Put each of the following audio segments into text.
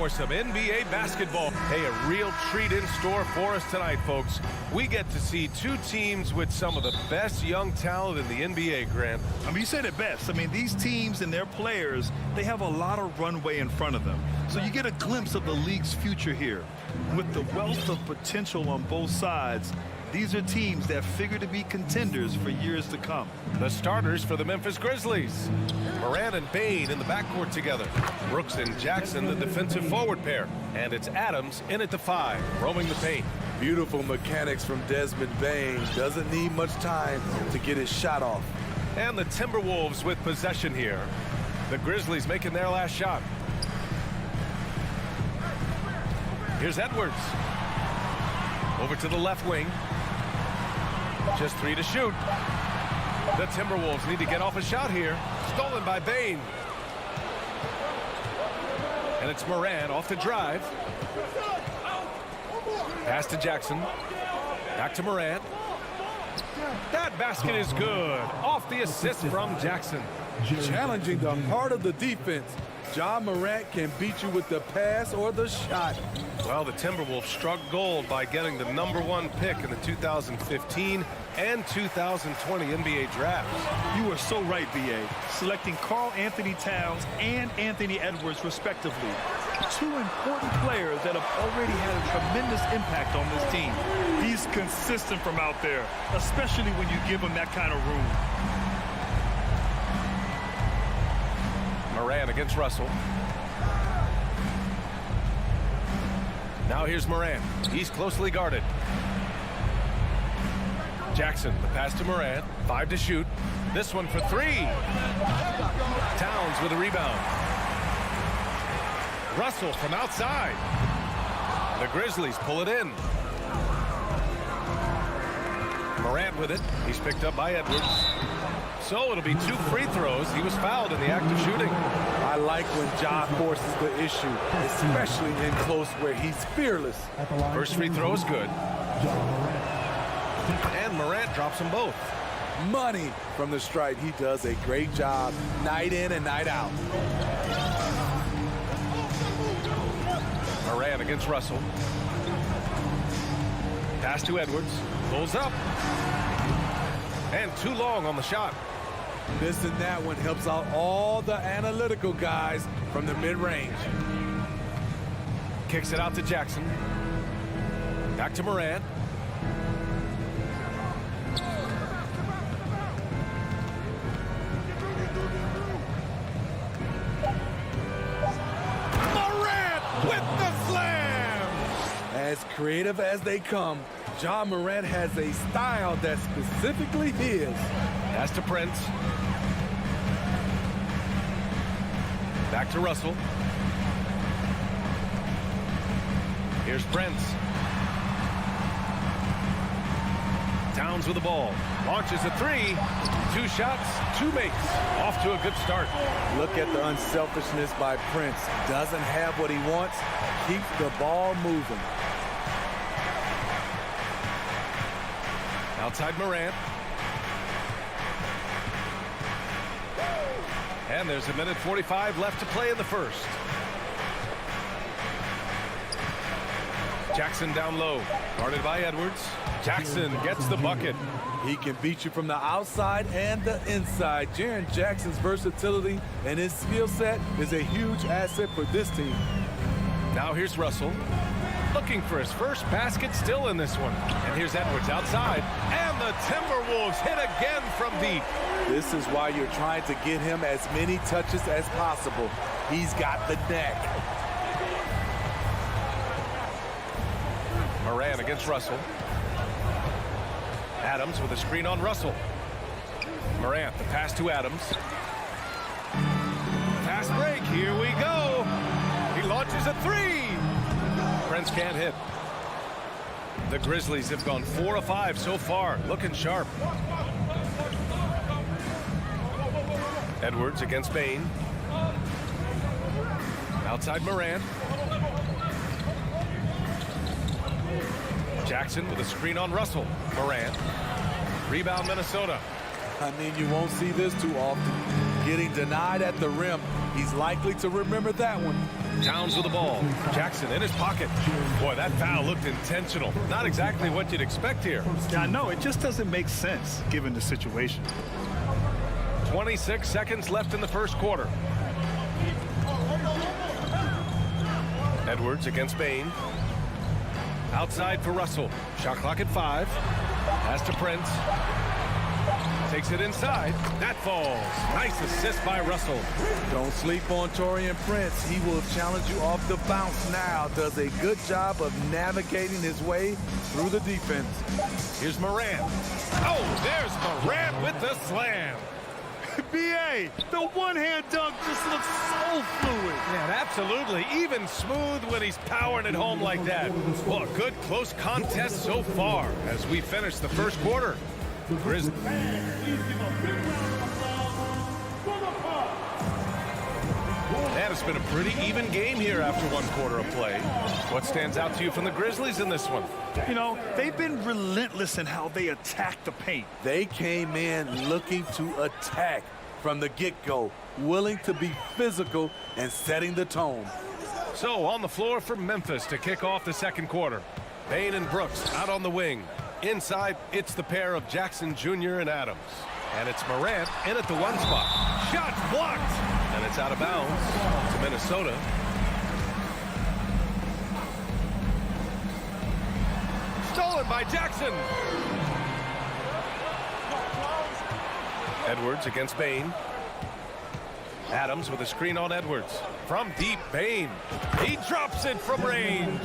Some NBA basketball. Hey, a real treat in store for us tonight, folks. We get to see two teams with some of the best young talent in the NBA, Grant. I mean, you said it best. I mean, these teams and their players, they have a lot of runway in front of them. So you get a glimpse of the league's future here. With the wealth of potential on both sides, these are teams that figure to be contenders for years to come. The starters for the Memphis Grizzlies. Morant and Bane in the backcourt together. Brooks and Jackson, the defensive forward pair. And it's Adams in at the 5, roaming the paint. Beautiful mechanics from Desmond Bane. Doesn't need much time to get his shot off. And the Timberwolves with possession here. The Grizzlies making their last shot. Here's Edwards. Over to the left wing. Just 3 to shoot. The Timberwolves need to get off a shot here. Stolen by Bane. And it's Morant off the drive. Pass to Jackson. Back to Morant. That basket is good. Off the assist from Jackson. Challenging the heart of the defense. Ja Morant can beat you with the pass or the shot. Well, the Timberwolves struck gold by getting the #1 pick in the 2015 and 2020 NBA drafts. You are so right, B.A. Selecting Karl Anthony Towns and Anthony Edwards, respectively. Two important players that have already had a tremendous impact on this team. He's consistent from out there, especially when you give him that kind of room. Morant against Russell. Now here's Morant. He's closely guarded. Jackson, the pass to Morant. 5 to shoot. This one for 3. Towns with a rebound. Russell from outside. The Grizzlies pull it in. Morant with it. He's picked up by Edwards. So it'll be 2 free throws. He was fouled in the act of shooting. I like when Ja forces the issue, especially in close where he's fearless. First free throw is good. And Morant drops them both. Money from the stripe. He does a great job night in and night out. Morant against Russell. Pass to Edwards. Pulls up. And too long on the shot. Missing that one helps out all the analytical guys from the mid-range. Kicks it out to Jackson. Back to Morant. Morant with the slam! As creative as they come, Ja Morant has a style that's specifically his. Pass to Prince. Back to Russell. Here's Prince. Towns with the ball. Launches a 3. 2 shots, 2 makes. Off to a good start. Look at the unselfishness by Prince. Doesn't have what he wants. Keeps the ball moving. Outside Morant. And there's 1:45 left to play in the first. Jackson down low. Guarded by Edwards. Jackson gets the bucket. He can beat you from the outside and the inside. Jaren Jackson's versatility and his skill set is a huge asset for this team. Now here's Russell. Looking for his first basket, still in this one. And here's Edwards outside. And the Timberwolves hit again from deep. This is why you're trying to get him as many touches as possible. He's got the neck. Morant against Russell. Adams with a screen on Russell. Morant, the pass to Adams. Fast break, here we go. He launches a 3. Prince can't hit. The Grizzlies have gone 4 of 5 so far, looking sharp. Edwards against Bain. Outside Morant. Jackson with a screen on Russell. Morant. Rebound Minnesota. I mean, you won't see this too often. Getting denied at the rim. He's likely to remember that one. Towns with the ball. Jackson in his pocket. Boy, that foul looked intentional. Not exactly what you'd expect here. Yeah, I know. It just doesn't make sense given the situation. 26 seconds left in the first quarter. Edwards against Bain. Outside for Russell. Shot clock at 5. Pass to Prince. Takes it inside. That falls. Nice assist by Russell. Don't sleep on Taurean Prince. He will challenge you off the bounce now. Does a good job of navigating his way through the defense. Here's Morant. Oh, there's Morant with the slam. B.A., the one-hand dunk just looks so fluid. Man, absolutely. Even smooth when he's powering it home like that. Well, a good close contest so far as we finish the first quarter. Grizzlies. Man, it's been a pretty even game here after one quarter of play. What stands out to you from the Grizzlies in this one? You know, they've been relentless in how they attack the paint. They came in looking to attack from the get-go, willing to be physical and setting the tone. So on the floor for Memphis to kick off the second quarter. Bain and Brooks out on the wing. Inside, it's the pair of Jackson Jr. and Adams. And it's Morant in at the one spot. Shot blocked! And it's out of bounds to Minnesota. Stolen by Jackson. Edwards against Bain. Adams with a screen on Edwards. From deep, Bain. He drops it from range.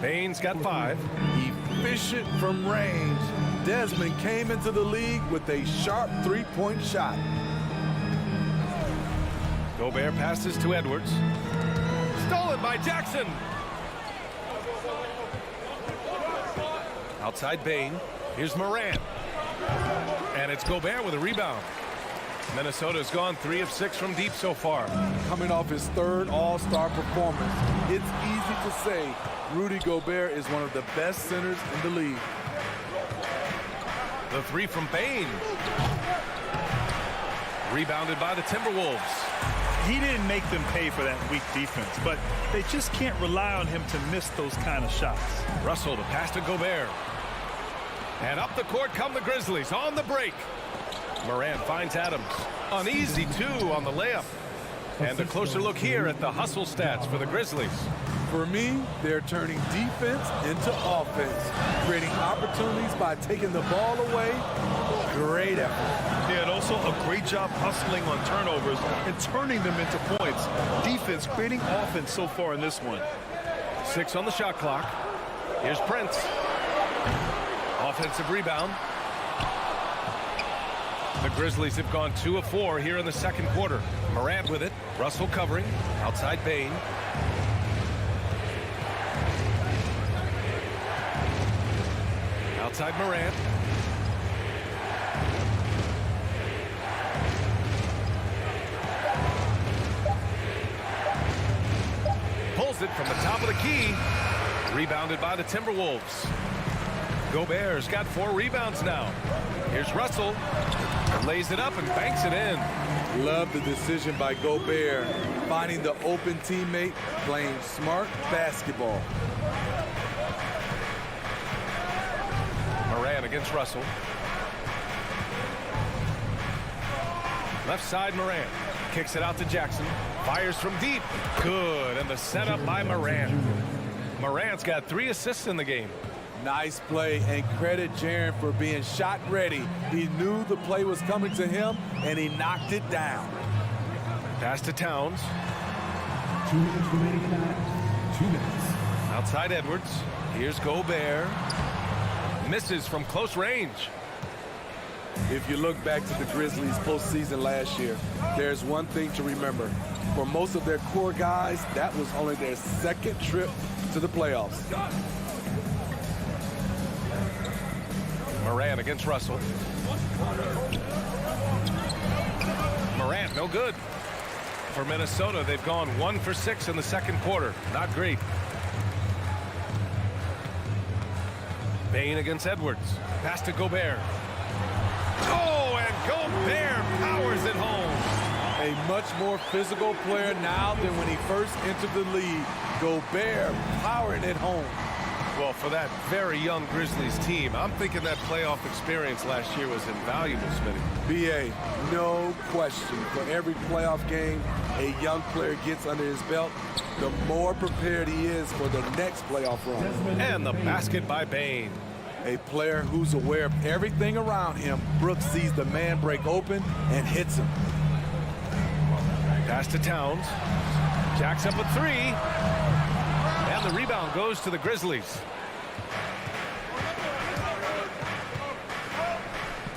Bain's got 5. Efficient from range. Desmond came into the league with a sharp three-point shot. Gobert passes to Edwards. Stolen by Jackson. Outside Bain. Here's Morant. And it's Gobert with a rebound. Minnesota's gone 3 of 6 from deep so far. Coming off his third All-Star performance, it's easy to say Rudy Gobert is one of the best centers in the league. The 3 from Bain. Rebounded by the Timberwolves. He didn't make them pay for that weak defense, but they just can't rely on him to miss those kind of shots. Russell to pass to Gobert. And up the court come the Grizzlies on the break. Morant finds Adams. An easy 2 on the layup. And a closer look here at the hustle stats for the Grizzlies. For me, they're turning defense into offense, creating opportunities by taking the ball away. Great effort. Yeah, and also a great job hustling on turnovers and turning them into points. Defense creating offense so far in this one. 6 on the shot clock. Here's Prince. Offensive rebound. The Grizzlies have gone 2 of 4 here in the second quarter. Morant with it. Russell covering. Outside Bain. Outside Morant. Pulls it from the top of the key. Rebounded by the Timberwolves. Gobert's got 4 rebounds now. Here's Russell. Lays it up and banks it in. Love the decision by Gobert, finding the open teammate, playing smart basketball. Morant against Russell. Left side Morant. Kicks it out to Jackson. Fires from deep. Good. And the setup by Morant. Morant's got 3 assists in the game. Nice play, and credit Jaren for being shot ready. He knew the play was coming to him, and he knocked it down. Pass to Towns. 2 minutes remaining in that. 2 minutes. Outside Edwards. Here's Gobert. Misses from close range. If you look back to the Grizzlies postseason last year, there's one thing to remember. For most of their core guys, that was only their second trip to the playoffs. Morant against Russell. Morant good. For Minnesota, they've gone 1 for 6 in the second quarter. Not great. Bain against Edwards. Pass to Gobert. Oh, and Gobert powers it home. A much more physical player now than when he first entered the league. Gobert powering it home. Well, for that very young Grizzlies team, I'm thinking that playoff experience last year was invaluable, Smitty. BA, no question. For every playoff game a young player gets under his belt, the more prepared he is for the next playoff run. And the basket by Bain. A player who's aware of everything around him. Brooks sees the man break open and hits him. Pass to Towns. Jacks up a 3. And the rebound goes to the Grizzlies.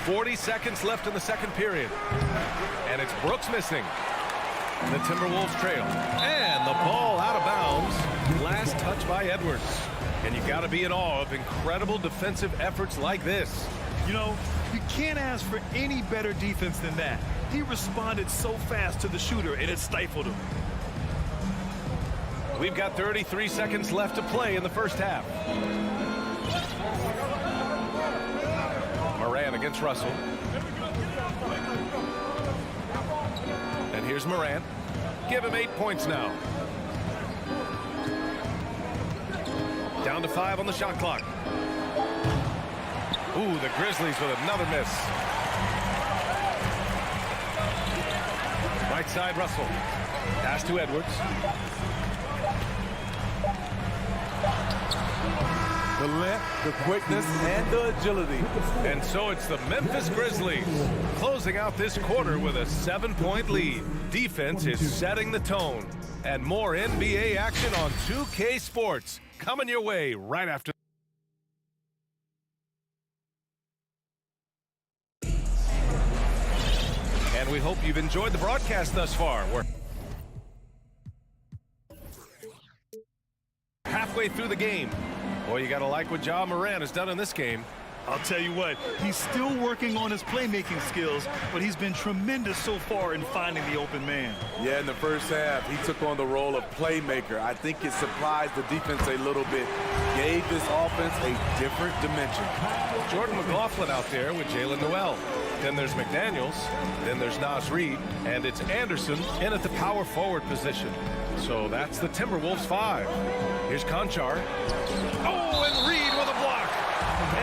40 seconds left in the second period. And it's Brooks missing. The Timberwolves trail. And the ball out of bounds. Last touch by Edwards. And you got to be in awe of incredible defensive efforts like this. You know, you can't ask for any better defense than that. He responded so fast to the shooter, and it stifled him. We've got 33 seconds left to play in the first half. Morant against Russell. And here's Morant. Give him 8 points now. Down to 5 on the shot clock. Ooh, the Grizzlies with another miss. Right side, Russell. Pass to Edwards. The length, the quickness, and the agility. And so it's the Memphis Grizzlies closing out this quarter with a 7-point lead. Defense is setting the tone. And more NBA action on 2K Sports coming your way right after. And we hope you've enjoyed the broadcast thus far. We're halfway through the game. Boy, you got to like what Ja Morant has done in this game. I'll tell you what, he's still working on his playmaking skills, but he's been tremendous so far in finding the open man. Yeah, in the first half, he took on the role of playmaker. I think it surprised the defense a little bit. Gave this offense a different dimension. Jordan McLaughlin out there with Jalen Noel. Then there's McDaniels. Then there's Naz Reid. And it's Anderson in at the power forward position. So that's the Timberwolves 5. Here's Conchar. Oh, and Reid with a block.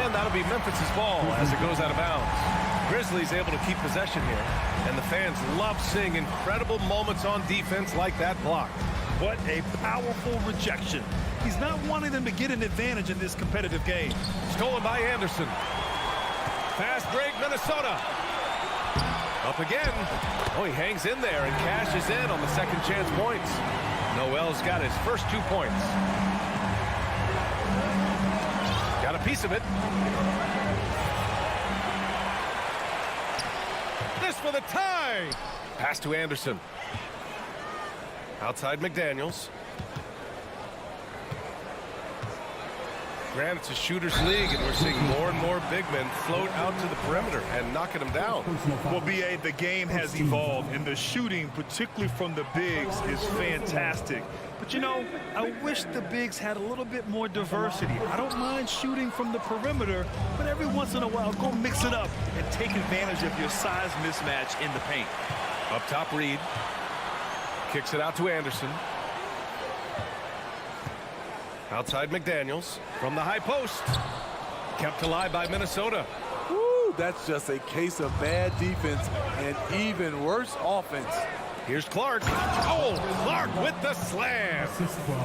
And that'll be Memphis's ball as it goes out of bounds. Grizzlies able to keep possession here. And the fans love seeing incredible moments on defense like that block. What a powerful rejection. He's not wanting them to get an advantage in this competitive game. Stolen by Anderson. Fast break, Minnesota. Up again. Oh, he hangs in there and cashes in on the second chance points. Noel's got his first 2 points. Got a piece of it. This for the tie. Pass to Anderson. Outside McDaniels. Granted, it's a shooter's league, and we're seeing more and more big men float out to the perimeter and knocking them down. Well, B.A., the game has evolved, and the shooting, particularly from the bigs, is fantastic. But, you know, I wish the bigs had a little bit more diversity. I don't mind shooting from the perimeter, but every once in a while, go mix it up and take advantage of your size mismatch in the paint. Up top, Reid. Kicks it out to Anderson. Outside McDaniels from the high post. Kept alive by Minnesota. Woo, that's just a case of bad defense and even worse offense. Here's Clark. Oh, Clark with the slam.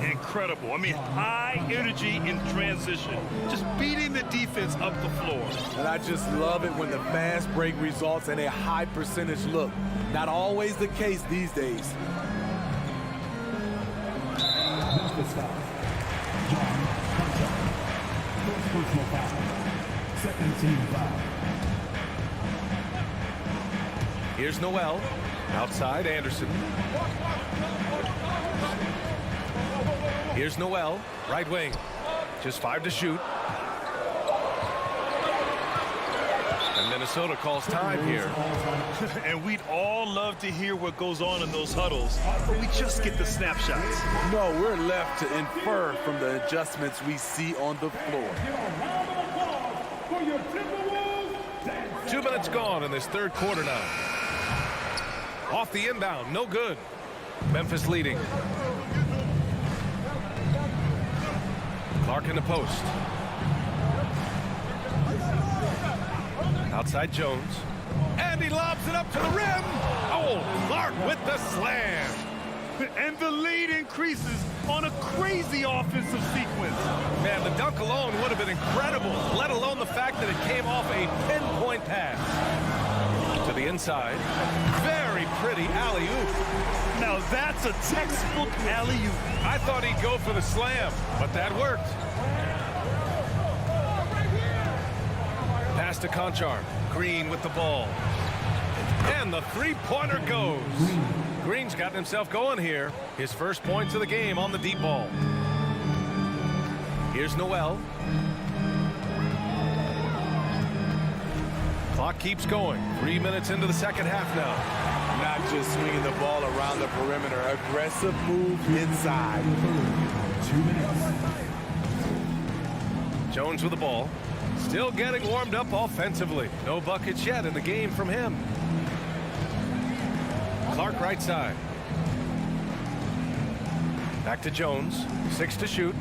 Incredible. I mean, high energy in transition. Just beating the defense up the floor. And I just love it when the fast break results in a high percentage look. Not always the case these days. Memphis foul. John Hunter. First personal foul. Second team foul. Here's Noel. Outside Anderson. Here's Noel. Right wing. Just 5 to shoot. And And Minnesota calls time here. And we'd all love to hear what goes on in those huddles, but we just get the snapshots. No, we're left to infer from the adjustments we see on the floor. 2 minutes gone in this third quarter now. Off the inbound, no good. Memphis leading. Clark in the post. Outside Jones. And he lobs it up to the rim. Oh, Clark with the slam. And the lead increases on a crazy offensive sequence. Man, the dunk alone would have been incredible, let alone the fact that it came off a pinpoint pass. To the inside. Very pretty alley-oop. Now that's a textbook alley-oop. I thought he'd go for the slam, but that worked. Pass to Conchar. Green with the ball. And the three-pointer goes. Green's gotten himself going here. His first points of the game on the deep ball. Here's Noel. Clock keeps going. 3 minutes into the second half now. Not just swinging the ball around the perimeter. Aggressive move inside. 2 minutes. Jones with the ball. Still getting warmed up offensively. No buckets yet in the game from him. Clark right side. Back to Jones. 6 to shoot.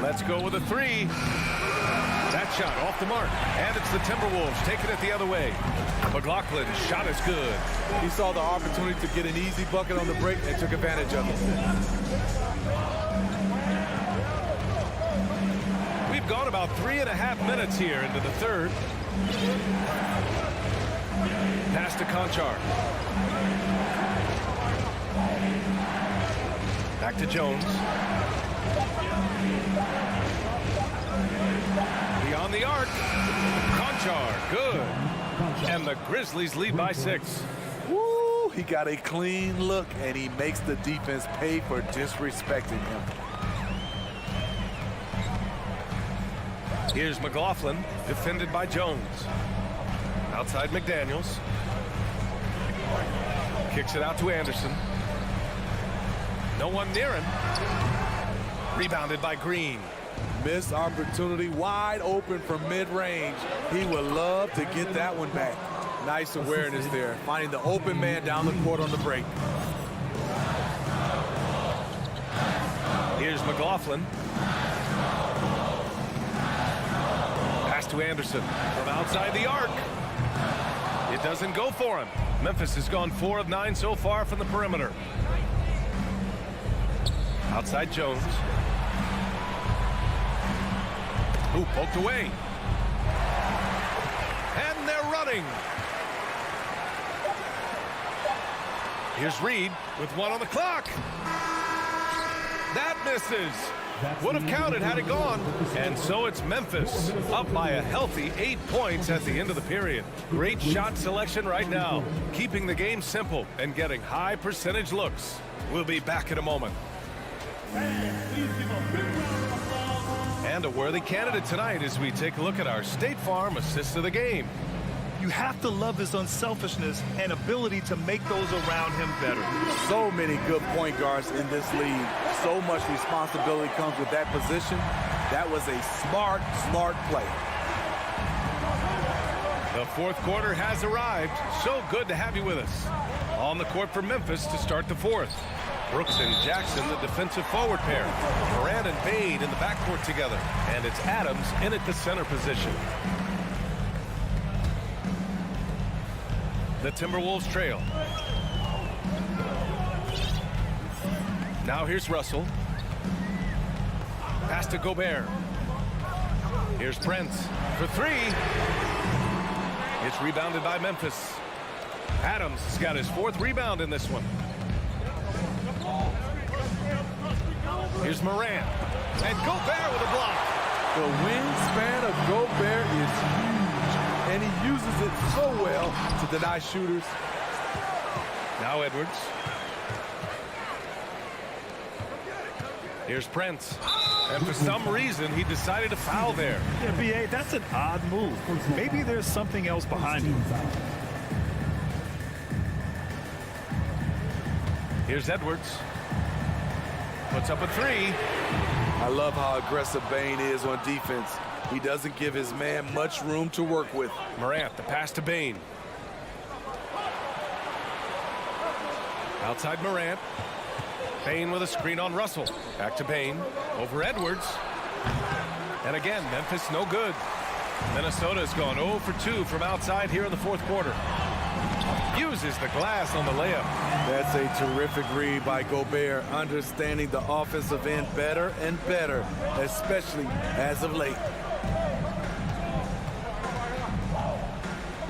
Let's go with a three. That shot off the mark. And it's the Timberwolves taking it the other way. McLaughlin's shot is good. He saw the opportunity to get an easy bucket on the break and took advantage of it. We've gone about 3.5 minutes here into the third. Pass to Conchar. Back to Jones. Beyond the arc. Conchar, good. And the Grizzlies lead by 6. Woo, he got a clean look, and he makes the defense pay for disrespecting him. Here's McLaughlin, defended by Jones. Outside McDaniels. Kicks it out to Anderson. No one near him. Rebounded by Green. Missed opportunity, wide open from mid-range. He would love to get that one back. Nice awareness there, finding the open man down the court on the break. Here's McLaughlin. Pass to Anderson from outside the arc. It doesn't go for him. Memphis has gone 4 of 9 so far from the perimeter. Outside Jones. Ooh, poked away. And they're running. Here's Reed with 1 on the clock. That misses. Would have counted had it gone. And so it's Memphis up by a healthy 8 points at the end of the period. Great shot selection right now, keeping the game simple and getting high percentage looks. We'll be back in a moment. And a worthy candidate tonight as we take a look at our State Farm assist of the game. You have to love his unselfishness and ability to make those around him better. So many good point guards in this league. So much responsibility comes with that position. That was a smart play. The fourth quarter has arrived. So good to have you with us. On the court for Memphis to start the fourth. Brooks and Jackson, the defensive forward pair. Morant and Bade in the backcourt together. And it's Adams in at the center position. The Timberwolves trail. Now here's Russell. Pass to Gobert. Here's Prince for 3. It's rebounded by Memphis. Adams has got his 4th rebound in this one. Here's Morant. And Gobert with a block. The wingspan of Gobert is huge, and he uses it so well to deny shooters. Now Edwards. Here's Prince. And for some reason, he decided to foul there. Yeah, B.A., that's an odd move. Maybe there's something else behind it. Here's Edwards. Puts up a three. I love how aggressive Bain is on defense. He doesn't give his man much room to work with. Morant, the pass to Bain. Outside Morant. Bain with a screen on Russell. Back to Bain. Over Edwards. And again, Memphis no good. Minnesota's gone 0 for 2 from outside here in the fourth quarter. Uses the glass on the layup. That's a terrific read by Gobert, understanding the offensive end better and better, especially as of late.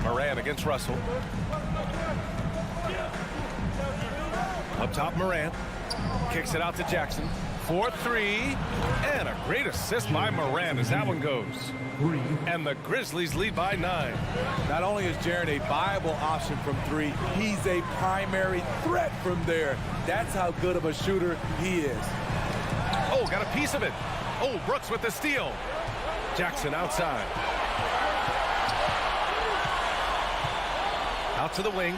Morant against Russell. Up top, Morant. Kicks it out to Jackson. 4-3. And a great assist by Morant as that one goes. And the Grizzlies lead by 9. Not only is Jaren a viable option from 3, he's a primary threat from there. That's how good of a shooter he is. Oh, got a piece of it. Oh, Brooks with the steal. Jackson outside. Out to the wing.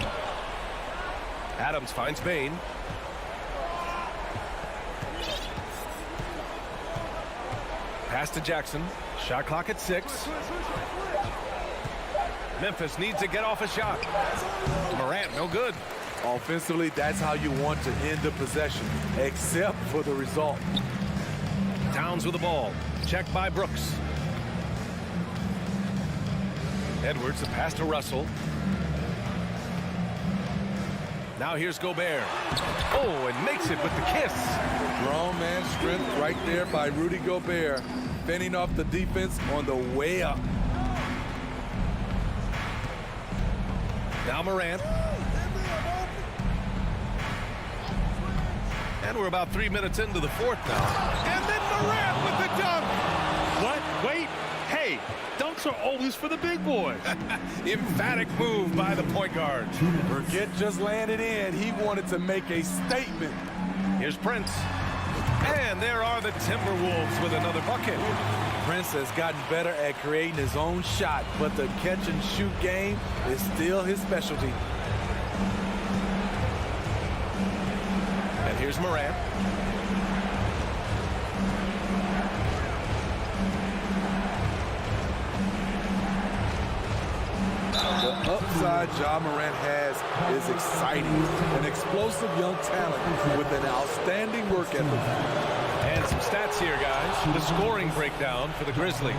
Adams finds Bain. Pass to Jackson. Shot clock at 6. Memphis needs to get off a shot. Morant, no good. Offensively, that's how you want to end the possession, except for the result. Towns with the ball. Checked by Brooks. Edwards, the pass to Russell. Now here's Gobert. Oh, and makes it with the kiss. Grown man strength right there by Rudy Gobert, fending off the defense on the way up. Now Morant. And we're about 3 minutes into the fourth now. And then Morant with the dunk. What? Wait. Hey, dunks are always for the big boys. Emphatic move by the point guard. Forget just laying it in. He wanted to make a statement. Here's Prince. And there are the Timberwolves with another bucket. Prince has gotten better at creating his own shot, but the catch and shoot game is still his specialty. And here's Morant. The upside Ja Morant has is exciting. An explosive young talent with an outstanding work ethic. And some stats here, guys. The scoring breakdown for the Grizzlies.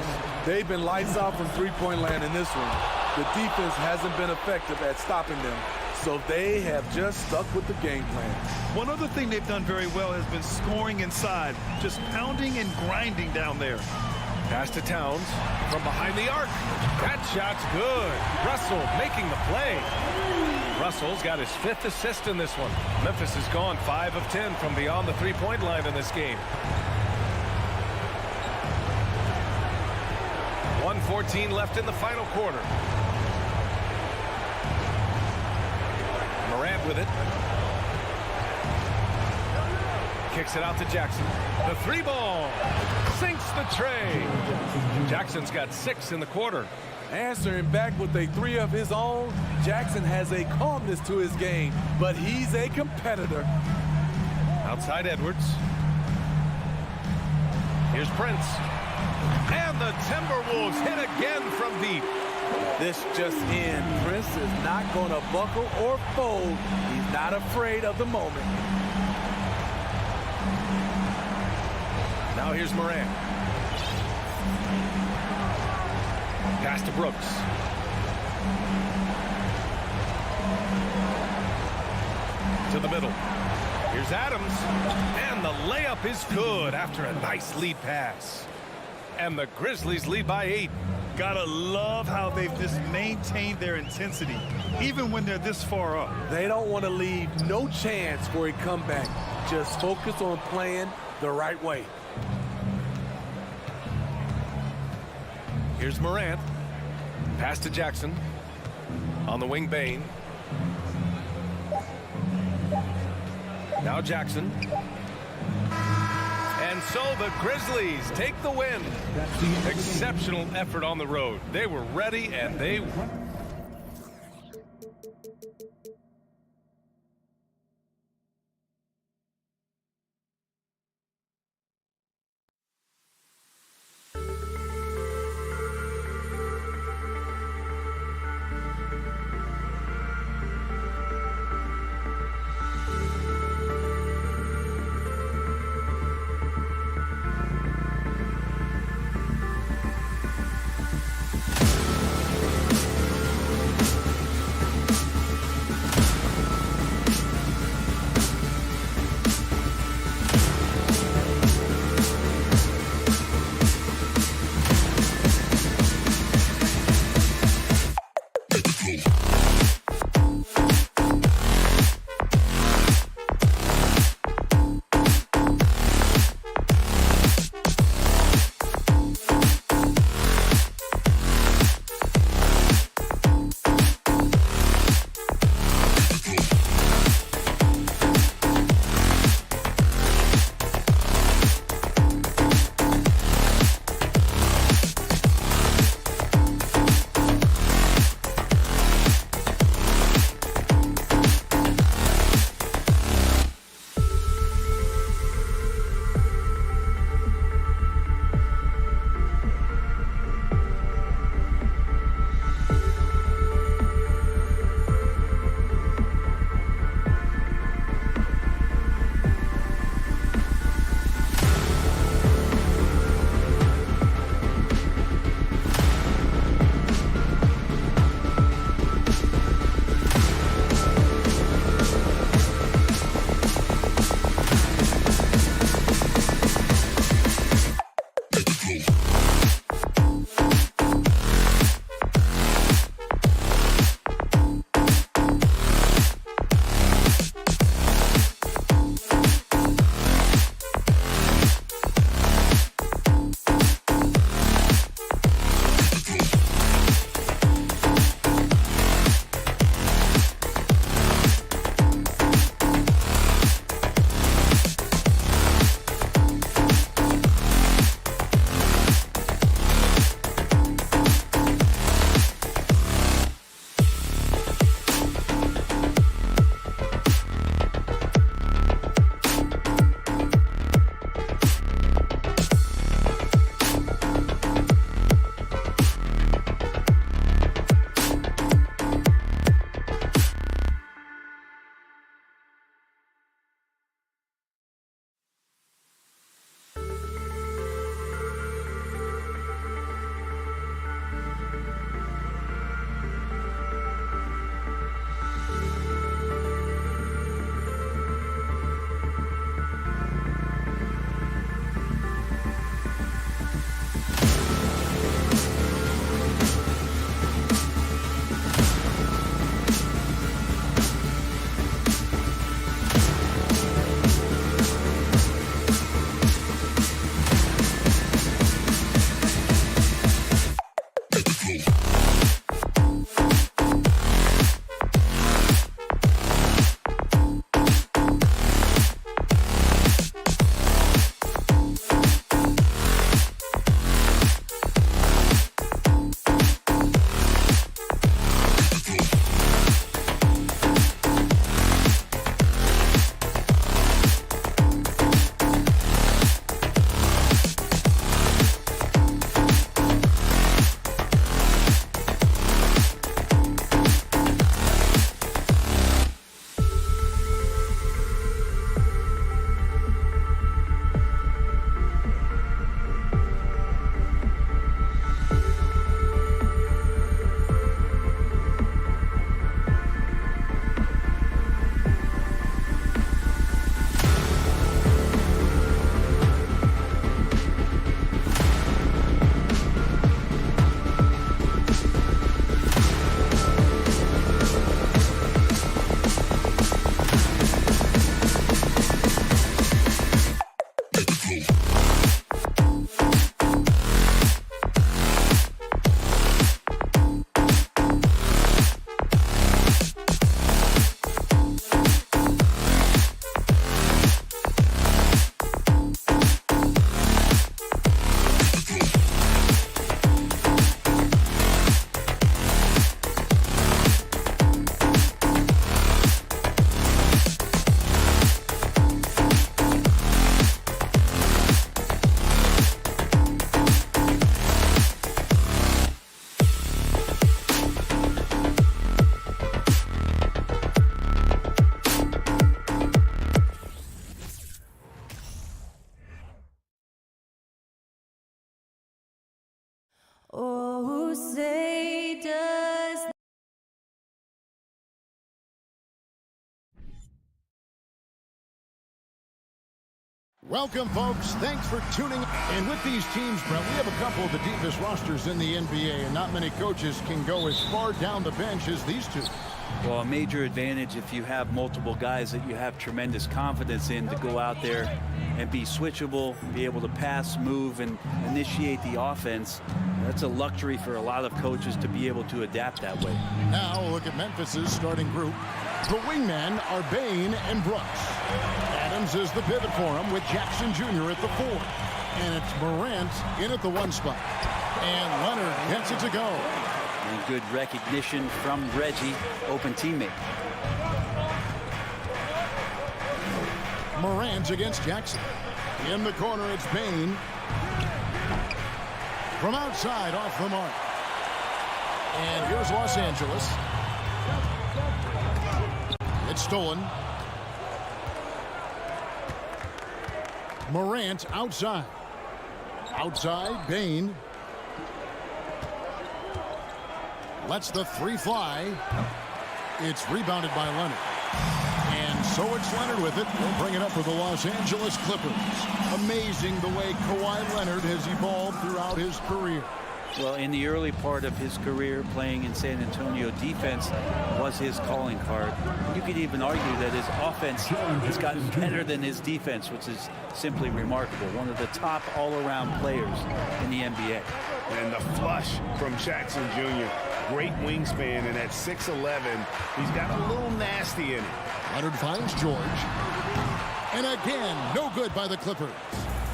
They've been lights out from three-point land in this one. The defense hasn't been effective at stopping them, so they have just stuck with the game plan. One other thing they've done very well has been scoring inside, just pounding and grinding down there. Pass to Towns from behind the arc. That shot's good. Russell making the play. Russell's got his 5th assist in this one. Memphis has gone 5 of 10 from beyond the three-point line in this game. 1:14 left in the final quarter. Morant with it. Kicks it out to Jackson. The 3-ball sinks the tray. Jackson's got 6 in the quarter. Answering back with a 3 of his own, Jackson has a calmness to his game, but he's a competitor. Outside Edwards. Here's Prince. And the Timberwolves hit again from deep. This just in, Prince is not going to buckle or fold. He's not afraid of the moment. Now here's Morant. Pass to Brooks. To the middle. Here's Adams. And the layup is good after a nice lead pass. And the Grizzlies lead by 8. Gotta love how they've just maintained their intensity, even when they're this far up. They don't want to leave no chance for a comeback. Just focus on playing the right way. Here's Morant. Pass to Jackson. On the wing, Bain. Now Jackson. And so the Grizzlies take the win. That's the end of the game. Exceptional effort on the road. They were ready and they Welcome, folks. Thanks for tuning in. And with these teams, Brett, we have a couple of the deepest rosters in the NBA, and not many coaches can go as far down the bench as these two. Well, a major advantage if you have multiple guys that you have tremendous confidence in to go out there and be switchable, be able to pass, move, and initiate the offense. That's a luxury for a lot of coaches to be able to adapt that way. Now we'll look at Memphis's starting group. The wingmen are Bain and Brooks. Adams is the pivot for him with Jackson Jr. at the 4. And it's Morant in at the 1 spot. And Leonard gets it to go. And good recognition from Reggie, open teammate. Morant against Jackson. In the corner, it's Bain. From outside, off the mark. And here's Los Angeles. It's stolen. Morant outside. Outside, Bain. Lets the 3 fly. It's rebounded by Leonard. And so it's Leonard with it. He'll bring it up for the Los Angeles Clippers. Amazing the way Kawhi Leonard has evolved throughout his career. Well, in the early part of his career, playing in San Antonio, defense was his calling card. You could even argue that his offense has gotten better than his defense, which is simply remarkable. One of the top all-around players in the NBA. And the flush from Jackson Jr. Great wingspan, and at 6'11", he's got a little nasty in it. Leonard finds George. And again, no good by the Clippers.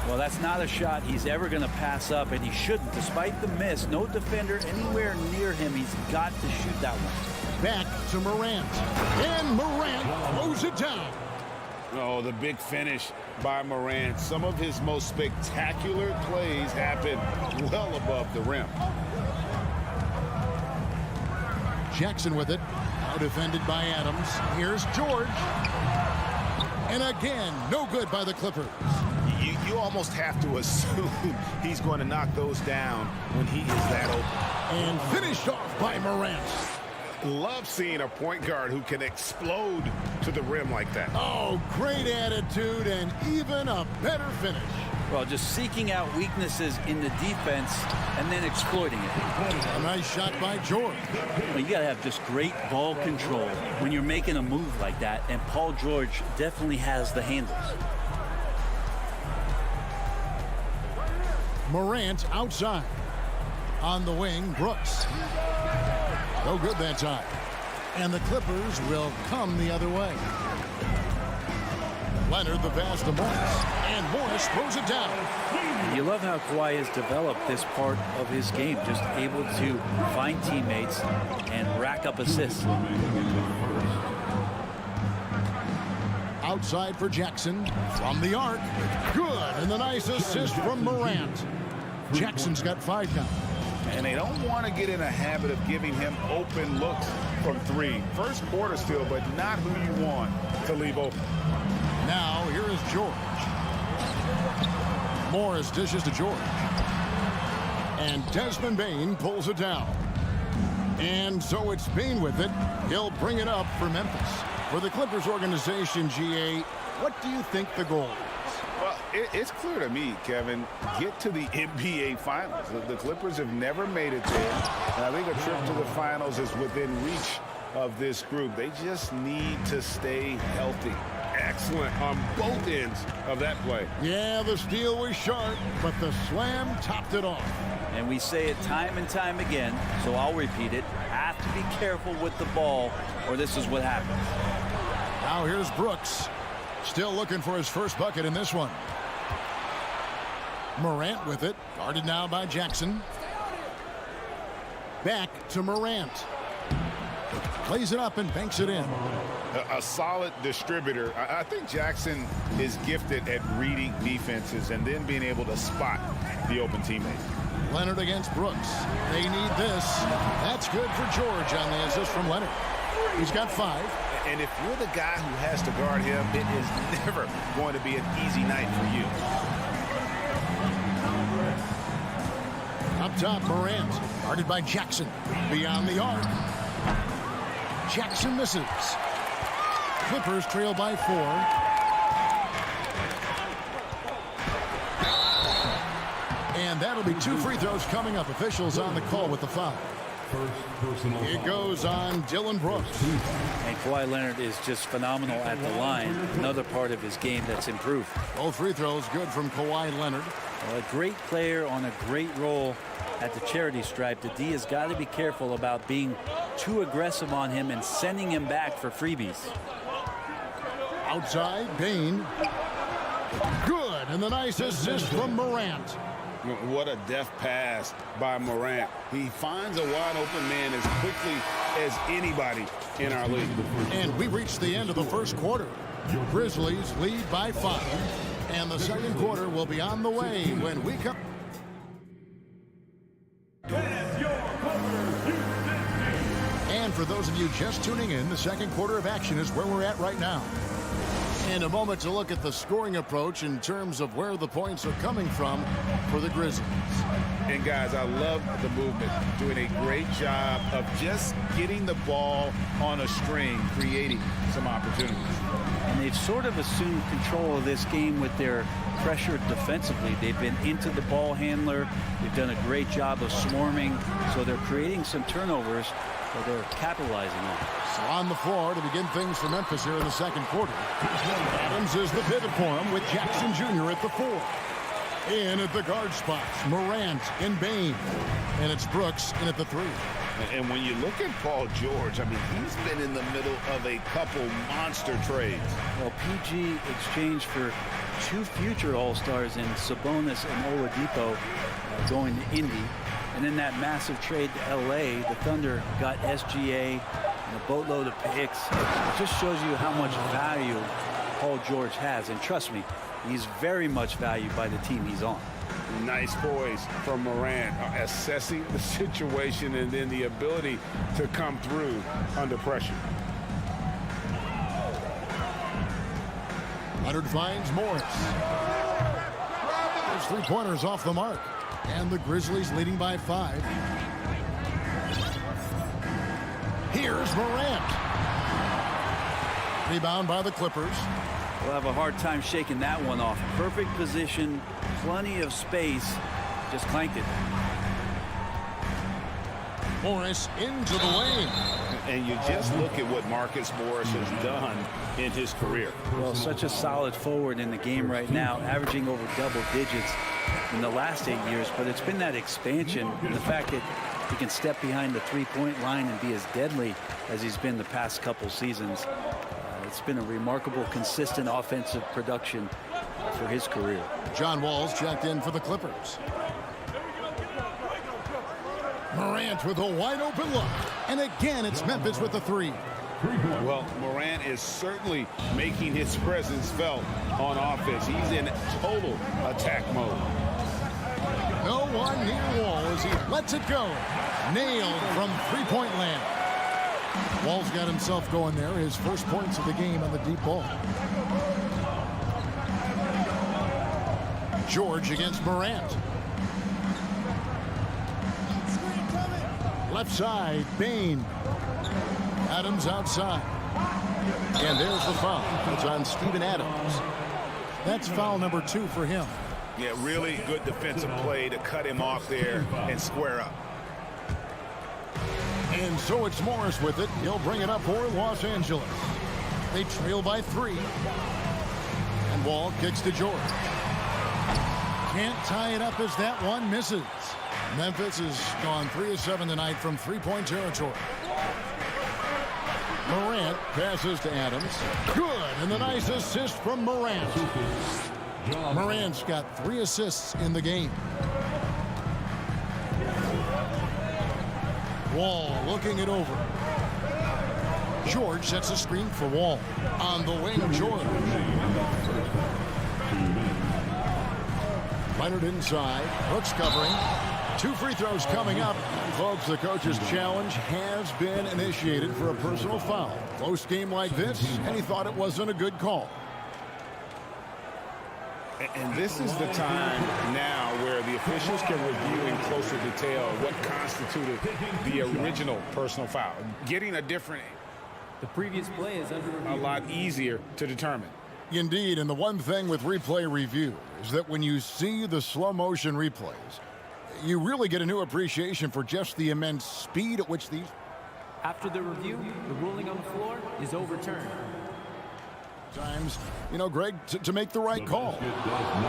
Well, that's not a shot he's ever going to pass up, and he shouldn't. Despite the miss, no defender anywhere near him. He's got to shoot that one. Back to Morant. And Morant throws it down. Oh, the big finish by Morant. Some of his most spectacular plays happen well above the rim. Jackson with it. Now defended by Adams. Here's George. And again, no good by the Clippers. You almost have to assume he's going to knock those down when he is that open. And finished off by Morant. Love seeing a point guard who can explode to the rim like that. Oh, great attitude and even a better finish. Well, just seeking out weaknesses in the defense and then exploiting it. A nice shot by George. Well, you got to have just great ball control when you're making a move like that, and Paul George definitely has the handles. Morant outside. On the wing, Brooks. No good that time. And the Clippers will come the other way. Leonard the pass to Morris. And Morris throws it down. You love how Kawhi has developed this part of his game, just able to find teammates and rack up assists. Outside for Jackson. From the arc. Good. And the nice assist from Morant. Jackson's got 5 now. And they don't want to get in a habit of giving him open looks from 3. First quarter still, but not who you want to leave open. Now, here is George. Morris dishes to George. And Desmond Bain pulls it down. And so it's Bain with it. He'll bring it up for Memphis. For the Clippers organization, GA, what do you think the goal is? Well, it's clear to me, Kevin, get to the NBA Finals. The Clippers have never made it there, and I think a trip to the Finals is within reach of this group. They just need to stay healthy. Excellent on both ends of that play. Yeah, the steal was sharp, but the slam topped it off. And we say it time and time again, so I'll repeat it. Have to be careful with the ball, or this is what happens. Now here's Brooks. Still looking for his first bucket in this one. Morant with it. Guarded now by Jackson. Back to Morant. Plays it up and banks it in. A solid distributor. I think Jackson is gifted at reading defenses and then being able to spot the open teammate. Leonard against Brooks. They need this. That's good for George on the assist from Leonard. He's got 5. And if you're the guy who has to guard him, it is never going to be an easy night for you. Up top, Morant. Guarded by Jackson. Beyond the arc. Jackson misses. Clippers trail by 4. And that'll be 2 free throws coming up. Officials on the call with the foul. First personal It foul. goes on Dylan Brooks. And Kawhi Leonard is just phenomenal at the line. Another part of his game that's improved. Both free throws good from Kawhi Leonard. Well, a great player on a great role at the charity stripe. The D has got to be careful about being too aggressive on him and sending him back for freebies. Outside, Bain. Good, and the nice assist from Morant. What a deft pass by Morant. He finds a wide open man as quickly as anybody in our league. And we reached the end of the first quarter. Grizzlies lead by 5. And the second quarter will be on the way when we come. And for those of you just tuning in, the second quarter of action is where we're at right now. In a moment to look at the scoring approach in terms of where the points are coming from for the Grizzlies. And guys, I love the movement, doing a great job of just getting the ball on a string, creating some opportunities. And they've sort of assumed control of this game with their pressure defensively. They've been into the ball handler. They've done a great job of swarming. So they're creating some turnovers that they're capitalizing on. So on the floor to begin things for Memphis here in the second quarter. Adams is the pivot for him with Jackson Jr. at the 4. In at the guard spots, Morant and Bain. And it's Brooks in at the 3. And when you look at Paul George, I mean, he's been in the middle of a couple monster trades. Well, PG exchanged for 2 future All-Stars in Sabonis and Oladipo going to Indy. And in that massive trade to L.A., the Thunder got SGA and a boatload of picks. It just shows you how much value Paul George has. And trust me, he's very much valued by the team he's on. Nice poise from Morant, assessing the situation and then the ability to come through under pressure. Leonard finds Morris. There's 3-pointers off the mark. And the Grizzlies leading by 5. Here's Morant. Rebound by the Clippers. We'll have a hard time shaking that one off. Perfect position, plenty of space. Just clanked it. Morris into the lane. And you just look at what Marcus Morris has done in his career. Well, such a solid forward in the game right now, averaging over double digits in the last 8 years. But it's been that expansion and the fact that he can step behind the 3-point line and be as deadly as he's been the past couple seasons. It's been a remarkable, consistent offensive production for his career. John Wall's checked in for the Clippers. Morant with a wide open look. And again, it's Memphis with the 3. Well, Morant is certainly making his presence felt on offense. He's in total attack mode. No one near Wall as he lets it go. Nailed from 3-point land. Wall's got himself going there. His first points of the game on the deep ball. George against Morant. Left side, Bain. Adams outside. And there's the foul. It's on Steven Adams. That's foul number 2 for him. Yeah, really good defensive play to cut him off there and square up. And so it's Morris with it. He'll bring it up for Los Angeles. They trail by 3. And Wall kicks to George. Can't tie it up as that one misses. Memphis has gone 3 of 7 tonight from 3-point territory. Morant passes to Adams. Good, and the nice assist from Morant. Morant's got 3 assists in the game. Wall looking it over. George sets a screen for Wall. On the wing, George. Leonard inside. Brooks covering. 2 free throws coming up. Folks, the coach's challenge has been initiated for a personal foul. Close game like this, and he thought it wasn't a good call. And this is the time now where the officials can review in closer detail what constituted the original personal foul. Getting a different, the previous play is under review. a lot easier to determine. Indeed, and the one thing with replay review is that when you see the slow motion replays, You really get a new appreciation for just the immense speed at which these... After the review, the ruling on the floor is overturned. Times, you know, Greg, to make the right call.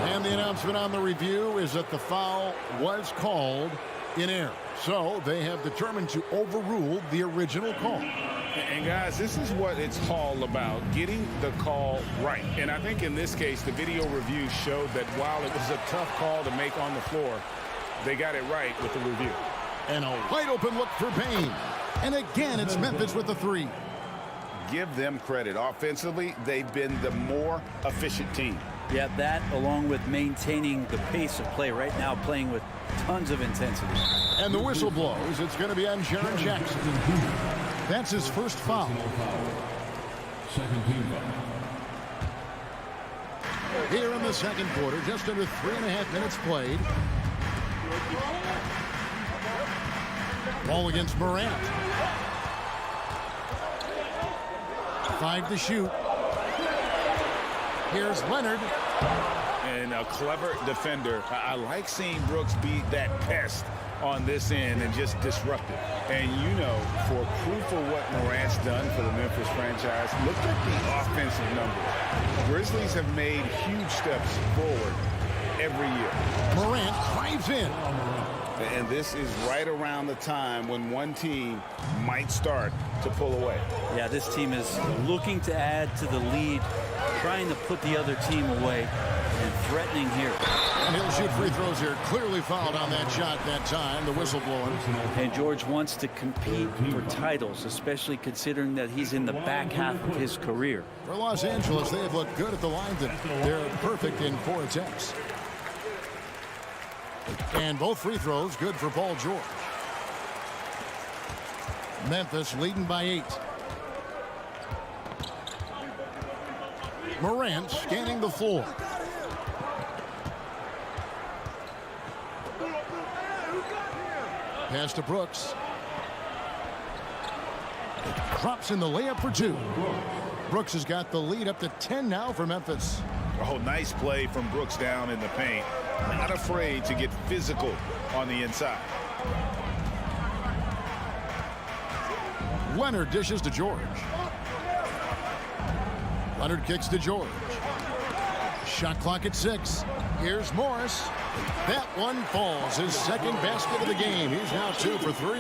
And the announcement on the review is that the foul was called in error. So they have determined to overrule the original call. And guys, this is what it's all about, getting the call right. And I think in this case, the video review showed that while it was a tough call to make on the floor, they got it right with the review. And a wide open look for Payne. And again, it's Memphis with the three. Give them credit. Offensively, they've been the more efficient team. Yeah, that along with maintaining the pace of play right now, playing with tons of intensity. And the whistle blows. It's going to be on Jaren Jackson. That's his first foul. Second team foul. Here in the second quarter, just under 3.5 minutes played. Ball against Morant. 5 to shoot. Here's Leonard. And a clever defender. I like seeing Brooks be that pest on this end and just disrupt it. And you know, for proof of what Morant's done for the Memphis franchise, look at the offensive numbers. Grizzlies have made huge steps forward every year. Morant drives in. And this is right around the time when one team might start to pull away. Yeah, this team is looking to add to the lead, trying to put the other team away, and threatening here. And he'll shoot free throws here. Clearly fouled on that shot that time. The whistle blowing. And George wants to compete for titles, especially considering that he's in the back half of his career. For Los Angeles, they have looked good at the line. They're perfect in 4 attempts. And both free throws good for Paul George. Memphis leading by 8. Morant scanning the floor. Pass to Brooks. Drops in the layup for 2. Brooks has got the lead up to 10 now for Memphis. Oh, nice play from Brooks down in the paint. Not afraid to get physical on the inside. Leonard dishes to George. Leonard kicks to George. Shot clock at 6. Here's Morris. That one falls. His second basket of the game. He's now 2 for 3.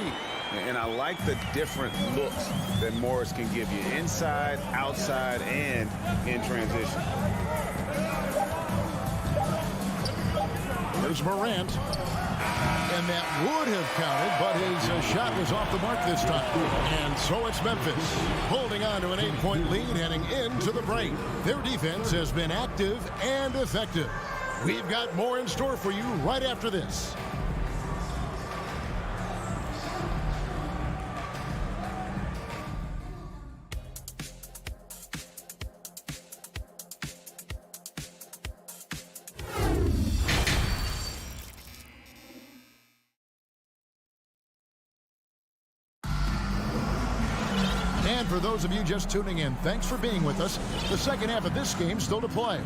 And I like the different looks that Morris can give you. Inside, outside, and in transition. There's Morant. And that would have counted, but his shot was off the mark this time. And so it's Memphis holding on to an 8-point lead heading into the break. Their defense has been active and effective. We've got more in store for you right after this. And for those of you just tuning in, thanks for being with us. The second half of this game still to play.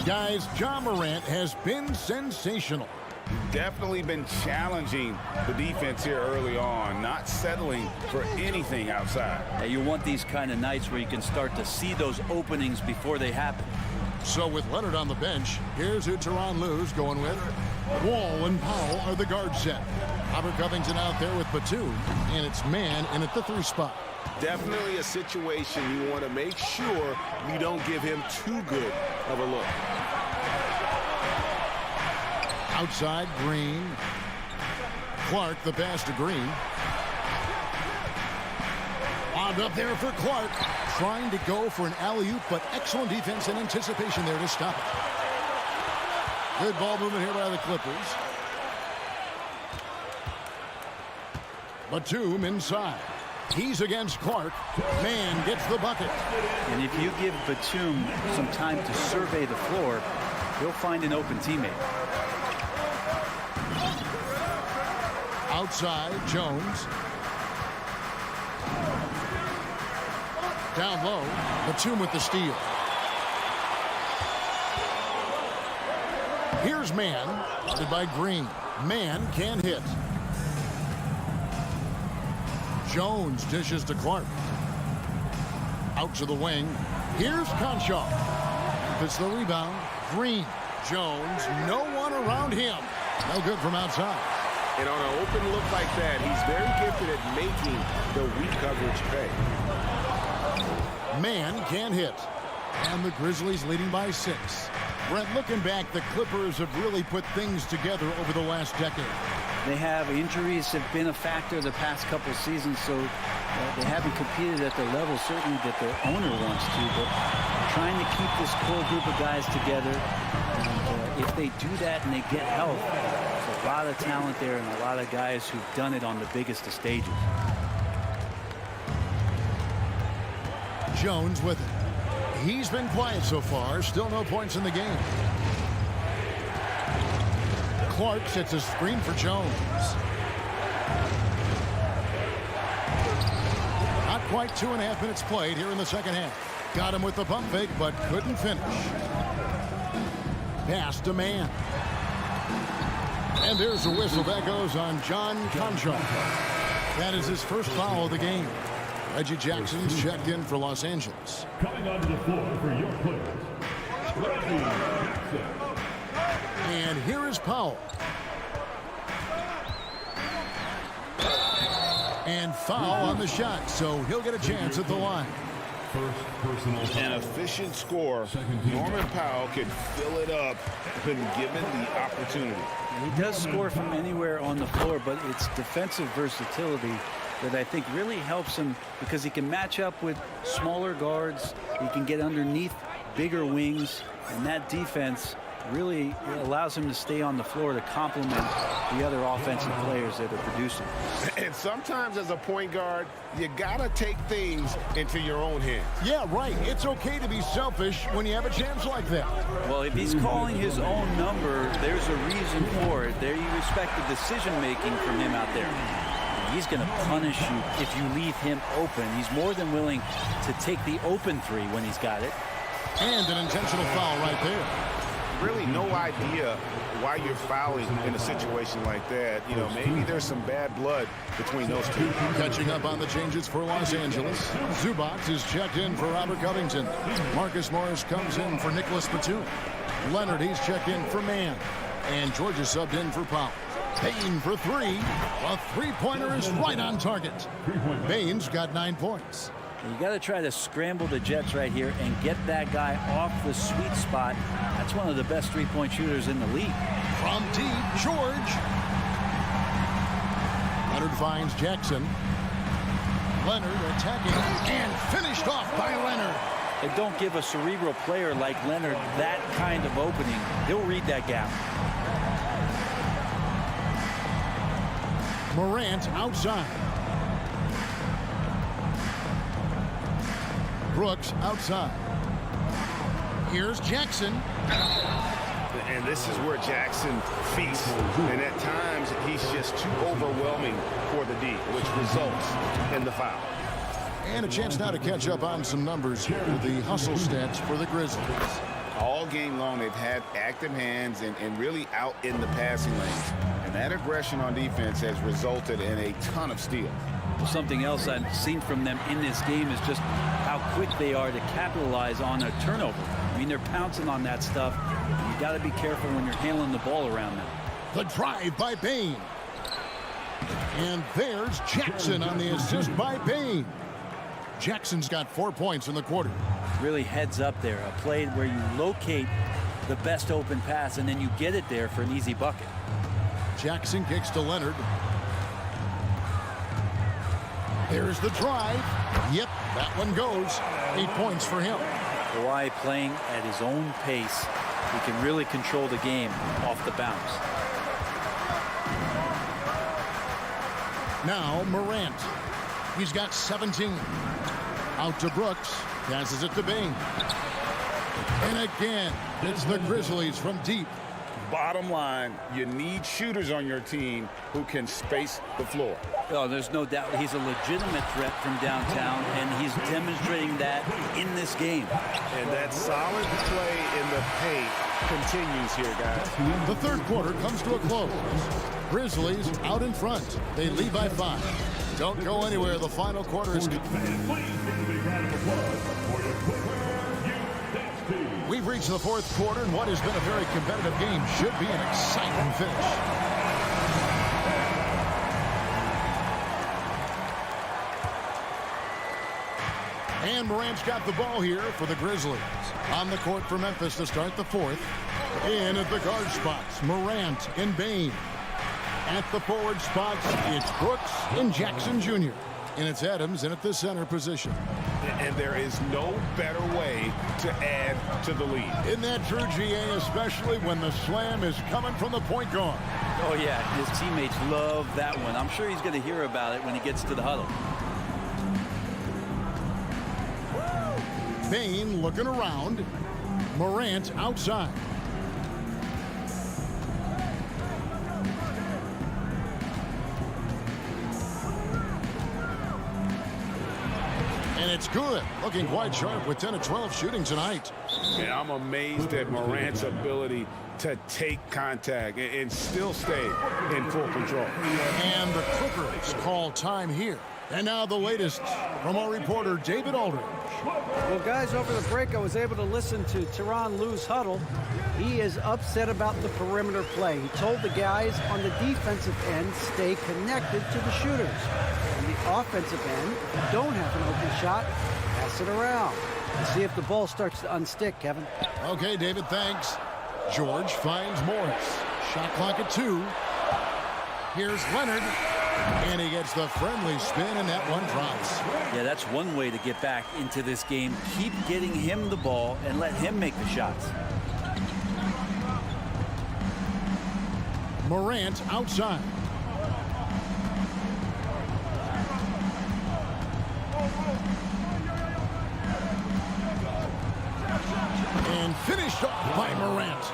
Guys, Ja Morant has been sensational. Definitely been challenging the defense here early on, not settling for anything outside. Yeah, you want these kind of nights where you can start to see those openings before they happen. So with Leonard on the bench, here's who Tyronn Lue's going with. Wall and Powell are the guard set. Robert Covington out there with Batum, and it's man in at the 3 spot. Definitely a situation you want to make sure you don't give him too good of a look. Outside, Green. Clark, the pass to Green. Lobbed up there for Clark. Trying to go for an alley-oop, but excellent defense and anticipation there to stop it. Good ball movement here by the Clippers. Batum inside. He's against Clark. Man gets the bucket. And if you give Batum some time to survey the floor, he'll find an open teammate. Outside, Jones. Down low, Batum with the steal. Here's man, guarded by Green. Man can hit. Jones dishes to Clark. Out to the wing. Here's Conchar. It's the rebound. Green. Jones. No one around him. No good from outside. And on an open look like that, he's very gifted at making the weak coverage pay. Man can hit. And the Grizzlies leading by 6. Brent, looking back, the Clippers have really put things together over the last decade. They have injuries have been a factor the past couple seasons, so they haven't competed at the level certainly that their owner wants to, but trying to keep this core group of guys together. And if they do that and they get health, there's a lot of talent there and a lot of guys who've done it on the biggest of stages. Jones with it. He's been quiet so far. Still no points in the game. Clark sets a screen for Jones. Not quite 2.5 minutes played here in the second half. Got him with the pump fake, but couldn't finish. Pass to Man. And there's a whistle that goes on John Conchar. That is his first foul of the game. Reggie Jackson's checked in for Los Angeles. Coming onto the floor for your players, Reggie Jackson. And here is Powell. And foul on the shot, so he'll get a chance at the line. First personal foul. An efficient score. Norman Powell can fill it up when given the opportunity. He does score from anywhere on the floor, but it's defensive versatility that I think really helps him because he can match up with smaller guards. He can get underneath bigger wings, and that defense really allows him to stay on the floor to complement the other offensive players that are producing. And sometimes as a point guard, you gotta take things into your own hands. Yeah, right. It's okay to be selfish when you have a chance like that. Well, if he's calling his own number, there's a reason for it. There you respect the decision-making from him out there. He's going to punish you if you leave him open. He's more than willing to take the open three when he's got it. And an intentional foul right there. Really no idea why you're fouling in a situation like that. You know, maybe there's some bad blood between those two. Catching up on the changes for Los Angeles. Zubac is checked in for Robert Covington. Marcus Morris comes in for Nicholas Batum. Leonard, he's checked in for Man. And Georgia subbed in for Powell. Payne for 3. A three-pointer is right on target. Payne's got 9 points. You got to try to scramble the Jets right here and get that guy off the sweet spot. That's one of the best three-point shooters in the league. From deep, George. Leonard finds Jackson. Leonard attacking and finished off by Leonard. And don't give a cerebral player like Leonard that kind of opening. He'll read that gap. Morant outside. Brooks outside. Here's Jackson. And this is where Jackson feasts. And at times, he's just too overwhelming for the D, which results in the foul. And a chance now to catch up on some numbers here. The hustle stats for the Grizzlies. All game long, they've had active hands and really out in the passing lane. And that aggression on defense has resulted in a ton of steals. Something else I've seen from them in this game is just how quick they are to capitalize on a turnover. I mean, they're pouncing on that stuff. You got to be careful when you're handling the ball around them. The drive by Payne. And there's Jackson on the assist by Payne. Jackson's got 4 points in the quarter. Really heads up there. A play where you locate the best open pass and then you get it there for an easy bucket. Jackson kicks to Leonard. There's the drive. Yep, that one goes. 8 points for him. Kawhi playing at his own pace. He can really control the game off the bounce. Now Morant. He's got 17. Out to Brooks. Passes it to Bain. And again, it's the Grizzlies from deep. Bottom line, you need shooters on your team who can space the floor. Oh, there's no doubt he's a legitimate threat from downtown, and he's demonstrating that in this game. And that solid play in the paint continues here, guys. The third quarter comes to a close. Grizzlies out in front. They lead by 5. Don't go anywhere. The final quarter is... We've reached the fourth quarter, and what has been a very competitive game should be an exciting finish. And Morant's got the ball here for the Grizzlies. On the court for Memphis to start the fourth. In at the guard spots, Morant and Bane. At the forward spots, it's Brooks and Jackson Jr. And it's Adams in at the center position. And there is no better way to add to the lead. Isn't that true, GA, especially when the slam is coming from the point guard? Oh, yeah, his teammates love that one. I'm sure he's going to hear about it when he gets to the huddle. Bane looking around. Morant outside. And it's good. Looking quite sharp with 10 of 12 shooting tonight. And I'm amazed at Morant's ability to take contact and still stay in full control. And the Clippers call time here. And now the latest from our reporter, David Aldridge. Well, guys, over the break, I was able to listen to Tyronn Lue's huddle. He is upset about the perimeter play. He told the guys on the defensive end, stay connected to the shooters. On the offensive end, if you don't have an open shot, pass it around. Let's see if the ball starts to unstick, Kevin. Okay, David, thanks. George finds Morris. Shot clock at 2. Here's Leonard. And he gets the friendly spin, and that one drops. Yeah, that's one way to get back into this game. Keep getting him the ball and let him make the shots. Morant outside. And finished off by Morant.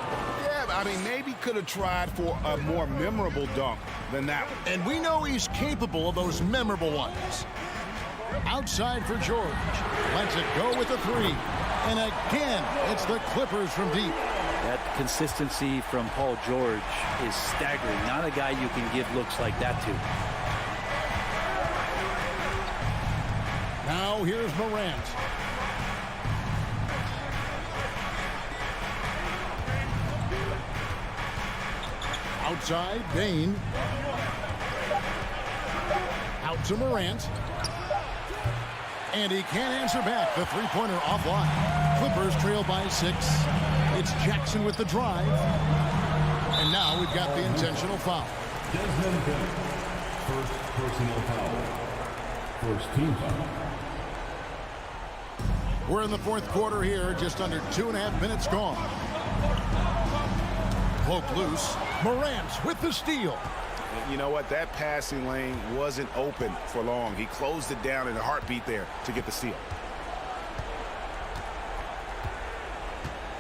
Yeah, I mean, maybe could have tried for a more memorable dunk than that one. And we know he's capable of those memorable ones. Outside for George. Lets it go with a 3. And again, it's the Clippers from deep. That consistency from Paul George is staggering. Not a guy you can give looks like that to. Now here's Morant. Outside, Bane. Out to Morant. And he can't answer back. The three-pointer offline. Clippers trail by 6. It's Jackson with the drive. And now we've got the intentional foul. Desmond Bennett, first personal foul. First team foul. We're in the fourth quarter here. Just under 2.5 minutes gone. Poke loose. Morant with the steal. You know what? That passing lane wasn't open for long. He closed it down in a heartbeat there to get the steal.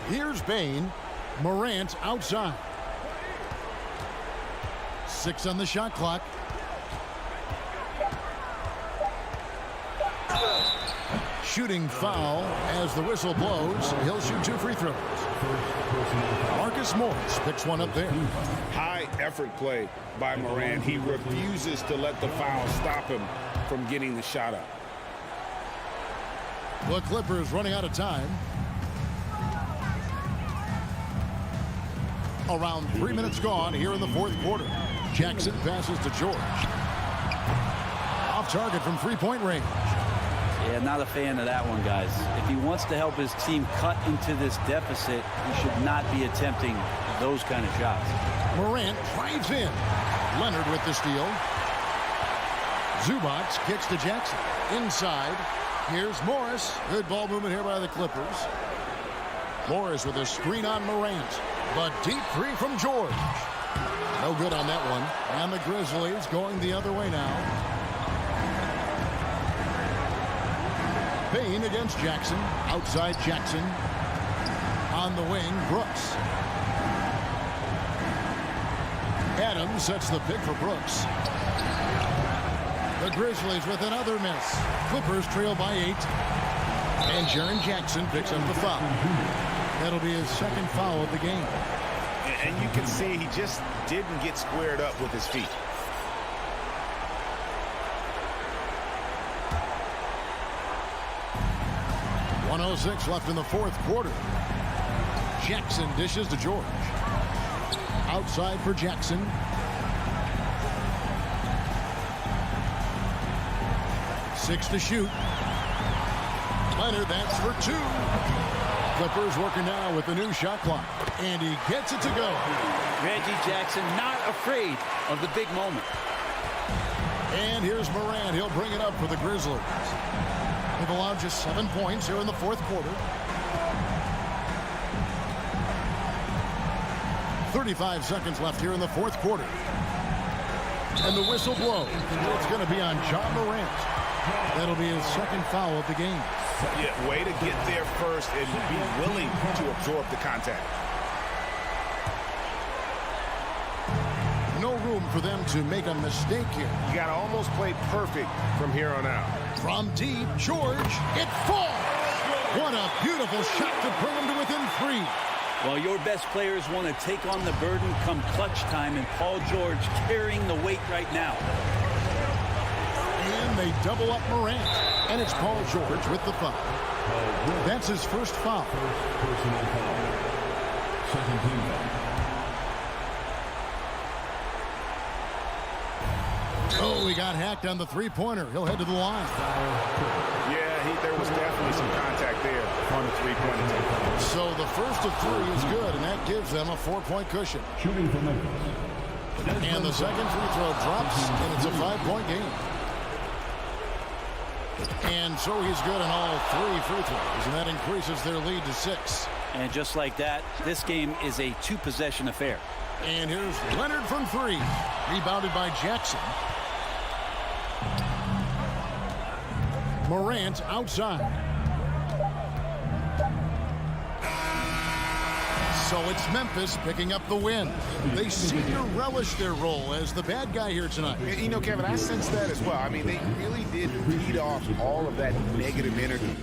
Here's Bane. Morant outside. 6 on the shot clock. Shooting foul as the whistle blows. He'll shoot 2 free throws. Marcus Morris picks one up there. High effort play by Morant. He refuses to let the foul stop him from getting the shot up. The Clippers running out of time. Around 3 minutes gone here in the fourth quarter. Jackson passes to George. Off target from three-point range. Yeah, not a fan of that one, guys. If he wants to help his team cut into this deficit, he should not be attempting those kind of shots. Morant drives in. Leonard with the steal. Zubac kicks to Jackson. Inside. Here's Morris. Good ball movement here by the Clippers. Morris with a screen on Morant. But deep 3 from George. No good on that one. And the Grizzlies going the other way now. Bane against Jackson. Outside Jackson. On the wing, Brooks. Adams sets the pick for Brooks. The Grizzlies with another miss. Clippers trail by 8. And Jaren Jackson picks up the foul. That'll be his second foul of the game. And you can see he just didn't get squared up with his feet. .106 left in the fourth quarter. Jackson dishes to George. Outside for Jackson. Six to shoot. Leonard, that's for two. Clippers working now with the new shot clock. And he gets it to go. Reggie Jackson not afraid of the big moment. And here's Morant. He'll bring it up for the Grizzlies. They've allowed just 7 points here in the fourth quarter. 35 seconds left here in the fourth quarter. And the whistle blows. It's going to be on John Morant. That'll be his second foul of the game. Yeah, way to get there first and be willing to absorb the contact. No room for them to make a mistake here. You got to almost play perfect from here on out. From deep, George, it falls. What a beautiful shot to bring him to within 3. Well, your best players want to take on the burden come clutch time, and Paul George carrying the weight right now. And they double up Morant. And it's Paul George with the foul. That's his first foul. First personal foul. Second team foul. Oh, he got hacked on the three-pointer. He'll head to the line. Yeah, there was definitely some contact there on the three-pointer. So the first of 3 is good, and that gives them a 4-point cushion. Shooting for Memphis. And the second free throw drops, and it's a 5-point game. And so he's good on all 3 free throws, and that increases their lead to 6. And just like that, this game is a 2-possession affair. And here's Leonard from 3. Rebounded by Jackson. Morant outside. So it's Memphis picking up the win. They seem to relish their role as the bad guy here tonight. You know, Kevin, I sense that as well. I mean, they really did feed off all of that negative energy.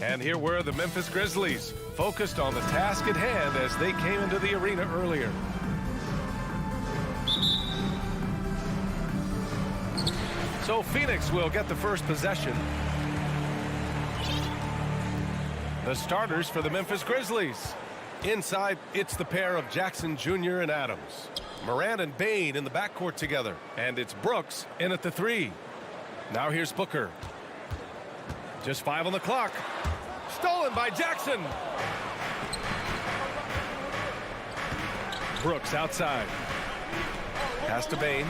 And here were the Memphis Grizzlies, focused on the task at hand as they came into the arena earlier. So Phoenix will get the first possession. The starters for the Memphis Grizzlies. Inside, it's the pair of Jackson Jr. and Adams. Morant and Bane in the backcourt together. And it's Brooks in at the 3. Now here's Booker. Just 5 on the clock. Stolen by Jackson. Brooks outside. Pass to Bane.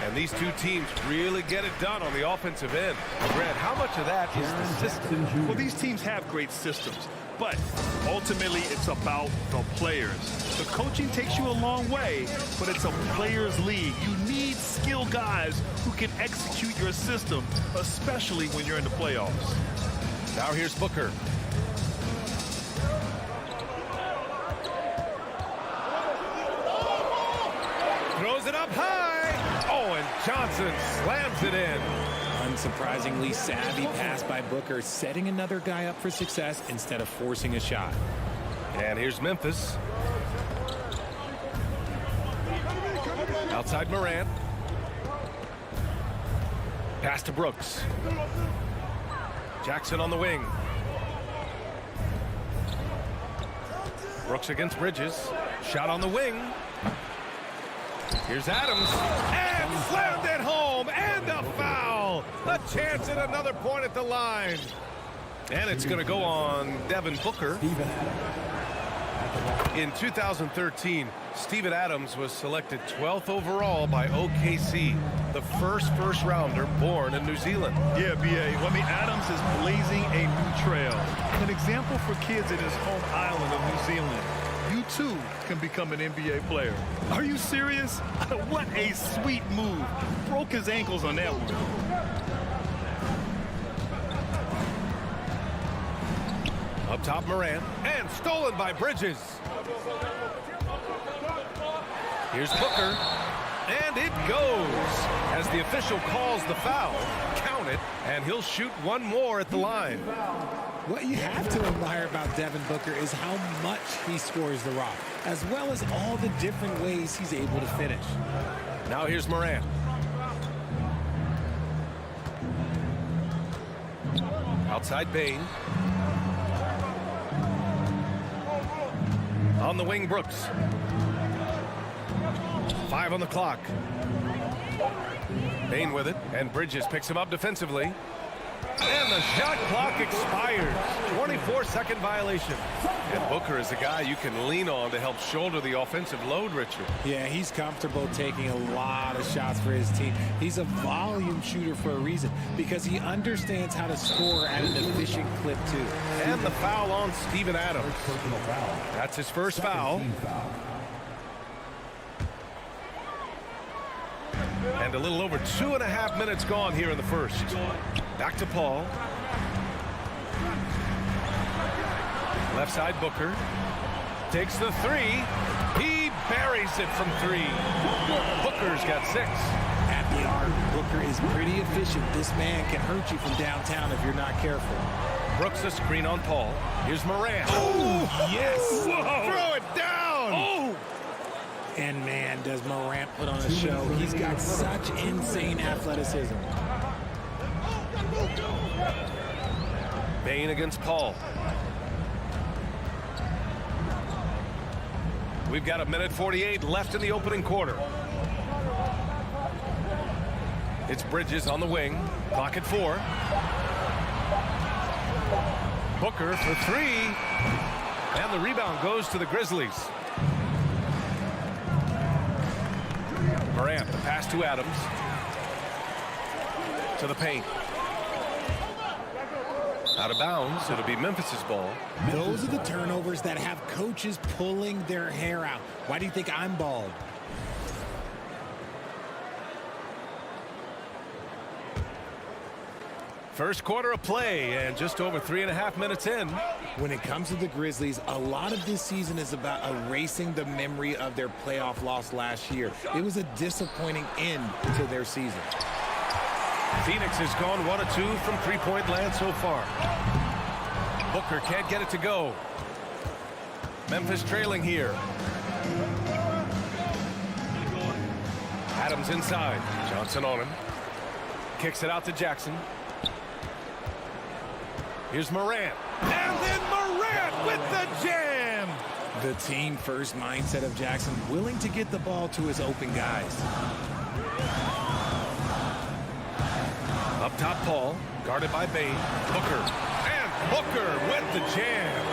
And these two teams really get it done on the offensive end. Grant, how much of that is the system? Well, these teams have great systems, but ultimately it's about the players. The coaching takes you a long way, but it's a players' league. You need skilled guys who can execute your system, especially when you're in the playoffs. Now here's Booker. Throws it up high. Oh, and Johnson slams it in. Unsurprisingly savvy pass by Booker, setting another guy up for success instead of forcing a shot. And here's Memphis. Outside Morant. Pass to Brooks. Jackson on the wing. Brooks against Bridges. Shot on the wing. Here's Adams. And slammed it home. And a foul. A chance at another point at the line. And it's going to go on Devin Booker. In 2013, Steven Adams was selected 12th overall by OKC, the first rounder born in New Zealand. Yeah, B.A. Well, I mean, Adams is blazing a new trail. An example for kids in his home island of New Zealand. You, too, can become an NBA player. Are you serious? What a sweet move. Broke his ankles on that one. Up top, Morant. And stolen by Bridges. Here's Booker. And it goes. As the official calls the foul, count it, and he'll shoot one more at the line. What you have to admire about Devin Booker is how much he scores the rock, as well as all the different ways he's able to finish. Now here's Morant. Outside Bane. On the wing, Brooks. 5 on the clock. Bane with it, and Bridges picks him up defensively. And the shot clock expires. 24-second violation. And Booker is a guy you can lean on to help shoulder the offensive load, Richard. Yeah, he's comfortable taking a lot of shots for his team. He's a volume shooter for a reason, because he understands how to score at an efficient clip, too. And the foul on Steven Adams. That's his first foul. And a little over 2.5 minutes gone here in the first. Back to Paul. Left side, Booker. Takes the 3. He buries it from 3. Booker's got 6. At the arc, Booker is pretty efficient. This man can hurt you from downtown if you're not careful. Brooks a screen on Paul. Here's Morant. Oh, yes. Whoa. Throw it down. Oh. And man, does Morant put on a show. He's got such insane athleticism. Bane against Paul. We've got 1:48 left in the opening quarter. It's Bridges on the wing. Clock at 4. Booker for 3. And the rebound goes to the Grizzlies. Morant, the pass to Adams. To the paint. Out of bounds. It'll be Memphis's ball. Those are the turnovers that have coaches pulling their hair out. Why do you think I'm bald? First quarter of play, and just over 3.5 minutes in. When it comes to the Grizzlies, a lot of this season is about erasing the memory of their playoff loss last year. It was a disappointing end to their season. Phoenix has gone 1 of 2 from three-point land so far. Booker can't get it to go. Memphis trailing here. Adams inside. Johnson on him. Kicks it out to Jackson. Here's Morant. And then Morant with the jam. The team first mindset of Jackson, willing to get the ball to his open guys. Up top, Paul. Guarded by Bain. Booker. And Booker with the jam.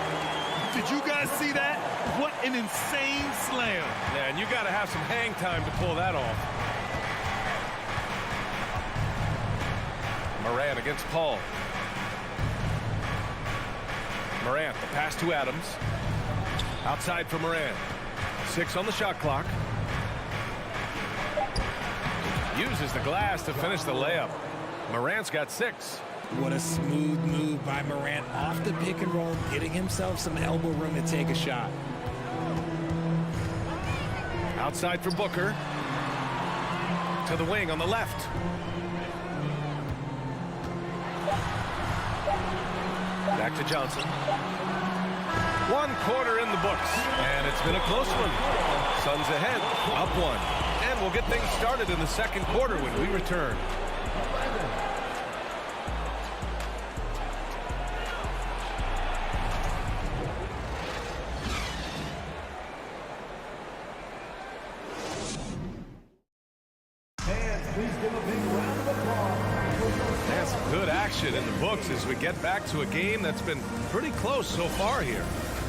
Did you guys see that? What an insane slam. Yeah, and you got to have some hang time to pull that off. Morant against Paul. Morant, the pass to Adams. Outside for Morant. 6 on the shot clock. Uses the glass to finish the layup. Morant's got 6. What a smooth move by Morant off the pick and roll, getting himself some elbow room to take a shot. Outside for Booker. To the wing on the left. Back to Johnson. 1 quarter in the books, and it's been a close one. Suns ahead, up 1. And we'll get things started in the second quarter when we return. That's some good action in the books as we get back to a game that's been pretty close so far here.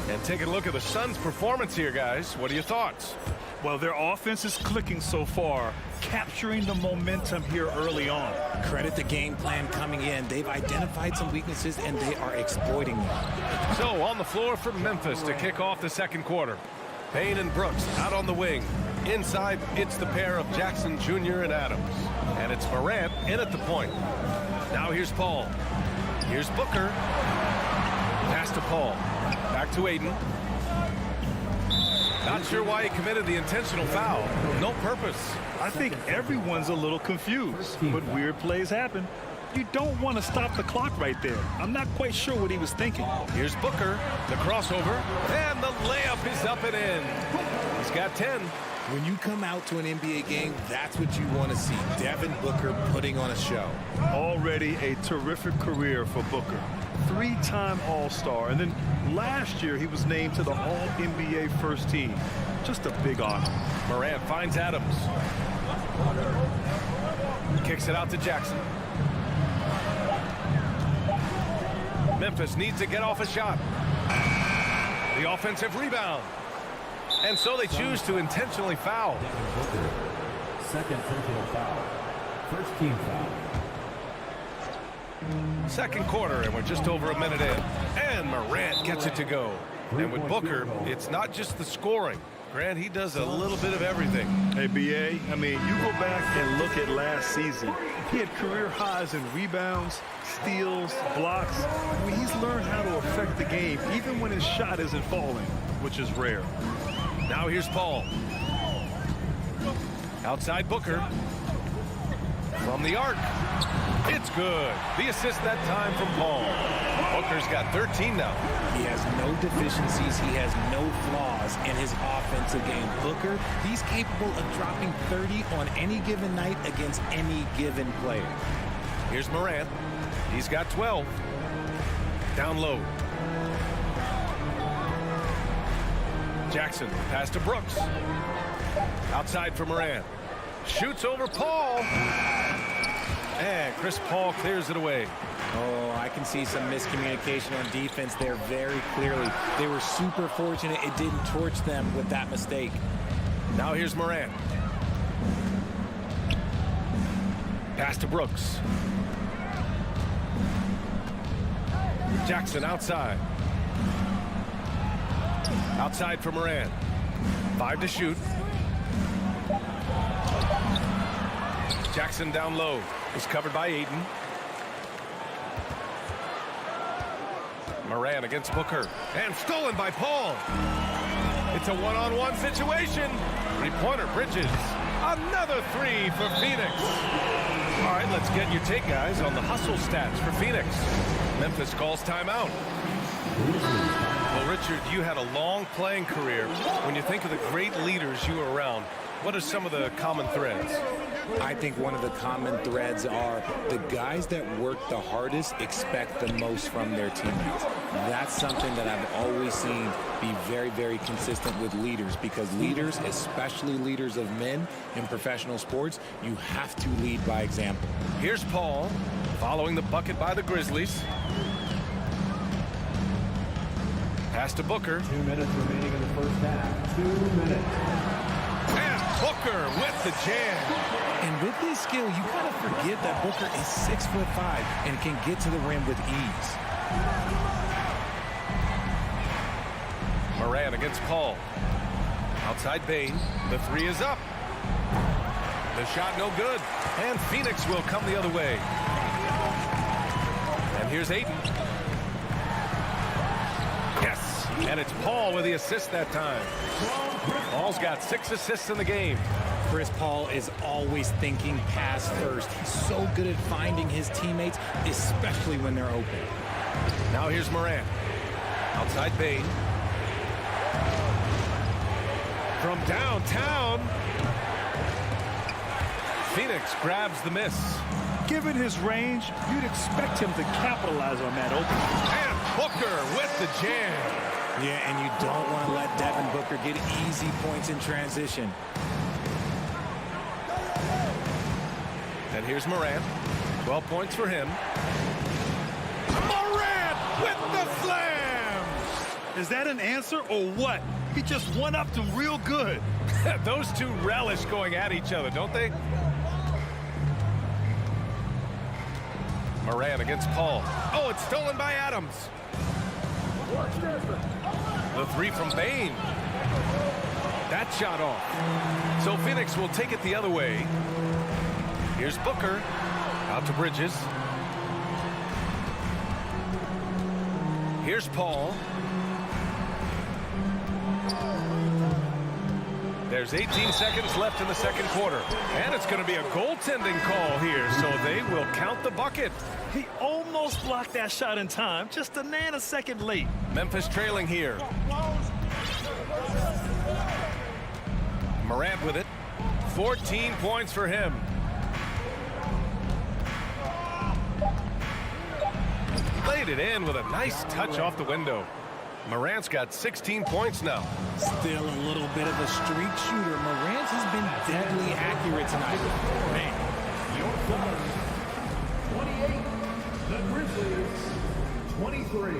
And taking a look at the Suns' performance here, guys. What are your thoughts? Well, their offense is clicking so far, capturing the momentum here early on. Credit the game plan coming in. They've identified some weaknesses, and they are exploiting them. So, on the floor for Memphis to kick off the second quarter. Payne and Brooks out on the wing. Inside, it's the pair of Jackson Jr. and Adams. And it's Morant in at the point. Now here's Paul. Here's Booker. Pass to Paul. Back to Aiden. Not sure why he committed the intentional foul. No purpose. I think everyone's a little confused, but weird plays happen. You don't want to stop the clock right there. I'm not quite sure what he was thinking. Here's Booker, the crossover, and the layup is up and in. He's got 10. When you come out to an NBA game, that's what you want to see. Devin Booker putting on a show. Already a terrific career for Booker. 3-time All-Star, and then last year he was named to the All-NBA first team. Just a big honor. Morant finds Adams. Kicks it out to Jackson. Memphis needs to get off a shot. The offensive rebound. And so they choose to intentionally foul. Second personal foul. First team foul. Second quarter, and we're just over a minute in. And Morant gets it to go. And with Booker, it's not just the scoring. Grant, he does a little bit of everything. Hey, B.A., I mean, you go back and look at last season. He had career highs in rebounds, steals, blocks. I mean, he's learned how to affect the game, even when his shot isn't falling, which is rare. Now here's Paul. Outside Booker. From the arc. It's good. The assist that time from Paul. Booker's got 13 now. He has no deficiencies. He has no flaws in his offensive game. Booker, he's capable of dropping 30 on any given night against any given player. Here's Morant. He's got 12. Down low. Jackson, pass to Brooks. Outside for Morant. Shoots over Paul. And Chris Paul clears it away. Oh, I can see some miscommunication on defense there very clearly. They were super fortunate it didn't torch them with that mistake. Now here's Morant. Pass to Brooks. Jackson outside. Outside for Morant. 5 to shoot. Jackson down low. Is covered by Aiden. Morant against Booker. And stolen by Paul. It's a one-on-one situation. Three-pointer Bridges. Another 3 for Phoenix. All right, let's get your take, guys, on the hustle stats for Phoenix. Memphis calls timeout. Well, Richard, you had a long playing career. When you think of the great leaders you were around, what are some of the common threads? I think one of the common threads are the guys that work the hardest expect the most from their teammates. That's something that I've always seen be very, very consistent with leaders, because leaders, especially leaders of men in professional sports, you have to lead by example. Here's Paul following the bucket by the Grizzlies. Pass to Booker. 2 minutes remaining in the first half. 2 minutes. And Booker with the jam. And with his skill, you kind of forget that Booker is 6'5" and can get to the rim with ease. Moran against Paul. Outside Bain. The three is up. The shot no good. And Phoenix will come the other way. And here's Ayton. Yes. And it's Paul with the assist that time. Paul's got 6 assists in the game. Chris Paul is always thinking pass first. He's so good at finding his teammates, especially when they're open. Now here's Moran. Outside Bain. From downtown. Phoenix grabs the miss. Given his range, you'd expect him to capitalize on that opening. And Booker with the jam. Yeah, and you don't want to let Devin Booker get easy points in transition. And here's Moran. 12 points for him. Moran with the slam! Is that an answer or what? He just one-upped him real good. Those two relish going at each other, don't they? Moran against Paul. Oh, it's stolen by Adams. The three from Bain. That shot off. So Phoenix will take it the other way. Here's Booker. Out to Bridges. Here's Paul. There's 18 seconds left in the second quarter. And it's going to be a goaltending call here, so they will count the bucket. He almost blocked that shot in time, just a nanosecond late. Memphis trailing here. Morant with it. 14 points for him. Laid it in with a nice touch off the window. Morant's got 16 points now. Still a little bit of a streak shooter. Morant has been deadly accurate tonight. Man. Your 28, the Grizzlies, 23.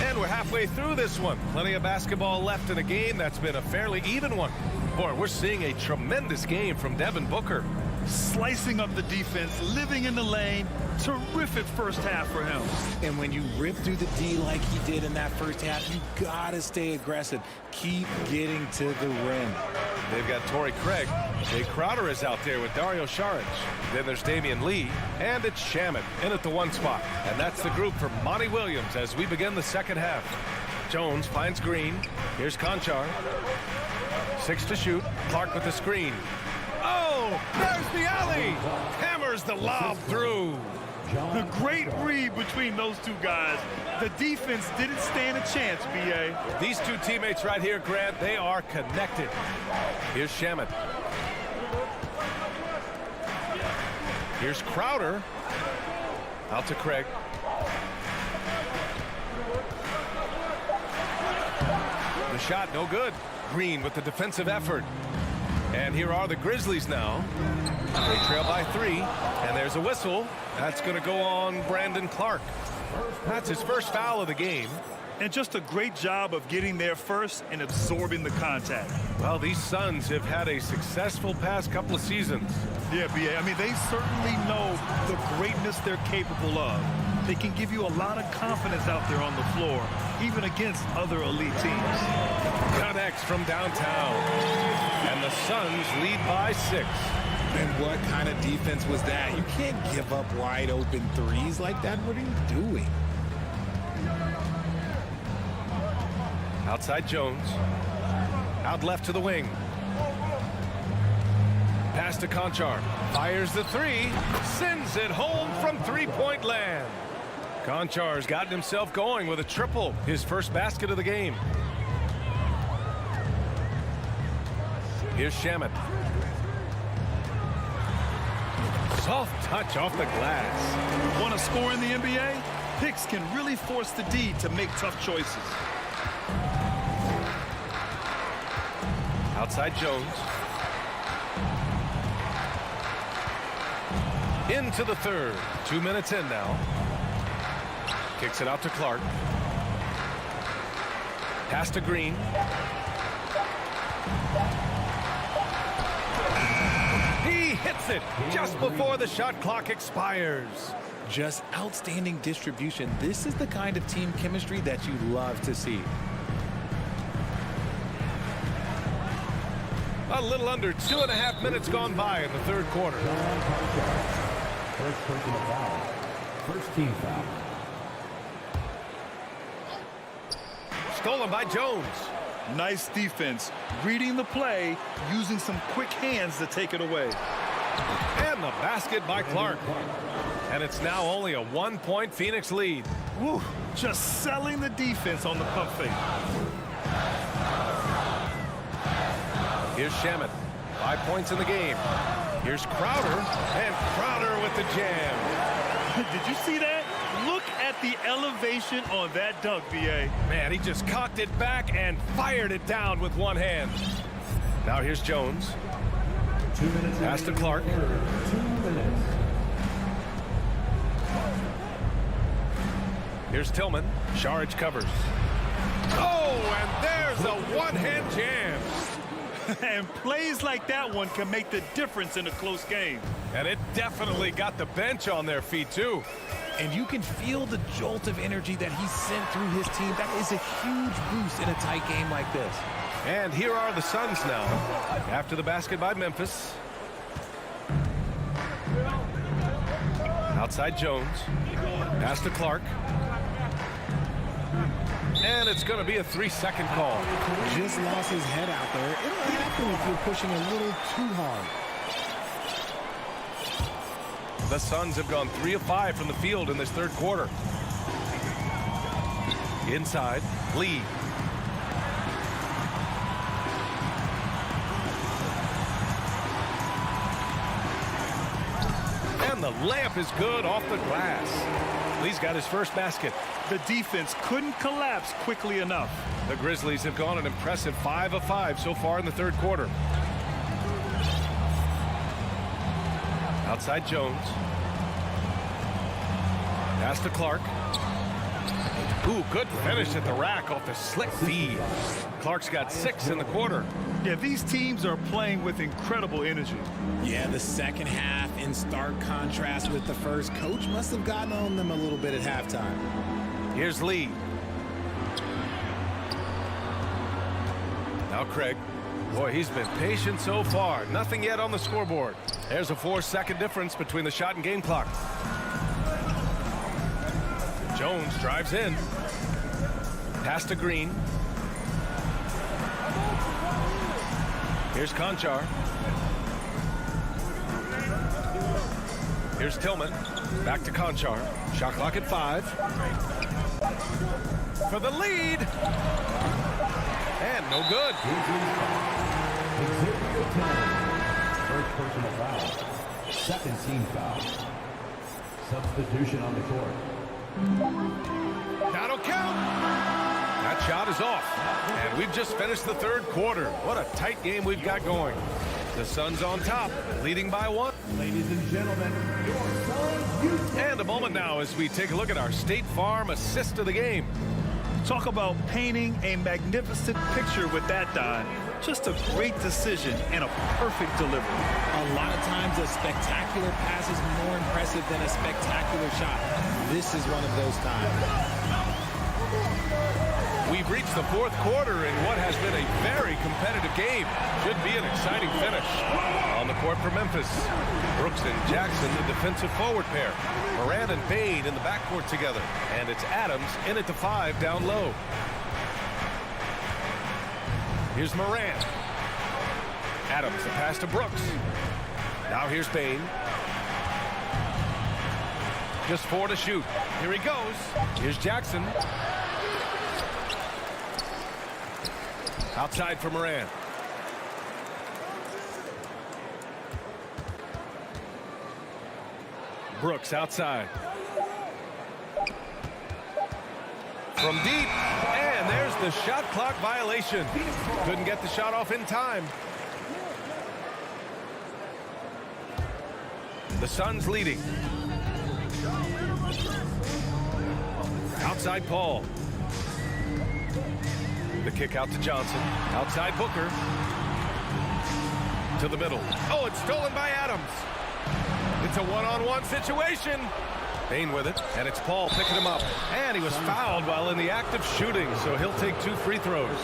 And we're halfway through this one. Plenty of basketball left in a game that's been a fairly even one. Boy, we're seeing a tremendous game from Devin Booker. Slicing up the defense, living in the lane. Terrific first half for him. And when you rip through the D like he did in that first half, you gotta stay aggressive. Keep getting to the rim. They've got Torrey Craig. Jay Crowder is out there with Dario Saric. Then there's Damian Lee. And it's Shaman in at the 1 spot. And that's the group for Monty Williams as we begin the second half. Jones finds Green. Here's Conchar. 6 to shoot. Clark with the screen. Oh, there's the alley. Hammers the lob through. The great read between those two guys. The defense didn't stand a chance, B.A. These two teammates right here, Grant, they are connected. Here's Shaman. Here's Crowder. Out to Craig. The shot, no good. Green with the defensive effort. And here are the Grizzlies now. They trail by 3, and there's a whistle. That's going to go on Brandon Clark. That's his first foul of the game. And just a great job of getting there first and absorbing the contact. Well, these Suns have had a successful past couple of seasons. Yeah, B.A. I mean, they certainly know the greatness they're capable of. They can give you a lot of confidence out there on the floor, even against other elite teams. Connects from downtown. And the Suns lead by 6. And what kind of defense was that? You can't give up wide open threes like that. What are you doing? Outside Jones. Out left to the wing. Pass to Conchar. Fires the three. Sends it home from three-point land. Conchar's gotten himself going with a triple. His first basket of the game. Here's Shamet. Soft touch off the glass. Want to score in the NBA? Picks can really force the D to make tough choices. Outside Jones. Into the third. 2 minutes in now. Kicks it out to Clark. Pass to Green. He hits it just before the shot clock expires. Just outstanding distribution. This is the kind of team chemistry that you love to see. A little under 2.5 minutes gone by in the third quarter. First personal foul. First team foul. Stolen by Jones. Nice defense, reading the play, using some quick hands to take it away. And the basket by Clark. And it's now only a 1-point Phoenix lead. Woo, just selling the defense on the pump fake. Here's Shamet. 5 points in the game. Here's Crowder. And Crowder with the jam. Did you see that? Look at the elevation on that dunk, B.A. Man, he just cocked it back and fired it down with one hand. Now here's Jones. 2 minutes. Pass to Clark. 2 minutes. Here's Tillman. Saric covers. Oh, and there's a one-hand jam. And plays like that one can make the difference in a close game. And it definitely got the bench on their feet, too. And you can feel the jolt of energy that he sent through his team. That is a huge boost in a tight game like this. And here are the Suns now. After the basket by Memphis. Outside Jones. Pass to Clark. And it's going to be a 3-second call. Just lost his head out there. It'll happen if you're pushing a little too hard. The Suns have gone 3 of 5 from the field in this third quarter. Inside, Lee. And the layup is good off the glass. Lee's got his first basket. The defense couldn't collapse quickly enough. The Grizzlies have gone an impressive 5 of 5 so far in the third quarter. Outside Jones. Pass to Clark. Ooh, good finish at the rack off the slick feed. Clark's got 6 in the quarter. Yeah, these teams are playing with incredible energy. Yeah, the second half in stark contrast with the first. Coach must have gotten on them a little bit at halftime. Here's Lee. Now Craig. Boy, he's been patient so far. Nothing yet on the scoreboard. There's a 4-second difference between the shot and game clock. Jones drives in. Pass to Green. Here's Conchar. Here's Tillman. Back to Conchar. Shot clock at 5. For the lead. And no good. First personal foul. Second team foul. Substitution on the court. That'll count. That shot is off. And we've just finished the third quarter. What a tight game we've got going. The Suns on top, leading by 1. Ladies and gentlemen, your Suns. And a moment now as we take a look at our State Farm assist of the game. Talk about painting a magnificent picture with that dive. Just a great decision and a perfect delivery. A lot of times a spectacular pass is more impressive than a spectacular shot. This is one of those times. We've reached the fourth quarter in what has been a very competitive game. Should be an exciting finish. On the court for Memphis, Brooks and Jackson, the defensive forward pair. Moran and Bade in the backcourt together. And it's Adams in at the 5 down low. Here's Morant. Adams, the pass to Brooks. Now here's Bain. Just 4 to shoot. Here he goes. Here's Jackson. Outside for Morant. Brooks outside. From deep. And there's the shot clock violation. Couldn't get the shot off in time. The Suns leading. Outside Paul. The kick out to Johnson. Outside Booker. To the middle. Oh, it's stolen by Adams. It's a one-on-one situation. Bain with it, and it's Paul picking him up. And he was fouled while in the act of shooting, so he'll take 2 free throws.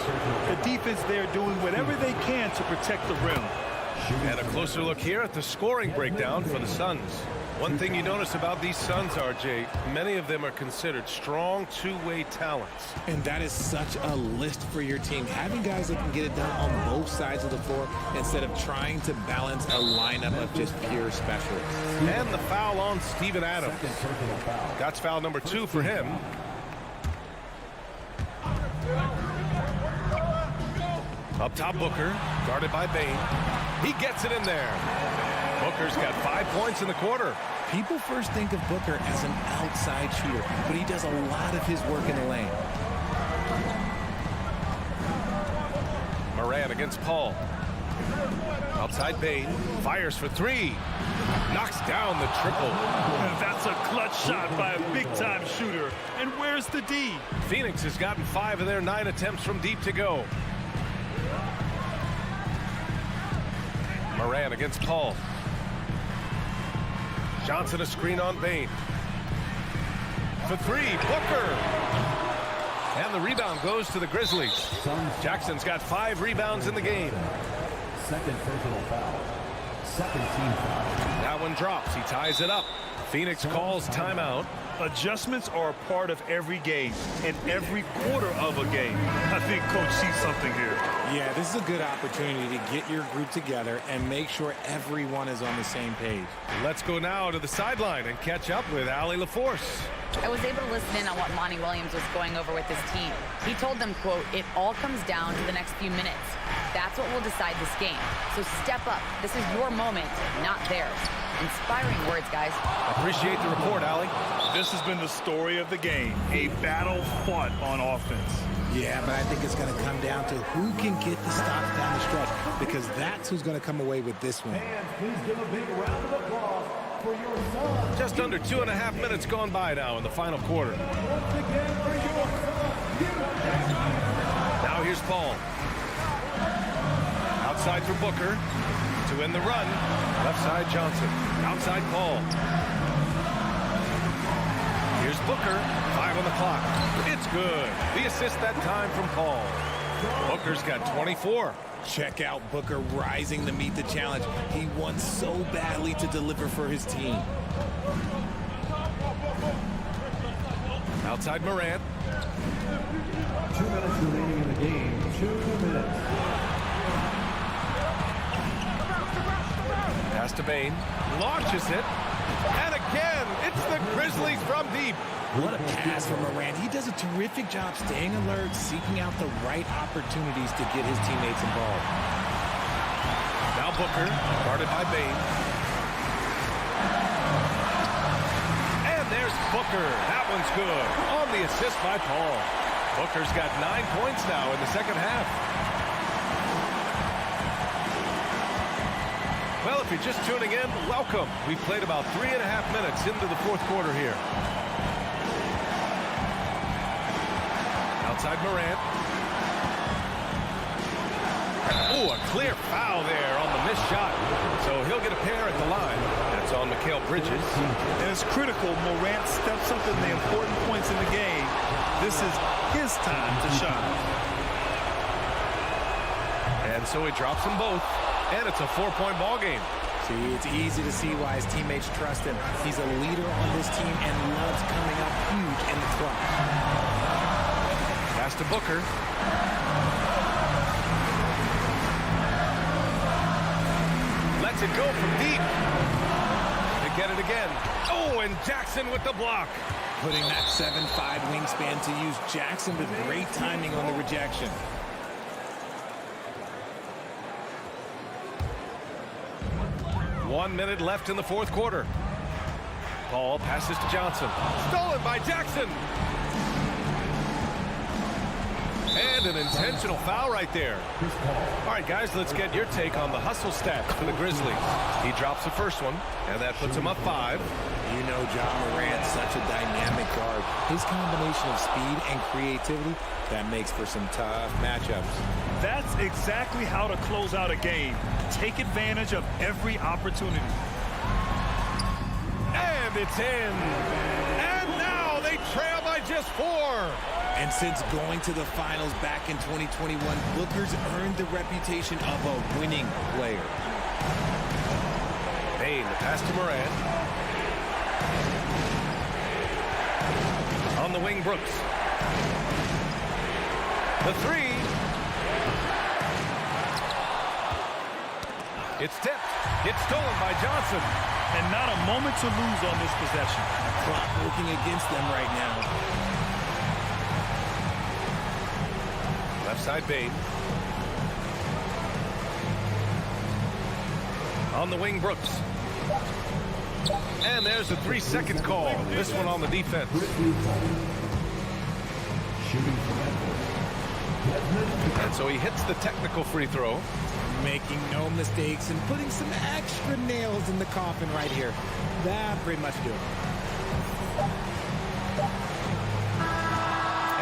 The defense there doing whatever they can to protect the rim. And a closer look here at the scoring breakdown for the Suns. One thing you notice about these Suns, RJ, many of them are considered strong two-way talents. And that is such a list for your team. Having guys that can get it done on both sides of the floor instead of trying to balance a lineup of just pure specialists. And the foul on Steven Adams. That's foul number 2 for him. Up top, Booker, guarded by Bain. He gets it in there. Booker's got 5 points in the quarter. People first think of Booker as an outside shooter, but he does a lot of his work in the lane. Morant against Paul. Outside Bain, fires for 3. Knocks down the triple. That's a clutch shot by a big-time shooter. And where's the D? Phoenix has gotten 5 of their 9 attempts from deep to go. Morant against Paul. Johnson a screen on Bain. For 3, Booker. And the rebound goes to the Grizzlies. Jackson's got 5 rebounds in the game. Second personal foul. Second team foul. That one drops. He ties it up. Phoenix calls timeout. Adjustments are a part of every game and every quarter of a game. I think Coach sees something here. Yeah, this is a good opportunity to get your group together and make sure everyone is on the same page. Let's go now to the sideline and catch up with Allie LaForce. I was able to listen in on what Monty Williams was going over with his team. He told them, quote, "It all comes down to the next few minutes. That's what will decide this game. So step up. This is your moment, not theirs." Inspiring words, guys. Appreciate the report, Allie. This has been the story of the game, a battle fought on offense. Yeah, but I think it's going to come down to who can get the stops down the stretch, because that's who's going to come away with this one. And please give a big round of applause for your son. Just under 2.5 minutes gone by now in the final quarter. Once again for your son. Now here's Paul. Outside for Booker. To win the run. Left side Johnson. Outside Paul. Here's Booker. 5 on the clock. It's good. The assist that time from Paul. Booker's got 24. Check out Booker rising to meet the challenge. He wants so badly to deliver for his team. Outside Morant. 2 minutes remaining in the game. 2 minutes. Pass to Bain. Launches it. And again, it's the Grizzlies from deep. What a pass from Morant. He does a terrific job staying alert, seeking out the right opportunities to get his teammates involved. Now Booker, guarded by Bain. And there's Booker. That one's good. On the assist by Paul. Booker's got 9 points now in the second half. Well, if you're just tuning in, welcome. We've played about 3.5 minutes into the fourth quarter here. Outside Morant. Oh, a clear foul there on the missed shot. So he'll get a pair at the line. That's on Mikal Bridges. And it's critical. Morant steps up in the important points in the game. This is his time to shine. And so he drops them both. And it's a 4-point ball game. See, it's easy to see why his teammates trust him. He's a leader on this team and loves coming up huge in the clutch. Pass to Booker. lets it go from deep. They get it again. Oh, and Jackson with the block. Putting that 7'5" wingspan to use. Jackson with great timing on the rejection. One minute left in the fourth quarter. Ball passes to Johnson. Stolen by Jackson. And an intentional foul right there. All right, guys, let's get your take on the hustle stats for the Grizzlies. He drops the first one, and that puts him up 5. You know, John Morant's such a dynamic guard. His combination of speed and creativity, that makes for some tough matchups. That's exactly how to close out a game. Take advantage of every opportunity. And it's in. And now they trail by just 4. And since going to the finals back in 2021, Booker's earned the reputation of a winning player. Bane, the pass to Morant. On the wing, Brooks. The 3. It's tipped. It's stolen by Johnson. And not a moment to lose on this possession. Clock working against them right now. Left side, Bane. On the wing, Brooks. And there's a 3-second call. This one on the defense. And so he hits the technical free throw. Making no mistakes and putting some extra nails in the coffin right here. That pretty much do it.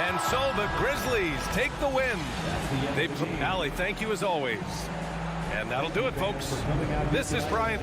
And so the Grizzlies take the win. Allie, thank you as always. And that'll do it, folks. This is Brian.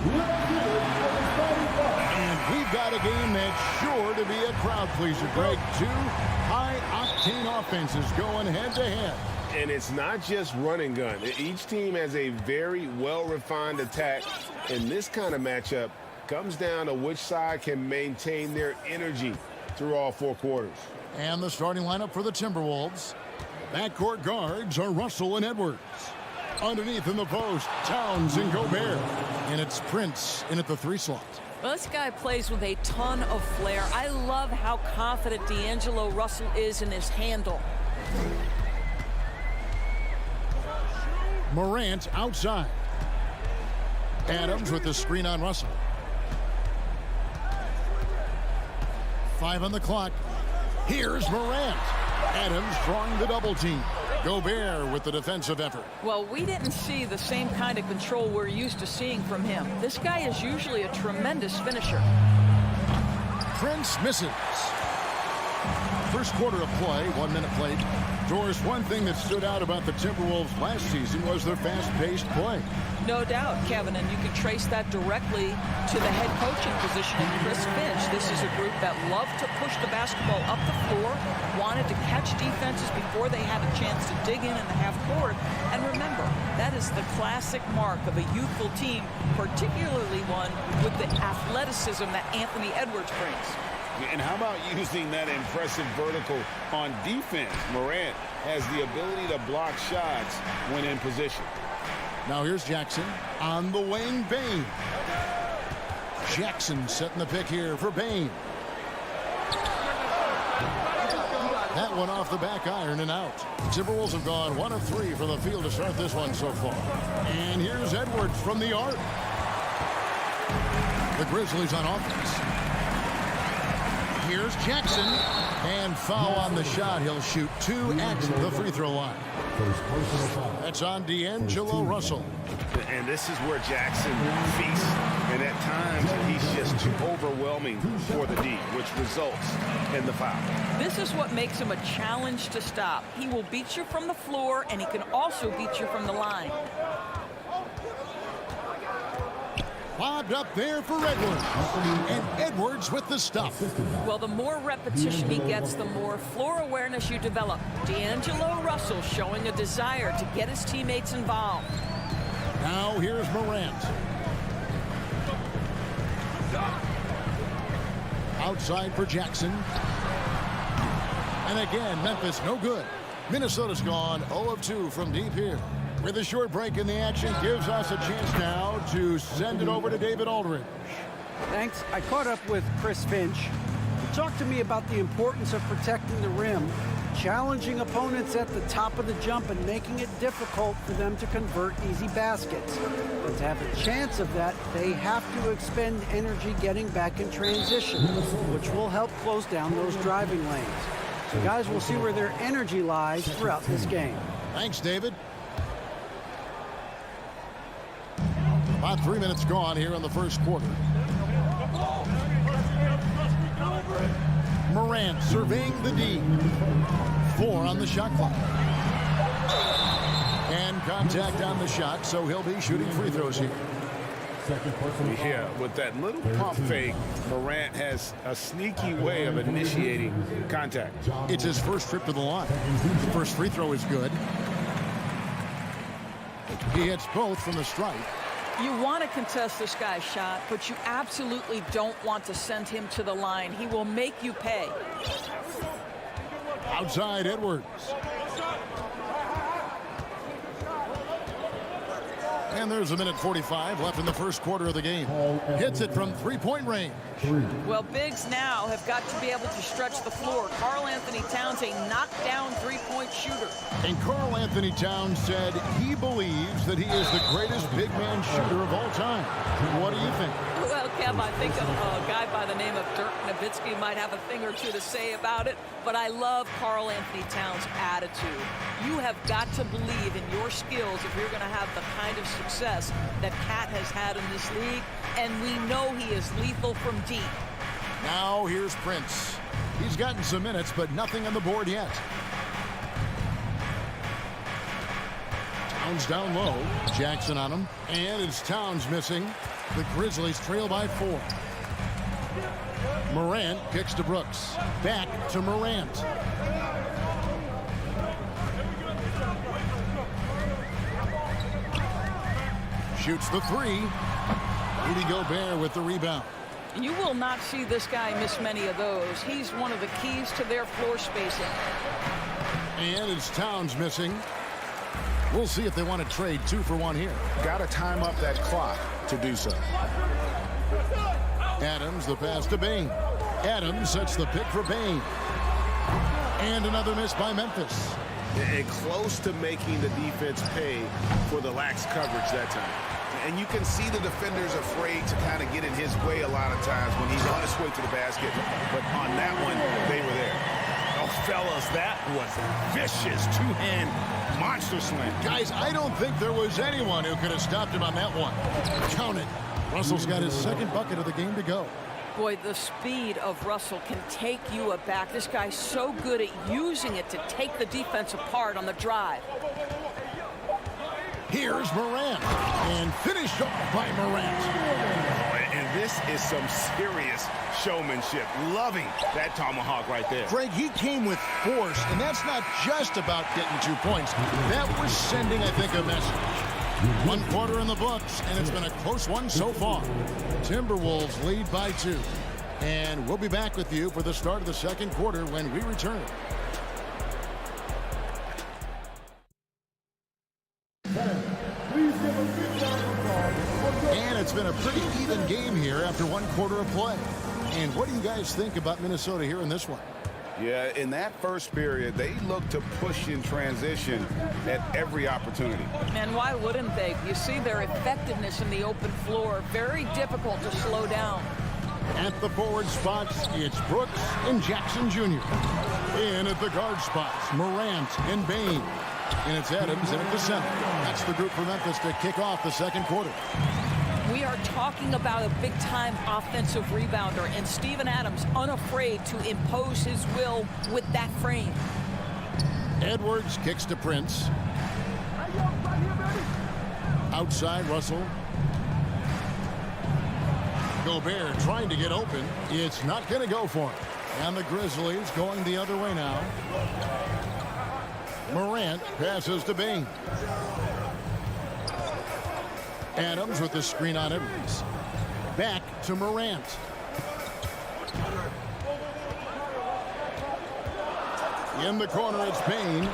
And we've got a game that's sure to be a crowd pleaser, Greg. Two high-octane offenses going head-to-head. And it's not just run and gun. Each team has a very well-refined attack. And this kind of matchup comes down to which side can maintain their energy through all 4 quarters. And the starting lineup for the Timberwolves. Backcourt guards are Russell and Edwards. Underneath in the post, Towns and Gobert. And it's Prince in at the 3 slot. Well, this guy plays with a ton of flair. I love how confident D'Angelo Russell is in his handle. Morant outside. Adams with the screen on Russell. 5 on the clock. Here's Morant. Adams drawing the double team. Gobert with the defensive effort. Well, we didn't see the same kind of control we're used to seeing from him. This guy is usually a tremendous finisher. Prince misses. First quarter of play, 1 minute played. Doris, one thing that stood out about the Timberwolves last season was their fast-paced play. No doubt, Kevin, and you can trace that directly to the head coaching position in Chris Finch. This is a group that loved to push the basketball up the floor, wanted to catch defenses before they had a chance to dig in the half court. And remember, that is the classic mark of a youthful team, particularly one with the athleticism that Anthony Edwards brings. And how about using that impressive vertical on defense? Morant has the ability to block shots when in position. Now here's Jackson on the wing. Bane. Jackson setting the pick here for Bane. That one off the back iron and out. Timberwolves have gone 1 of 3 from the field to start this one so far. And here's Edwards from the arc. The Grizzlies on offense. Here's Jackson. And foul on the shot. He'll shoot 2 at the free throw line. That's on D'Angelo Russell. And this is where Jackson feasts. And at times, he's just too overwhelming for the D, which results in the foul. This is what makes him a challenge to stop. He will beat you from the floor, and he can also beat you from the line. Lobbed up there for Edwards. And Edwards with the stop. Well, the more repetition he gets, the more floor awareness you develop. D'Angelo Russell showing a desire to get his teammates involved. Now here's Morant. Outside for Jackson. And again, Memphis no good. Minnesota's gone 0 of 2 from deep here. With a short break in the action, gives us a chance now to send it over to David Aldridge. Thanks. I caught up with Chris Finch. He talked to me about the importance of protecting the rim, challenging opponents at the top of the jump and making it difficult for them to convert easy baskets. And to have a chance of that, they have to expend energy getting back in transition, which will help close down those driving lanes. So guys, we'll see where their energy lies throughout this game. Thanks, David. About 3 minutes gone here in the first quarter. Morant surveying the D. 4 on the shot clock. And contact on the shot, so he'll be shooting free throws here. Yeah, with that little pump fake, Morant has a sneaky way of initiating contact. It's his first trip to the line. First free throw is good. He hits both from the stripe. You want to contest this guy's shot, but you absolutely don't want to send him to the line. He will make you pay. Outside Edwards. And there's 1:45 left in the first quarter of the game. Hits it from three-point range. Well, bigs now have got to be able to stretch the floor. Karl Anthony Towns, a knockdown three-point shooter. And Karl Anthony Towns said he believes that he is the greatest big man shooter of all time. What do you think? Well, Kev, I think a guy by the name of Dirk Nowitzki might have a thing or two to say about it, but I love Karl Anthony Towns' attitude. You have got to believe in your skills if you're going to have the kind of success that Cat has had in this league, and we know he is lethal from deep. Now here's Prince. He's gotten some minutes, but nothing on the board yet. Towns down low. Jackson on him. And it's Towns missing. The Grizzlies trail by 4. Morant kicks to Brooks. Back to Morant. Shoots the 3. Rudy Gobert with the rebound. You will not see this guy miss many of those. He's one of the keys to their floor spacing. And it's Towns missing. We'll see if they want to trade 2 for 1 here. Got to time up that clock to do so. Adams, the pass to Bain. Adams sets the pick for Bain. And another miss by Memphis. And close to making the defense pay for the lax coverage that time. And you can see the defenders afraid to kind of get in his way a lot of times when he's on his way to the basket. But on that one, they were there. Oh, fellas, that was vicious two-hand monster slam. Guys, I don't think there was anyone who could have stopped him on that one. Count it. Russell's got his second bucket of the game to go. Boy, the speed of Russell can take you aback. This guy's so good at using it to take the defense apart on the drive. Here's Morant, and finished off by Morant. And this is some serious showmanship. Loving that tomahawk right there. Greg, he came with force, and that's not just about getting 2 points. That was sending, I think, a message. 1 quarter in the books, and it's been a close one so far. Timberwolves lead by 2. And we'll be back with you for the start of the second quarter when we return. And it's been a pretty even game here after 1 quarter of play. And what do you guys think about Minnesota here in this one? Yeah, in that first period, they looked to push in transition at every opportunity. And why wouldn't they? You see their effectiveness in the open floor. Very difficult to slow down. At the forward spots, it's Brooks and Jackson Jr. In at the guard spots, Morant and Bain. And it's Adams in at the center. That's the group for Memphis to kick off the second quarter. We are talking about a big-time offensive rebounder, and Steven Adams unafraid to impose his will with that frame. Edwards kicks to Prince. Outside, Russell. Gobert trying to get open. It's not going to go for him. And the Grizzlies going the other way now. Morant passes to Bain. Adams with the screen on Edwards. Back to Morant. In the corner, it's Bain.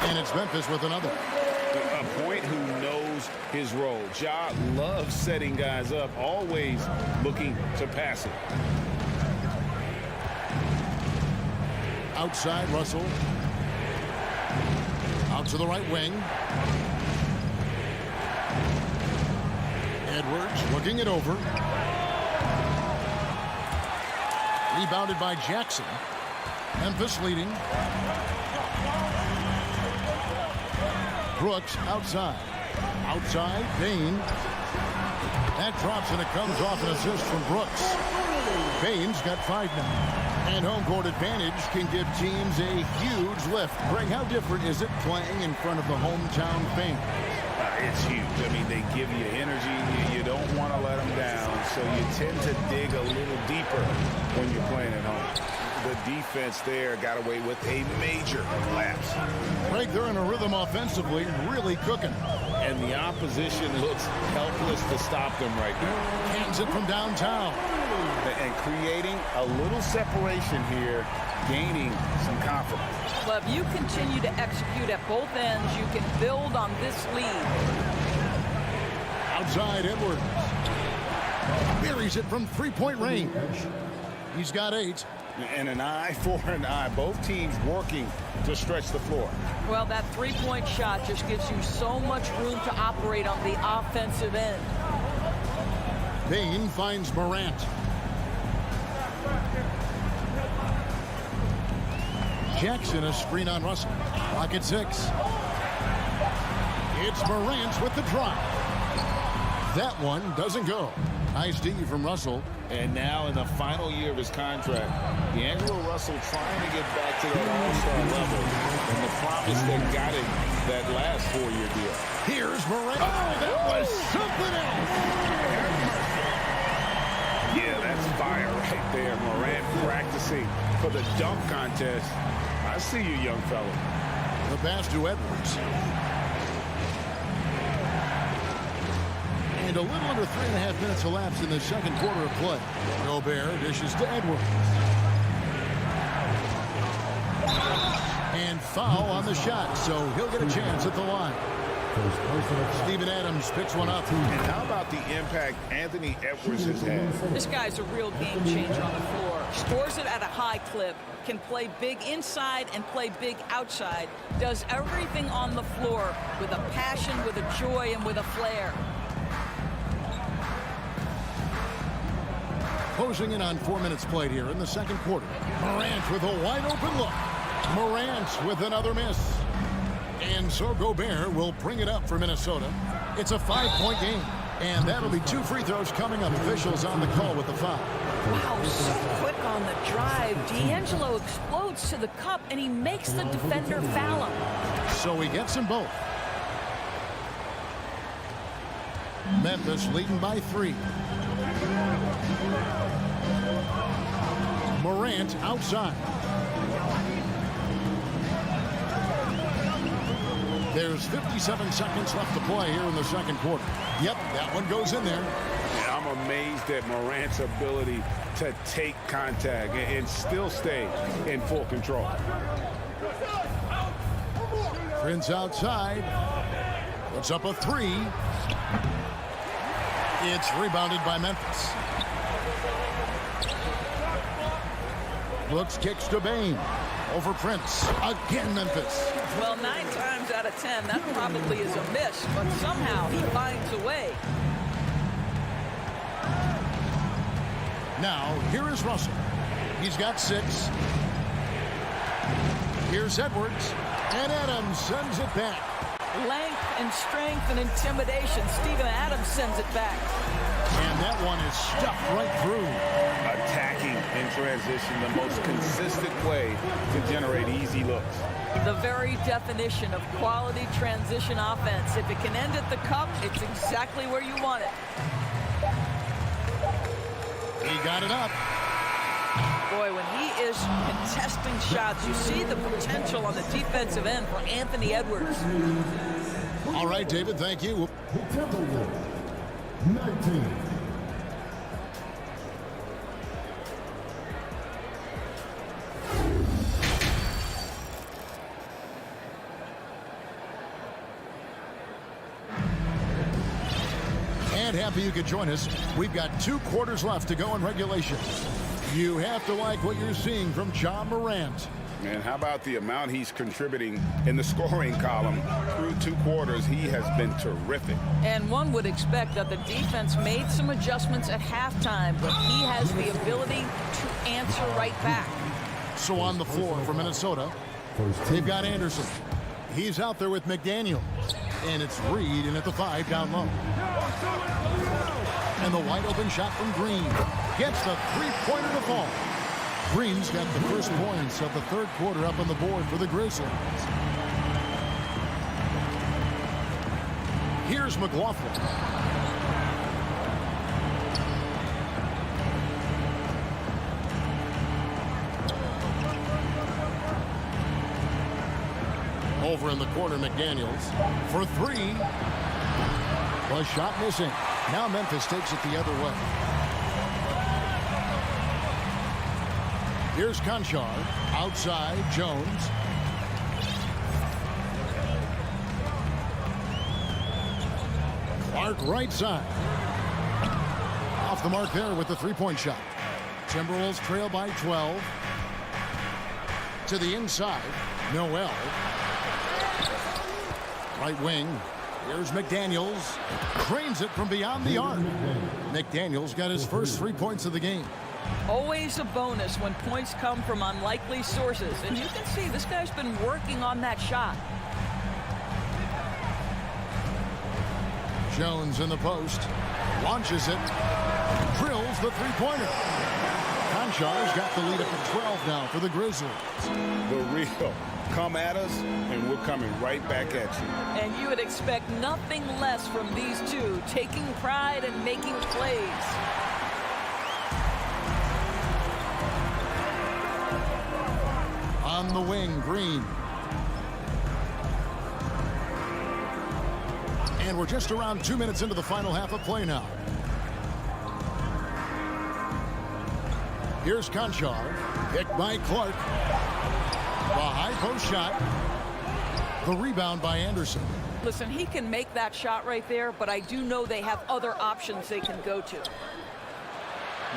And it's Memphis with another. A point who knows his role. Ja loves setting guys up, always looking to pass it. Outside, Russell. Out to the right wing. Edwards looking it over. Rebounded by Jackson. Memphis leading. Brooks outside. Outside, Bain. That drops and it comes off an assist from Brooks. Bain's got 5 now. And home court advantage can give teams a huge lift. Greg, how different is it playing in front of the hometown fans? It's huge. I mean, they give you energy. You don't want to let them down, so you tend to dig a little deeper when you're playing at home. The defense there got away with a major lapse. Greg, they're in a rhythm offensively, really cooking. And the opposition looks helpless to stop them right now. Hands it from downtown. And creating a little separation here, gaining some confidence. But if you continue to execute at both ends, you can build on this lead. Outside, Edwards. Buries it from 3-point range. He's got 8. And an eye for an eye. Both teams working to stretch the floor. Well, that 3-point shot just gives you so much room to operate on the offensive end. Bain finds Morant. Jackson a screen on Russell. Clock at 6. It's Morant with the drive. That one doesn't go. Nice D from Russell. And now in the final year of his contract, D'Angelo Russell trying to get back to that all-star level. And the promise that got him that last 4-year deal. Here's Morant. Oh, that was something else. Yeah, that's fire right there. Morant practicing for the dunk contest. I see you, young fella. The pass to Edwards. And a little under 3.5 minutes elapsed in the second quarter of play. Gobert dishes to Edwards. And foul on the shot, so he'll get a chance at the line. Steven Adams picks one up. And how about the impact Anthony Edwards has had? This guy's a real game changer on the floor. Scores it at a high clip, can play big inside and play big outside, does everything on the floor with a passion, with a joy, and with a flair. Closing in on 4 minutes played here in the second quarter. Morant with a wide open look. Morant with another miss. And so Gobert will bring it up for Minnesota. It's a 5-point game. And that'll be 2 free throws coming up. Officials on the call with the foul. Wow, so quick on the drive. D'Angelo explodes to the cup, and he makes the defender foul him. So he gets them both. Memphis leading by 3. Morant outside. There's 57 seconds left to play here in the second quarter. Yep, that one goes in there. Yeah, I'm amazed at Morant's ability to take contact and still stay in full control. Prince outside. Puts up a 3. It's rebounded by Memphis. Looks, kicks to Bain. Over Prince. Again, Memphis. Well, 9 times out of 10, that probably is a miss, but somehow he finds a way. Now, here is Russell. He's got 6. Here's Edwards. And Adams sends it back. Length and strength and intimidation. Steven Adams sends it back. And that one is stuffed right through. Attacking in transition, the most consistent way to generate easy looks. The very definition of quality transition offense. If it can end at the cup, it's exactly where you want it. He got it up. Boy, when he is contesting shots, you see the potential on the defensive end for Anthony Edwards. All right, David, thank you. 19. And happy you could join us. We've got 2 quarters left to go in regulation. You have to like what you're seeing from Ja Morant. And how about the amount he's contributing in the scoring column? Through 2 quarters, he has been terrific. And one would expect that the defense made some adjustments at halftime, but he has the ability to answer right back. So on the floor for Minnesota, they've got Anderson. He's out there with McDaniels. And it's Reed in at the 5 down low. And the wide open shot from Green. Gets the 3-pointer to fall. Green's got the first points of the third quarter up on the board for the Grizzlies. Here's McLaughlin. Over in the corner, McDaniels for 3. The shot missing. Now Memphis takes it the other way. Here's Conchar. Outside, Jones. Clark right side. Off the mark there with the 3-point shot. Timberwolves trail by 12. To the inside, Noel. Right wing. Here's McDaniels. Drains it from beyond the arc. McDaniels got his first 3 points of the game. Always a bonus when points come from unlikely sources. And you can see this guy's been working on that shot. Jones in the post. Launches it. Drills the 3-pointer. Conchar's got the lead up to 12 now for the Grizzlies. The real. Come at us, and we're coming right back at you. And you would expect nothing less from these two, taking pride and making plays. On the wing, Green. And we're just around 2 minutes into the final half of play now. Here's Conchar. Picked by Clark. high post shot. The rebound by Anderson. Listen, he can make that shot right there, but I do know they have other options they can go to.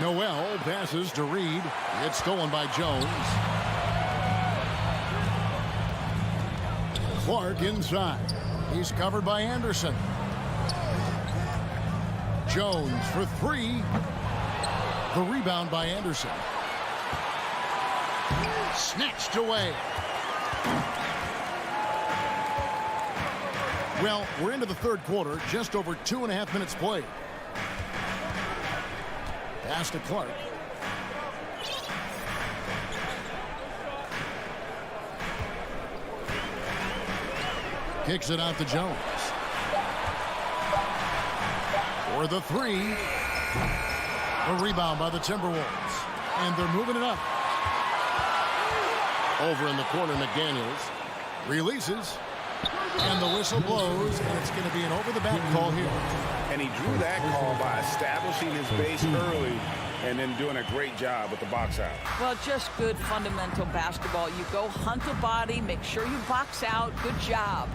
Noel passes to Reed. It's stolen by Jones. Clark inside. He's covered by Anderson. Jones for three. The rebound by Anderson. Snatched away. Well, we're into the third quarter, just over 2.5 minutes played. Pass to Clark. Kicks it out to Jones. For the three. A rebound by the Timberwolves. And they're moving it up. Over in the corner, McDaniels releases. And the whistle blows, and it's going to be an over-the-back call here. And he drew that call by establishing his base early and then doing a great job with the box out. Well, just good fundamental basketball. You go hunt a body, make sure you box out. Good job.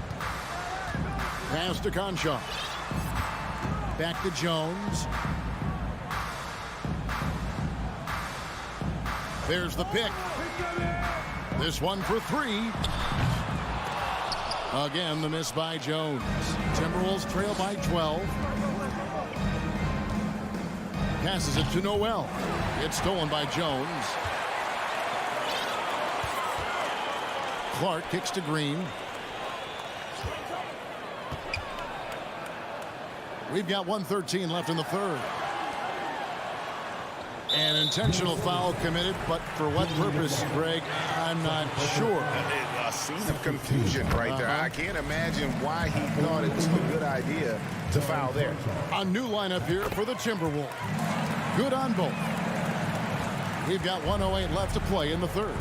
Pass to Conchar. Back to Jones. There's the pick. This one for three. Again, the miss by Jones. Timberwolves trail by 12. Passes it to Noel. It's stolen by Jones. Clark kicks to Green. We've got 1:13 left in the third. An intentional foul committed, but for what purpose, Greg, I'm not sure. A scene of confusion right there. I can't imagine why he thought it was a good idea to foul there. A new lineup here for the Timberwolves. Good on both. We've got 1:08 left to play in the third.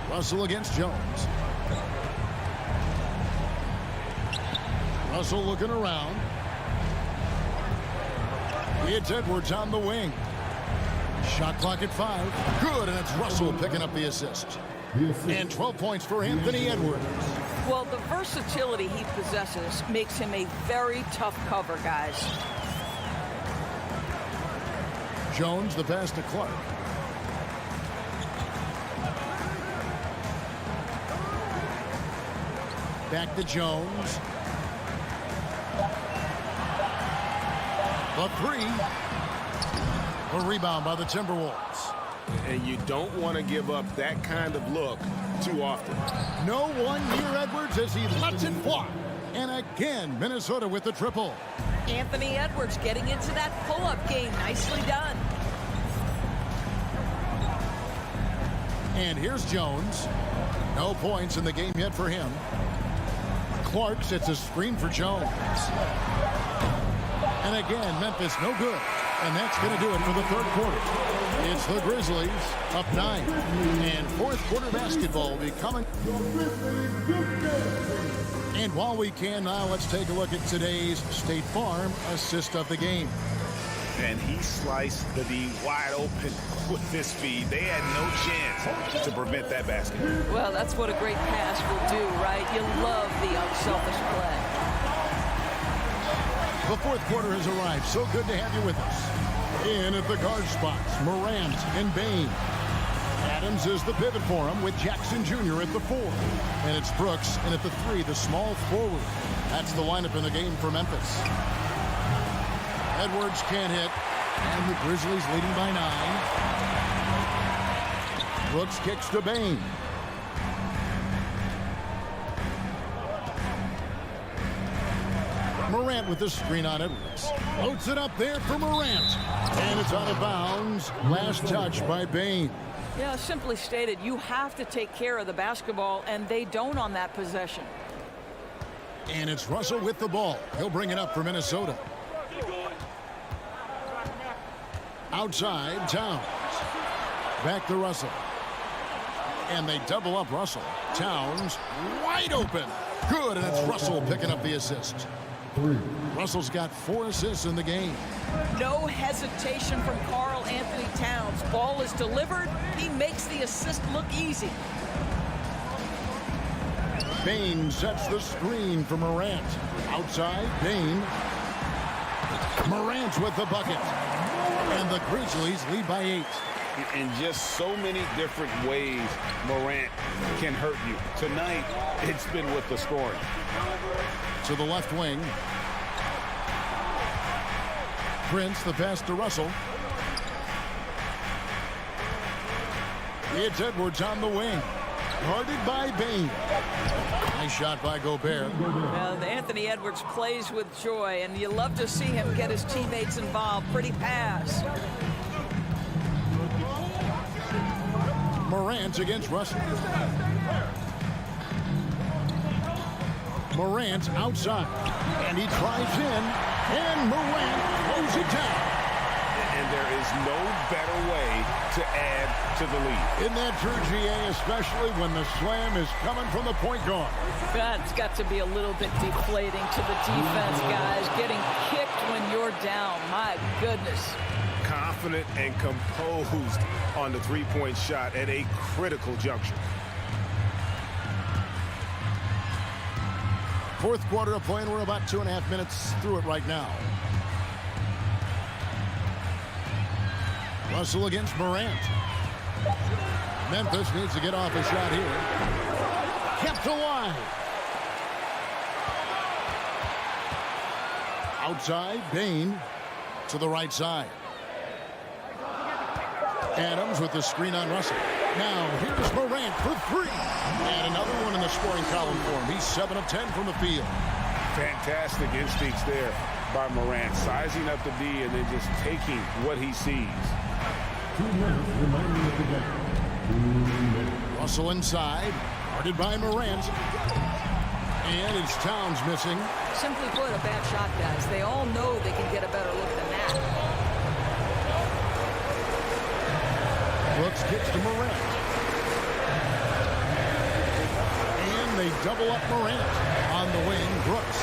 Russell against Jones. Russell looking around. It's Edwards on the wing. Shot clock at 5. Good, and it's Russell picking up the assist. And 12 points for Anthony Edwards. Well, the versatility he possesses makes him a very tough cover, guys. Jones, the pass to Clark. Back to Jones. The three. A rebound by the Timberwolves. And you don't want to give up that kind of look too often. No one near Edwards as he lets it fly. And again, Minnesota with the triple. Anthony Edwards getting into that pull-up game. Nicely done. And here's Jones. No points in the game yet for him. Clark sets a screen for Jones. And again, Memphis no good. And that's going to do it for the third quarter. It's the Grizzlies up 9. And fourth quarter basketball will be coming. And while we can now, let's take a look at today's State Farm assist of the game. And he sliced the D wide open with this speed. They had no chance to prevent that basket. Well, that's what a great pass will do, right? You love the unselfish play. The fourth quarter has arrived. So good to have you with us. In at the guard spots, Morant and Bain. Adams is the pivot for him with Jackson Jr. at the 4. And it's Brooks, and at the 3, the small forward. That's the lineup in the game for Memphis. Edwards can't hit, and the Grizzlies leading by 9. Brooks kicks to Bain. Morant with the screen on Edwards. Floats it up there for Morant. And it's out of bounds. Last touch by Bain. Yeah, simply stated, you have to take care of the basketball, and they don't on that possession. And it's Russell with the ball. He'll bring it up for Minnesota. Outside, Towns. Back to Russell. And they double up Russell. Towns wide open. Good, and it's Russell picking up the assist. 3. Russell's got 4 assists in the game. No hesitation from Karl Anthony Towns. Ball is delivered. He makes the assist look easy. Bain sets the screen for Morant. Outside, Bain. Morant with the bucket. And the Grizzlies lead by 8. In just so many different ways, Morant can hurt you. Tonight, it's been with the scoring. To the left wing. Prince, the pass to Russell. It's Edwards on the wing. Guarded by Bain. Nice shot by Gobert. Well, Anthony Edwards plays with joy, and you love to see him get his teammates involved. Pretty pass. Morant against Russell. Morant outside. And he drives in. And Morant throws it down. And there is no better way to add to the lead. In that true GA, especially when the slam is coming from the point guard. That's got to be a little bit deflating to the defense, guys. Getting kicked when you're down. My goodness. Confident and composed on the three-point shot at a critical juncture. Fourth quarter of play, and we're about 2.5 minutes through it right now. Russell against Morant. Memphis needs to get off a shot here. Kept alive. Outside, Bain to the right side. Adams with the screen on Russell. Now, here's Morant for 3. And another one in the scoring column for him. He's 7 of 10 from the field. Fantastic instincts there by Morant. Sizing up the D and then just taking what he sees. 2 minutes remaining of the game. 2 minutes. Russell inside. Guarded by Morant. And it's Towns missing. Simply put, a bad shot, guys. They all know they can get a better look than that. Brooks kicks to Morant. And they double up Morant. On the wing, Brooks.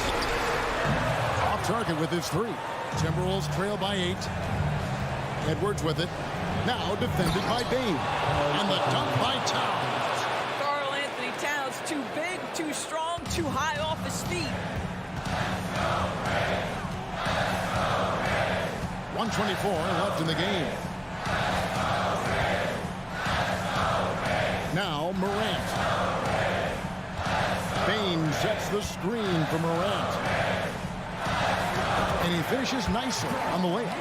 Off target with his 3. Timberwolves trail by 8. Edwards with it. Now defended by Bain. And the dunk by Towns. Karl Anthony Towns, too big, too strong, too high off his feet. 1:24 left in the game. Now Morant. Bain sets the screen for Morant. And he finishes nicely on the layup.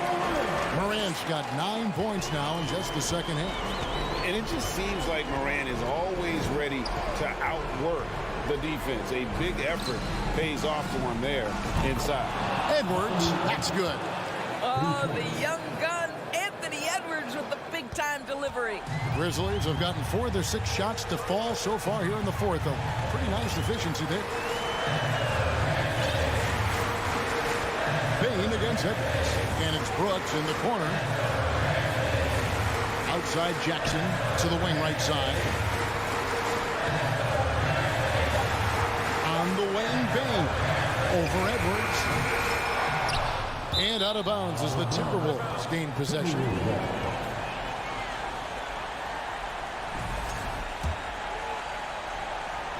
Morant's got 9 points now in just the second half. And it just seems like Morant is always ready to outwork the defense. A big effort pays off to him there inside. Edwards, that's good. Oh, the young gun, Anthony Edwards with the big-time delivery. Grizzlies have gotten 4 of their 6 shots to fall so far here in the fourth. A pretty nice efficiency there. Bain against Edwards. And it's Brooks in the corner. Outside Jackson to the wing right side. On the wing, Bain. Over Edwards. And out of bounds as the Timberwolves gain possession.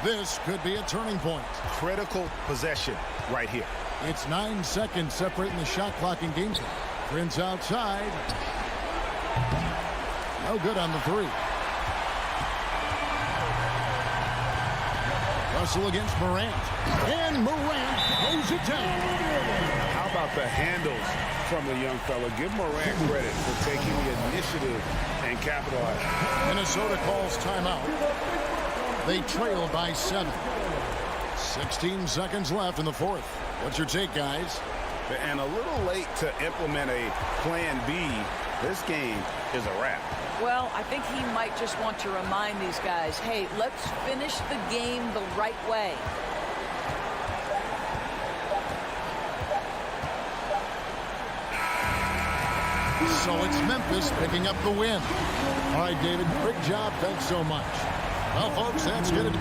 This could be a turning point. Critical possession right here. It's 9 seconds separating the shot clock and game time. Prince outside. No good on the 3. Russell against Morant. And Morant throws it down. How about the handles from the young fella? Give Morant credit for taking the initiative and capitalizing. Minnesota calls timeout. They trail by 7. 16 seconds left in the fourth. What's your take, guys? And a little late to implement a plan B. This game is a wrap. Well, I think he might just want to remind these guys, hey, let's finish the game the right way. So it's Memphis picking up the win. All right, David, great job. Thanks so much. Well, folks, that's good.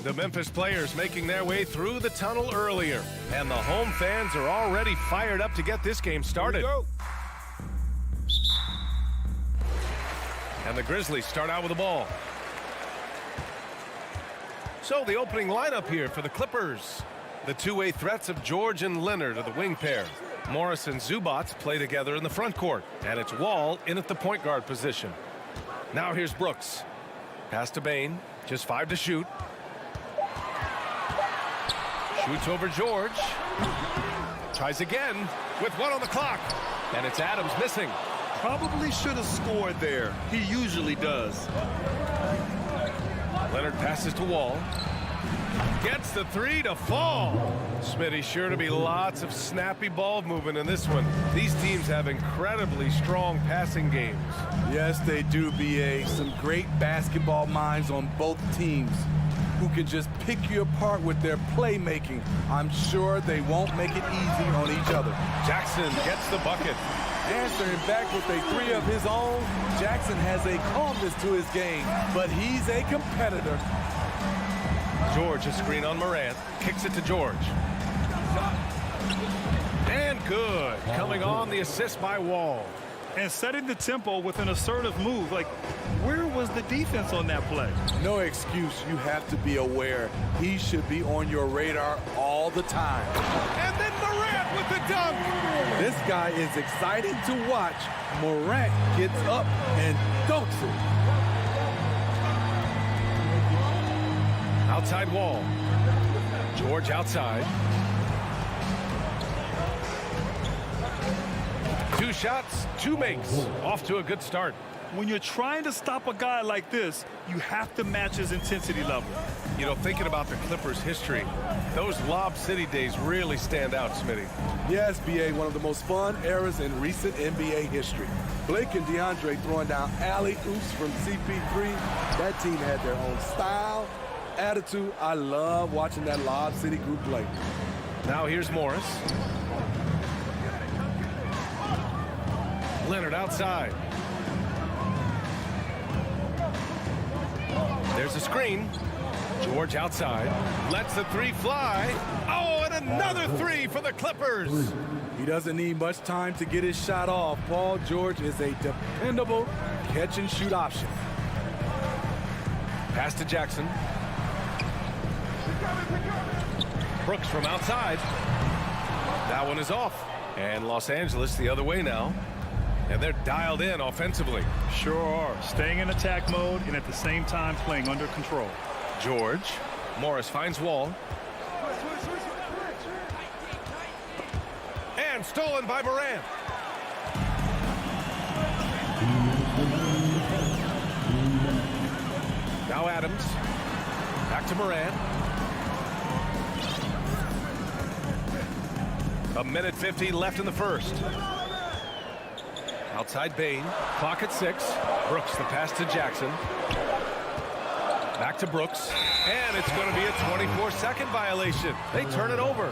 The Memphis players making their way through the tunnel earlier. And the home fans are already fired up to get this game started. And the Grizzlies start out with the ball. So the opening lineup here for the Clippers. The two-way threats of George and Leonard are the wing pair. Morris and Zubac play together in the front court. And it's Wall in at the point guard position. Now here's Brooks. Pass to Bain. Just 5 to shoot. Shoots over George. Tries again with 1 on the clock. And it's Adams missing. Probably should have scored there. He usually does. Leonard passes to Wall. Gets the 3 to fall. Smitty, sure to be lots of snappy ball movement in this one. These teams have incredibly strong passing games. Yes, they do, B.A. Some great basketball minds on both teams who can just pick you apart with their playmaking. I'm sure they won't make it easy on each other. Jackson gets the bucket. Answering back with a 3 of his own, Jackson has a calmness to his game, but he's a competitor. George, a screen on Morant. Kicks it to George. And good. Coming on the assist by Wall. And setting the tempo with an assertive move. Like, where was the defense on that play? No excuse. You have to be aware. He should be on your radar all the time. And then Morant with the dunk. This guy is exciting to watch. Morant gets up and dunks it. Outside Wall. George outside. 2 shots, 2 makes. Off to a good start. When you're trying to stop a guy like this, you have to match his intensity level. You know, thinking about the Clippers' history, those Lob City days really stand out, Smitty. Yes, B.A., one of the most fun eras in recent NBA history. Blake and DeAndre throwing down alley-oops from CP3. That team had their own style, attitude. I love watching that Lob City group play. Now here's Morris. Leonard outside. There's a screen. George outside. Lets the 3 fly. Oh, and another 3 for the Clippers. He doesn't need much time to get his shot off. Paul George is a dependable catch-and-shoot option. Pass to Jackson. Brooks from outside. That one is off. And Los Angeles the other way now. And they're dialed in offensively. Sure are. Staying in attack mode and at the same time playing under control. George. Morris finds Wall. And stolen by Morant. Now Adams. Back to Morant. 1:50 left in the first. Outside Bain. Clock at 6. Brooks the pass to Jackson. Back to Brooks. And it's going to be a 24-second violation. They turn it over.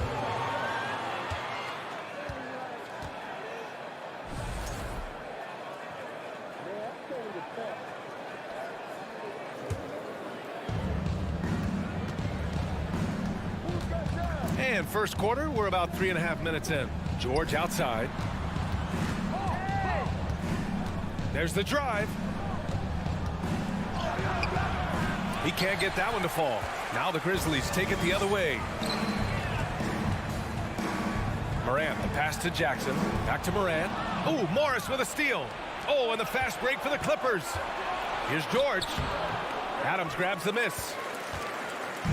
And first quarter, we're about 3.5 minutes in. George outside. There's the drive. He can't get that one to fall. Now the Grizzlies take it the other way. Morant, the pass to Jackson. Back to Morant. Oh, Morris with a steal. Oh, and the fast break for the Clippers. Here's George. Adams grabs the miss.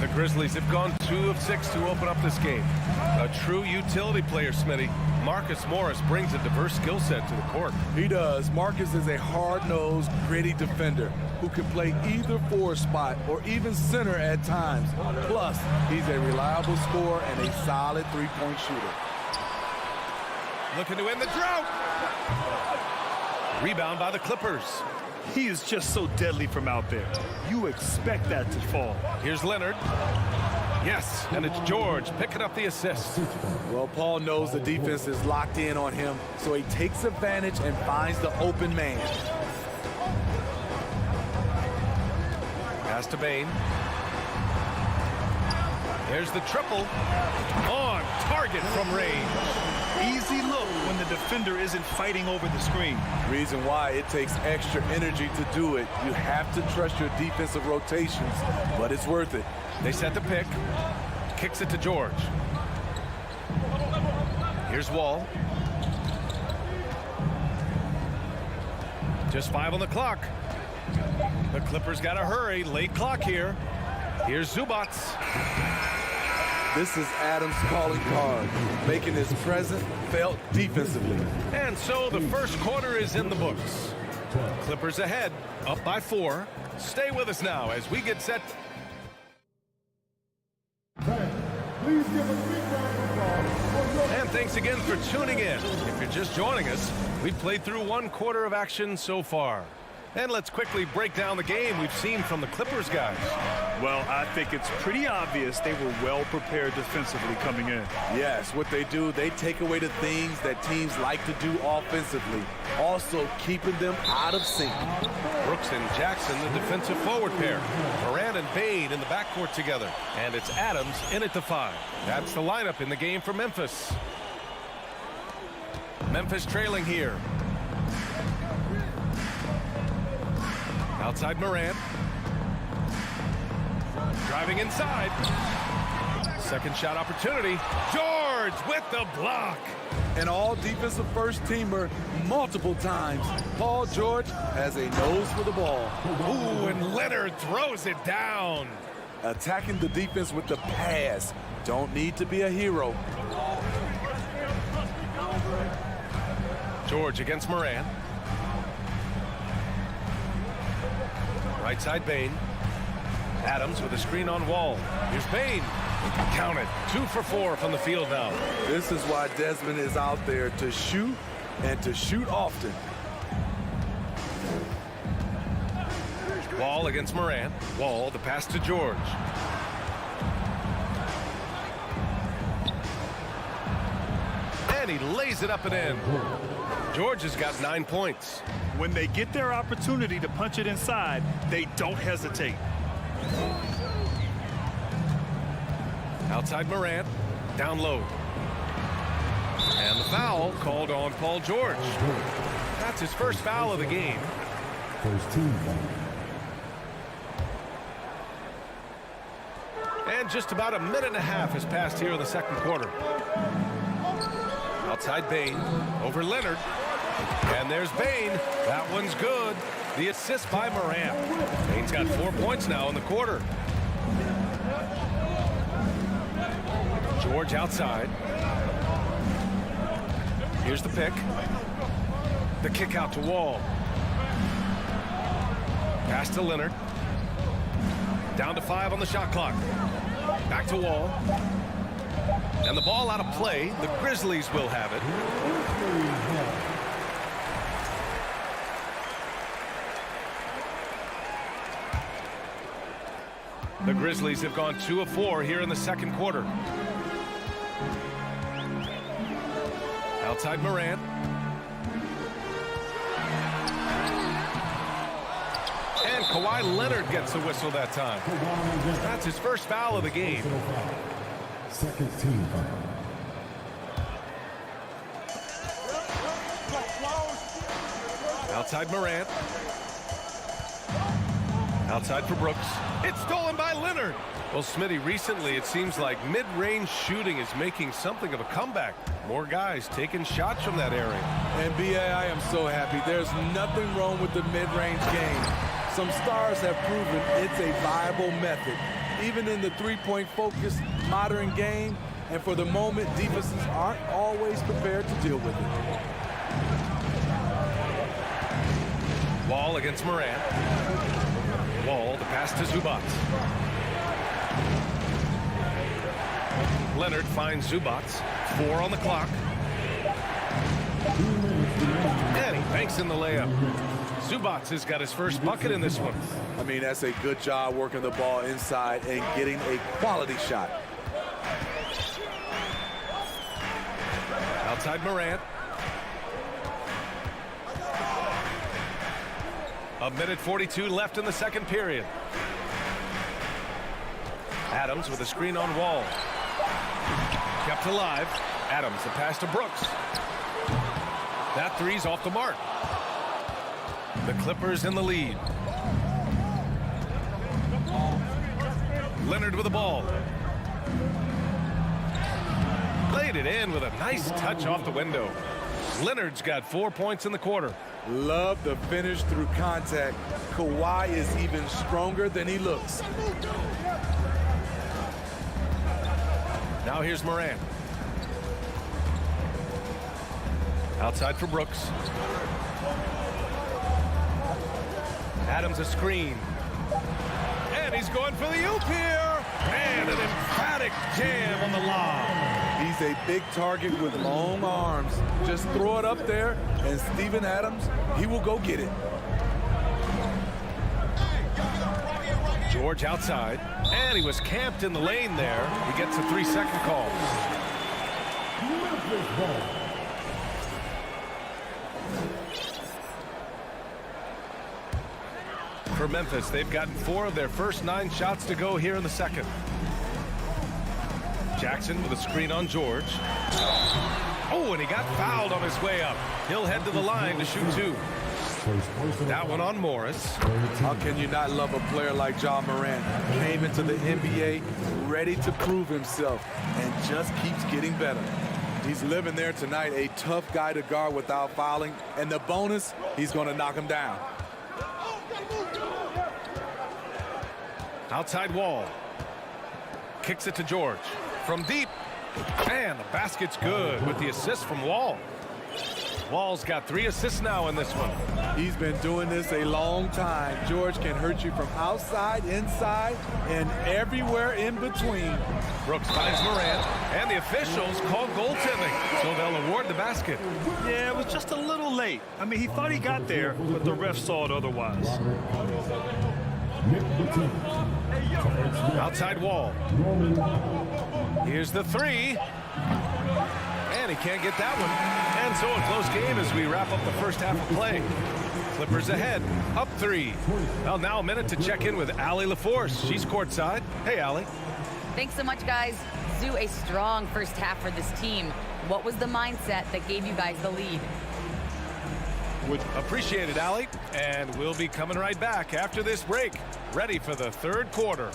The Grizzlies have gone 2 of 6 to open up this game. A true utility player, Smitty. Marcus Morris brings a diverse skill set to the court. He does. Marcus is a hard-nosed, gritty defender who can play either 4 spot or even center at times. Plus, he's a reliable scorer and a solid 3-point shooter. Looking to end the drought. Rebound by the Clippers. He is just so deadly from out there. You expect that to fall. Here's Leonard. Yes, and it's George picking up the assist. Well, Paul knows the defense is locked in on him, so he takes advantage and finds the open man. Pass to Bain. There's the triple. On target from range. Easy look when the defender isn't fighting over the screen. Reason why it takes extra energy to do it. You have to trust your defensive rotations, but it's worth it. They set the pick. Kicks it to George. Here's Wall. Just 5 on the clock. The Clippers got to hurry. Late clock here. Here's Zubac. This is Adams' calling card, making his presence felt defensively. And so the first quarter is in the books. Clippers ahead, up by 4. Stay with us now as we get set. And thanks again for tuning in. If you're just joining us, we've played through 1 quarter of action so far. And let's quickly break down the game we've seen from the Clippers guys. Well, I think it's pretty obvious they were well prepared defensively coming in. Yes, what they do, they take away the things that teams like to do offensively, also keeping them out of sync. Brooks and Jackson, the defensive forward pair. Moran and Bane in the backcourt together. And it's Adams in at the 5. That's the lineup in the game for Memphis. Memphis trailing here. Outside Moran. Driving inside. Second shot opportunity. George with the block. An all defensive first teamer multiple times. Paul George has a nose for the ball. Ooh, and Leonard throws it down. Attacking the defense with the pass. Don't need to be a hero. George against Moran. Right side Bane. Adams with a screen on Wall. Here's Bane. Count it. 2 for 4 from the field now. This is why Desmond is out there, to shoot and to shoot often. Wall against Moran. Wall, the pass to George. And he lays it up and in. George has got 9 points. When they get their opportunity to punch it inside, they don't hesitate. Outside Moran. Down low. And the foul called on Paul George. That's his first foul of the game. First team foul. And just about a minute and a half has passed here in the second quarter. Outside Bane. Over Leonard. And there's Bane. That one's good. The assist by Moran. Bane's got 4 points now in the quarter. George outside. Here's the pick. The kick out to Wall. Pass to Leonard. Down to 5 on the shot clock. Back to Wall. And the ball out of play. The Grizzlies will have it. The Grizzlies have gone 2 of 4 here in the second quarter. Outside Moran. And Kawhi Leonard gets a whistle that time. That's his first foul of the game. Second team foul. Outside Moran. Outside for Brooks. It's stolen by Leonard. Well, Smitty, recently it seems like mid-range shooting is making something of a comeback. More guys taking shots from that area. And B.A., I am so happy. There's nothing wrong with the mid-range game. Some stars have proven it's a viable method, even in the three-point focused modern game. And for the moment, defenses aren't always prepared to deal with it. Wall against Moran. Wall, the pass to Zubac. Leonard finds Zubac. 4 on the clock. And he banks in the layup. Zubac has got his first bucket in this one. I mean, that's a good job working the ball inside and getting a quality shot. Outside Moran. A minute 42 left in the second period. Adams with a screen on Wall. Kept alive. Adams, the pass to Brooks. That three's off the mark. The Clippers in the lead. Leonard with the ball. Played it in with a nice touch off the window. Leonard's got 4 points in the quarter. Love the finish through contact. Kawhi is even stronger than he looks. Now here's Morant. Outside for Brooks. Adams a screen. And he's going for the oop here. And an emphatic jam on the lob. He's a big target with long arms. Just throw it up there, and Steven Adams, he will go get it. George outside. And he was camped in the lane there. He gets a 3-second call. For Memphis, they've gotten 4 of their first 9 shots to go here in the second. Jackson with a screen on George. Oh, and he got fouled on his way up. He'll head to the line to shoot 2. That one on Morris. How can you not love a player like Ja Morant? Came into the NBA ready to prove himself and just keeps getting better. He's living there tonight, a tough guy to guard without fouling. And the bonus, he's going to knock him down. Outside Wall. Kicks it to George. From deep. And the basket's good with the assist from Wall. Wall's got 3 assists now in this one. He's been doing this a long time. George can hurt you from outside, inside, and everywhere in between. Brooks finds Morant, and the officials call goaltending, so they'll award the basket. Yeah, it was just a little late. I mean, he thought he got there, but the ref saw it otherwise. Outside Wall. Here's the 3. And he can't get that one. And so a close game as we wrap up the first half of play. Clippers ahead, up 3. Well, now a minute to check in with Allie LaForce. She's courtside. Hey, Allie. Thanks so much, guys. Zoo, a strong first half for this team. What was the mindset that gave you guys the lead? Appreciate it, Allie. And we'll be coming right back after this break. Ready for the third quarter.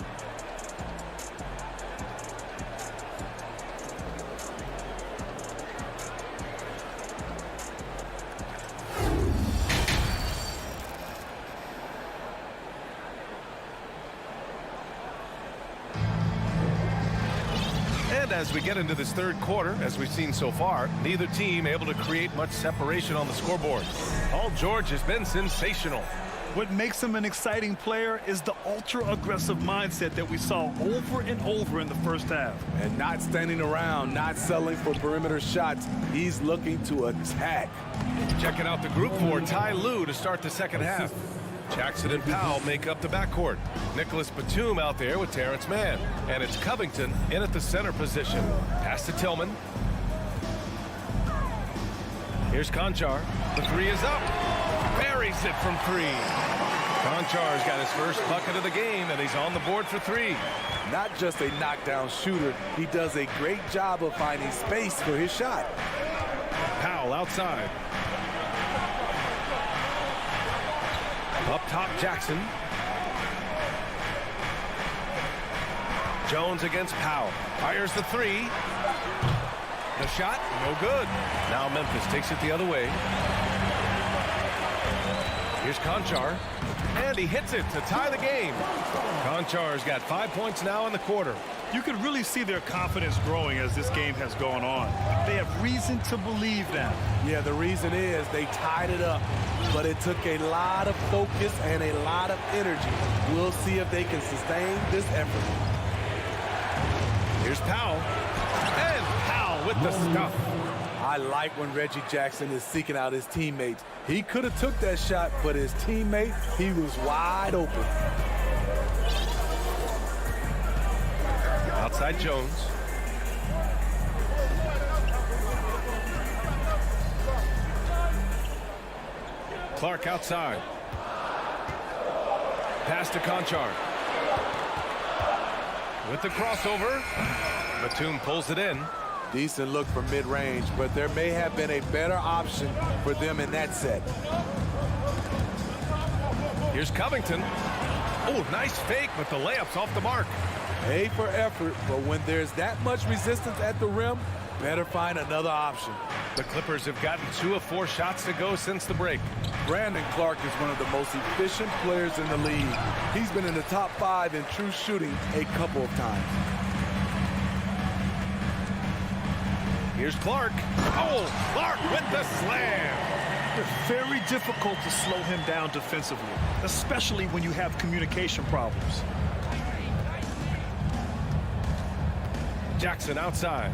And as we get into this third quarter, as we've seen so far, neither team able to create much separation on the scoreboard. Paul George has been sensational. What makes him an exciting player is the ultra-aggressive mindset that we saw over and over in the first half. And not standing around, not settling for perimeter shots. He's looking to attack. Checking out the group for Ty Lue to start the second half. Jackson and Powell make up the backcourt. Nicholas Batum out there with Terrence Mann. And it's Covington in at the center position. Pass to Tillman. Here's Conchar. The 3 is up. Buries it from 3. Conchar's got his first bucket of the game, and he's on the board for 3. Not just a knockdown shooter, he does a great job of finding space for his shot. Powell outside. Up top, Jackson. Jones against Powell. Fires the 3. The shot, no good. Now Memphis takes it the other way. Here's Conchar. And he hits it to tie the game. Conchar's got 5 points now in the quarter. You can really see their confidence growing as this game has gone on. They have reason to believe that. Yeah, the reason is they tied it up, but it took a lot of focus and a lot of energy. We'll see if they can sustain this effort. Here's Powell. And Powell with the stuff. I like when Reggie Jackson is seeking out his teammates. He could have took that shot, but his teammate, he was wide open. Outside Jones. Clark outside. Pass to Conchar. with the crossover. Batum pulls it in. Decent look from mid-range, but there may have been a better option for them in that set. Here's Covington. Oh, nice fake, but the layup's off the mark. A for effort, but when there's that much resistance at the rim, better find another option. The Clippers have gotten 2 of 4 shots to go since the break. Brandon Clark is one of the most efficient players in the league. He's been in the top 5 in true shooting a couple of times. Here's Clark. Oh, Clark with the slam. It's very difficult to slow him down defensively, especially when you have communication problems. Jackson outside.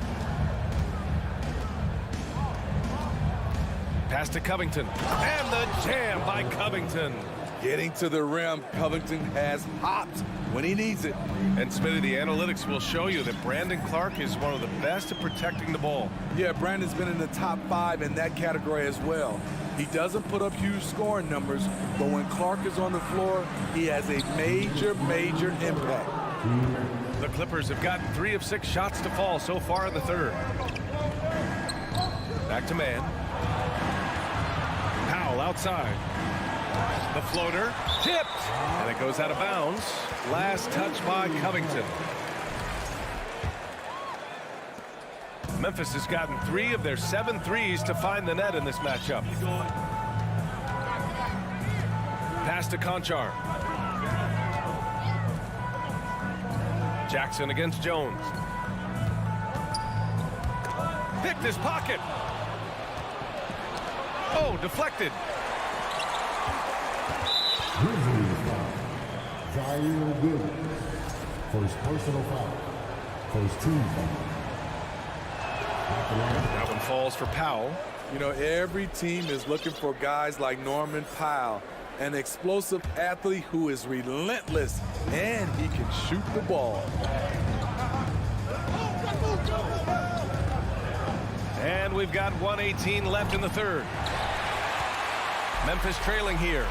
Pass to Covington. And the jam by Covington. Getting to the rim, Covington has hopped when he needs it. And Smitty, the analytics will show you that Brandon Clark is one of the best at protecting the ball. Yeah, Brandon's been in the top 5 in that category as well. He doesn't put up huge scoring numbers, but when Clark is on the floor, he has a major, major impact. The Clippers have gotten 3 of 6 shots to fall so far in the third. Back to man. Powell outside. The floater tipped, and it goes out of bounds. Last touch by Covington. Memphis has gotten 3 of their 7 threes to find the net in this matchup. Pass to Conchar. Jackson against Jones. Picked his pocket. Oh, deflected. Grizzlies foul. Zaire Williams. First personal foul. First team foul. That one falls for Powell. You know, every team is looking for guys like Norman Powell, an explosive athlete who is relentless, and he can shoot the ball. And we've got 1:18 left in the third. Memphis trailing here.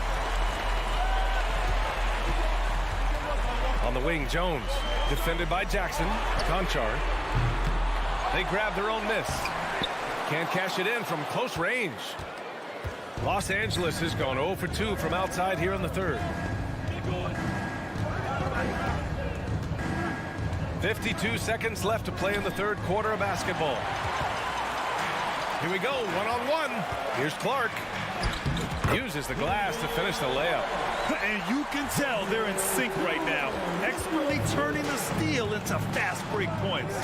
On the wing, Jones. Defended by Jackson. Conchar. They grab their own miss. Can't cash it in from close range. Los Angeles has gone 0 for 2 from outside here in the third. 52 seconds left to play in the third quarter of basketball. Here we go, one-on-one. Here's Clark. Uses the glass to finish the layup. And you can tell they're in sync right now, expertly turning the steal into fast break points.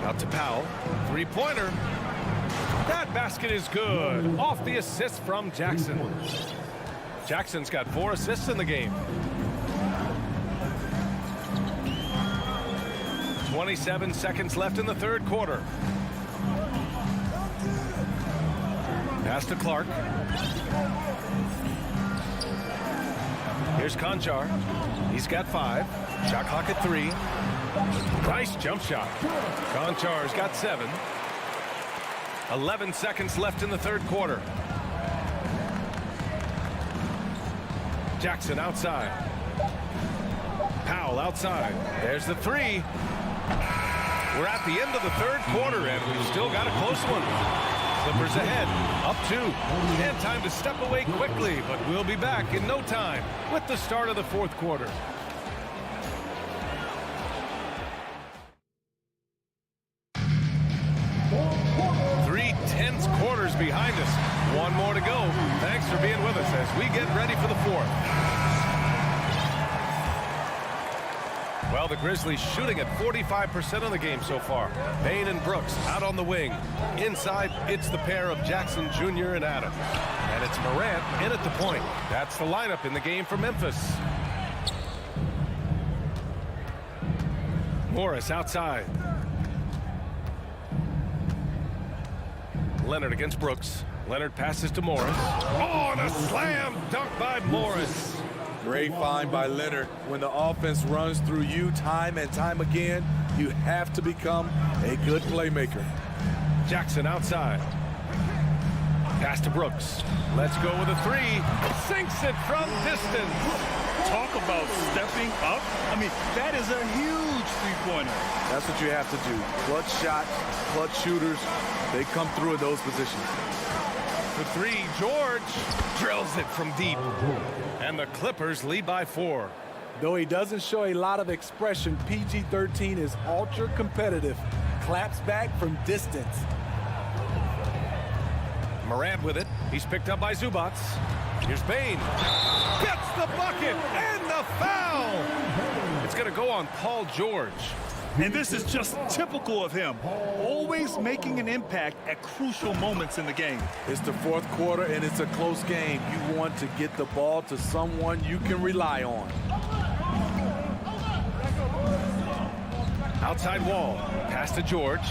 Out to Powell. Three-pointer. That basket is good. Off the assist from Jackson. Jackson's got 4 assists in the game. 27 seconds left in the third quarter. Pass to Clark. Here's Conchar. He's got 5. Shot clock at 3. Nice jump shot. Conchar's got 7. 11 seconds left in the third quarter. Jackson outside. Powell outside. There's the 3. We're at the end of the third quarter, and we've still got a close one. Clippers ahead, up 2. And time to step away quickly, but we'll be back in no time with the start of the fourth quarter. Three tense quarters behind us. One more to go. Thanks for being with us as we get ready for the fourth. Well, the Grizzlies shooting at 45% of the game so far. Payne and Brooks out on the wing. Inside, it's the pair of Jackson Jr. and Adams. And it's Morant in at the point. That's the lineup in the game for Memphis. Morris outside. Leonard against Brooks. Leonard passes to Morris. Oh, and a slam dunk by Morris. Great find by Leonard. When the offense runs through you time and time again, you have to become a good playmaker. Jackson outside. Pass to Brooks. Let's go with a 3. Sinks it from distance. Talk about stepping up. I mean, that is a huge three-pointer. That's what you have to do. Clutch shots, clutch shooters, they come through in those positions. The three, George drills it from deep. And the Clippers lead by 4. Though he doesn't show a lot of expression, PG-13 is ultra competitive. Claps back from distance. Morant with it. He's picked up by Zubac. Here's Bane. Gets the bucket and the foul. It's going to go on Paul George. And this is just typical of him. Always making an impact at crucial moments in the game. It's the fourth quarter and it's a close game. You want to get the ball to someone you can rely on. Outside wall. Pass to George.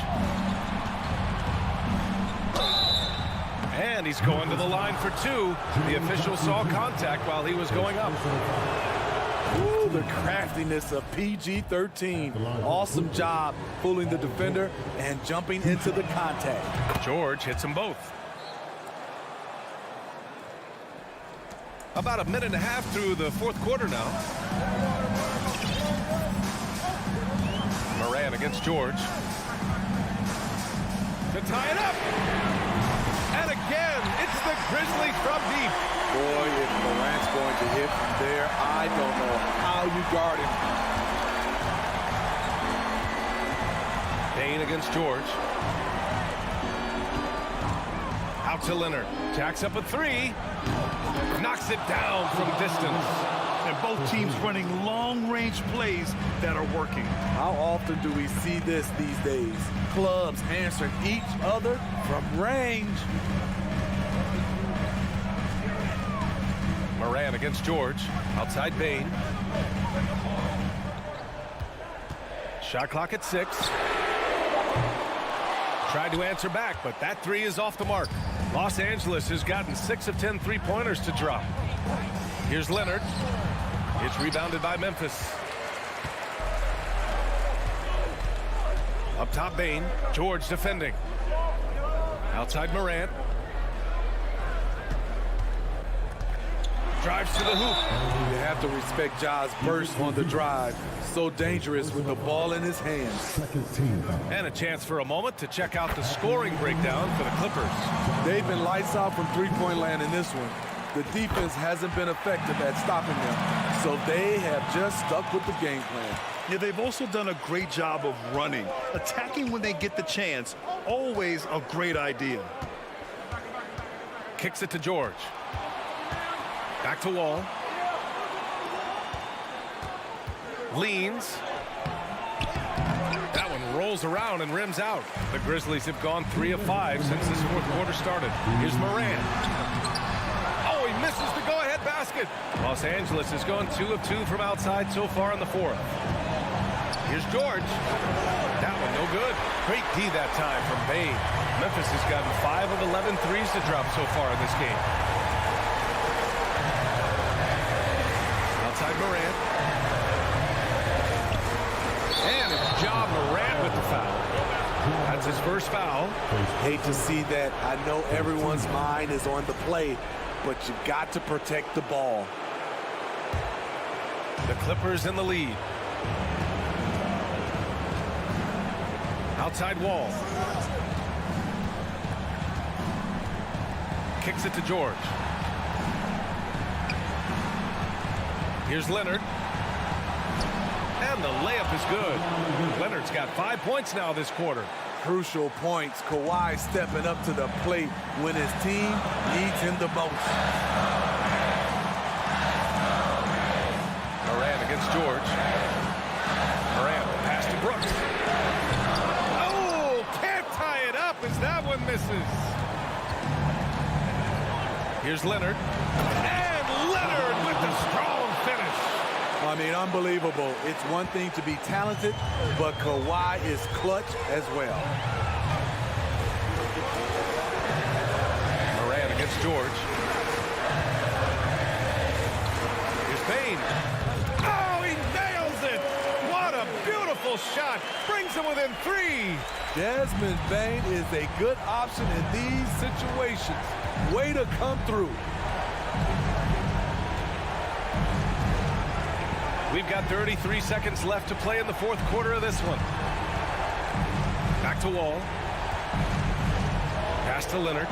And he's going to the line for 2. The official saw contact while he was going up. Ooh, the craftiness of PG-13. Awesome job fooling the defender and jumping into the contact. George hits them both. About a minute and a half through the fourth quarter now. Morant against George. To tie it up. And again, it's the Grizzlies from deep. Boy, if Morant's going to hit from there, I don't know how you guard him. Bane against George. Out to Leonard. Jacks up a 3. Knocks it down from distance. And both teams running long-range plays that are working. How often do we see this these days? Clubs answering each other from range. Morant against George. Outside Bane. Shot clock at 6. Tried to answer back, but that 3 is off the mark. Los Angeles has gotten 6 of 10 three-pointers to drop. Here's Leonard. It's rebounded by Memphis. Up top, Bane. George defending. Outside Morant. Drives to the hoop. You have to respect Ja's burst on the drive. So dangerous with the ball in his hands. And a chance for a moment to check out the scoring breakdown for the Clippers. They've been lights out from three-point land in this one. The defense hasn't been effective at stopping them, so they have just stuck with the game plan. Yeah, they've also done a great job of running. Attacking when they get the chance, always a great idea. Kicks it to George. Back to Wall. Leans. That one rolls around and rims out. The Grizzlies have gone 3 of 5 since this fourth quarter started. Here's Morant. Oh, he misses the go-ahead basket. Los Angeles has gone 2 of 2 from outside so far in the fourth. Here's George. That one no good. Great D that time from Bane. Memphis has gotten 5 of 11 threes to drop so far in this game. Outside Morant. And it's Ja Morant with the foul. That's his first foul. Hate to see that. I know everyone's mind is on the play, but you got to protect the ball. The Clippers in the lead. Outside Wall. Kicks it to George. Here's Leonard. And the layup is good. Leonard's got 5 points now this quarter. Crucial points. Kawhi stepping up to the plate when his team needs him the most. Morant against George. Morant, pass to Brooks. Oh, can't tie it up as that one misses. Here's Leonard. And Leonard with the strong finish. I mean, unbelievable. It's one thing to be talented, but Kawhi is clutch as well. Morant against George. Here's Bane. Oh, he nails it! What a beautiful shot. Brings him within 3. Desmond Bane is a good option in these situations. Way to come through. We've got 33 seconds left to play in the fourth quarter of this one. Back to Wall. Pass to Leonard.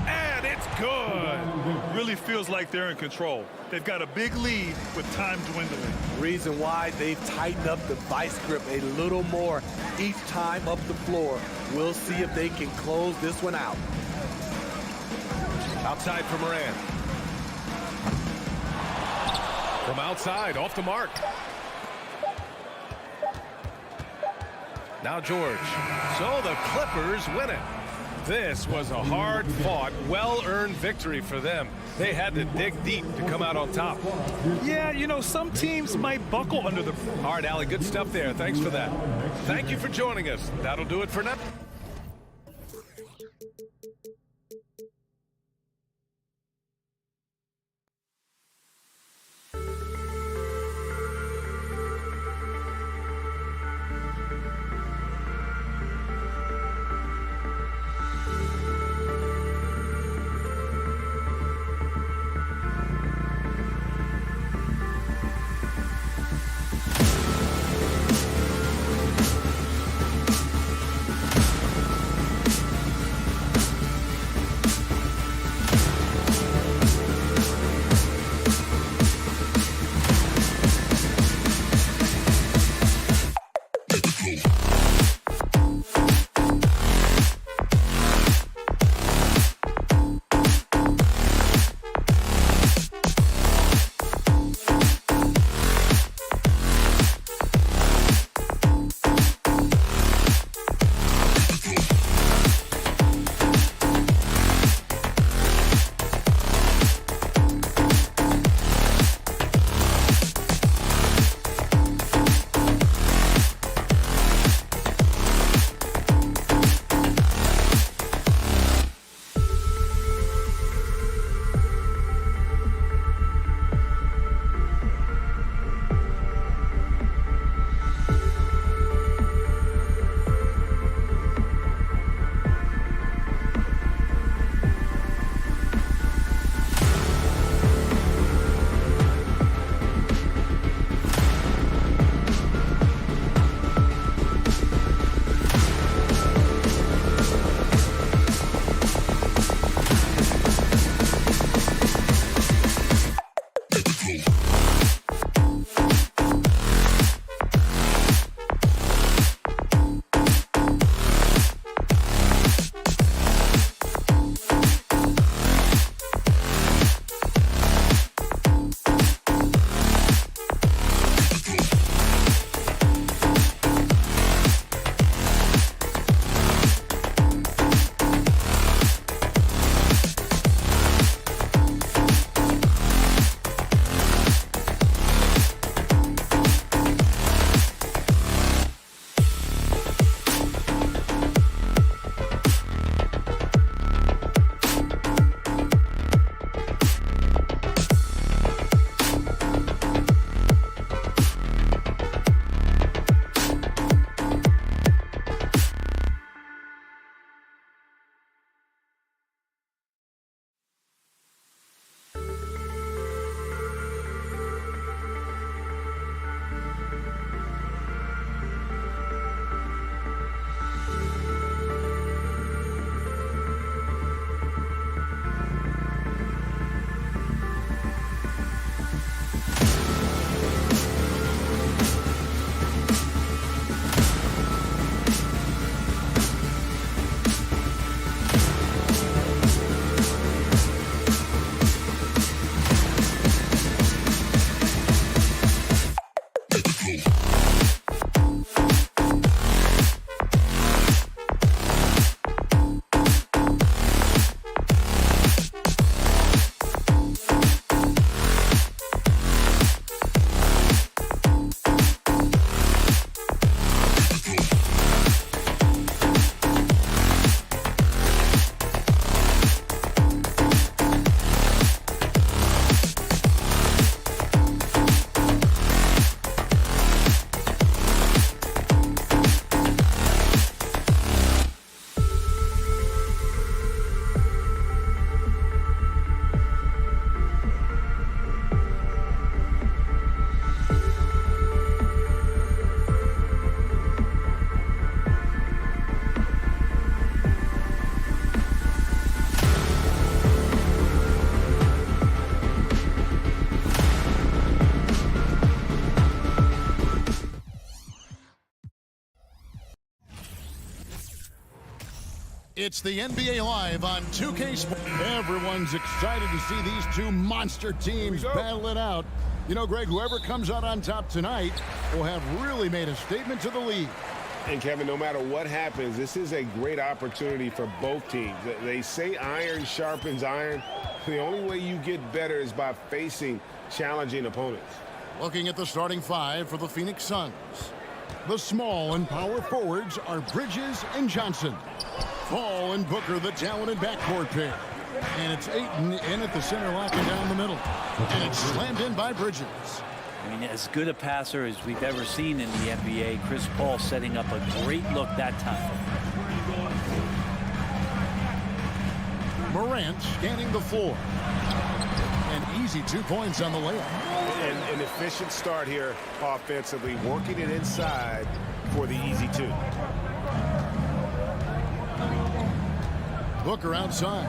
And it's good. Really feels like they're in control. They've got a big lead with time dwindling. Reason why they've tightened up the vice grip a little more each time up the floor. We'll see if they can close this one out. Outside for Moran. From outside, off the mark. Now George. So the Clippers win it. This was a hard-fought, well-earned victory for them. They had to dig deep to come out on top. Yeah, you know, some teams might buckle under the... All right, Allie, good stuff there. Thanks for that. Thank you for joining us. That'll do it for now. It's the NBA Live on 2K Sports. Everyone's excited to see these two monster teams battle it out. You know, Greg, whoever comes out on top tonight will have really made a statement to the league. And, Kevin, no matter what happens, this is a great opportunity for both teams. They say iron sharpens iron. The only way you get better is by facing challenging opponents. Looking at the starting five for the Phoenix Suns. The small and power forwards are Bridges and Johnson. Paul and Booker, the talented backcourt pair. And it's Ayton in at the center, locking down the middle. And it's slammed in by Bridges. I mean, as good a passer as we've ever seen in the NBA. Chris Paul setting up a great look that time. Morant scanning the floor. An easy 2 points on the layup. An efficient start here offensively, working it inside for the easy 2. Booker outside.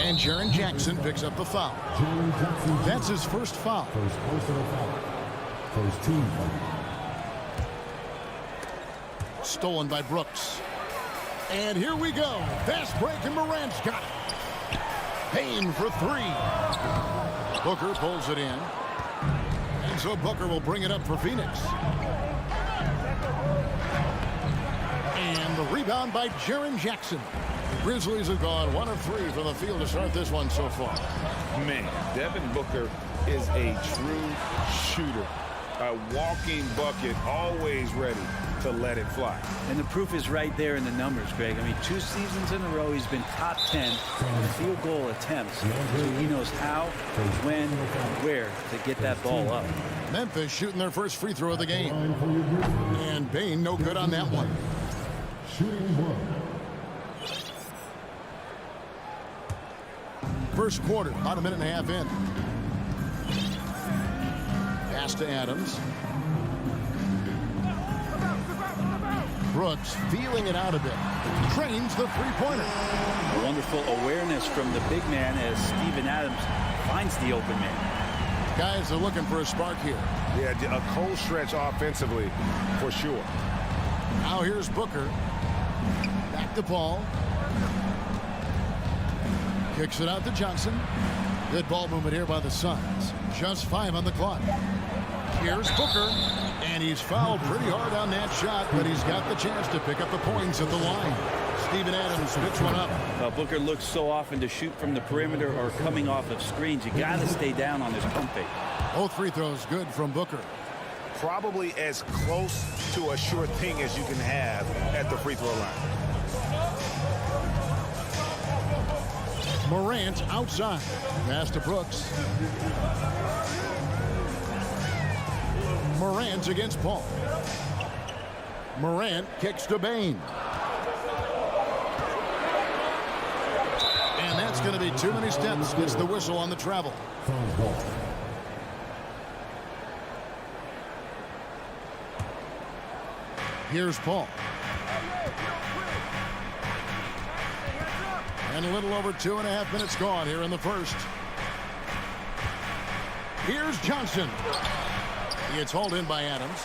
And Jaren Jackson picks up the foul. That's his first foul. First personal foul. First team foul. Stolen by Brooks. And here we go. Fast break, and Morant's got it. Payne for 3. Booker pulls it in. And so Booker will bring it up for Phoenix. And the rebound by Jaren Jackson. Grizzlies have gone 1 of 3 from the field to start this one so far. Man, Devin Booker is a true shooter. A walking bucket, always ready to let it fly. And the proof is right there in the numbers, Greg. I mean, 2 seasons in a row, he's been top 10 in field goal attempts. So he knows how, when, where to get that ball up. Memphis shooting their first free throw of the game. And Payne no good on that one. Shooting 1. First quarter, about a minute and a half in. Pass to Adams. Brooks feeling it out a bit. Trains the three-pointer. Wonderful awareness from the big man as Steven Adams finds the open man. Guys are looking for a spark here. Yeah, a cold stretch offensively for sure. Now here's Booker. Back to Paul. Kicks it out to Johnson. Good ball movement here by the Suns. Just 5 on the clock. Here's Booker. And he's fouled pretty hard on that shot, but he's got the chance to pick up the points at the line. Steven Adams picks one up. Booker looks so often to shoot from the perimeter or coming off of screens. You got to stay down on this pump fake. Both free throws good from Booker. Probably as close to a sure thing as you can have at the free throw line. Morant outside. Pass to Brooks. Morant against Paul. Morant kicks to Bane. And that's going to be too many steps. Gets the whistle on the travel. Here's Paul. And a little over 2.5 minutes gone here in the first. Here's Johnson. It's hauled in by Adams.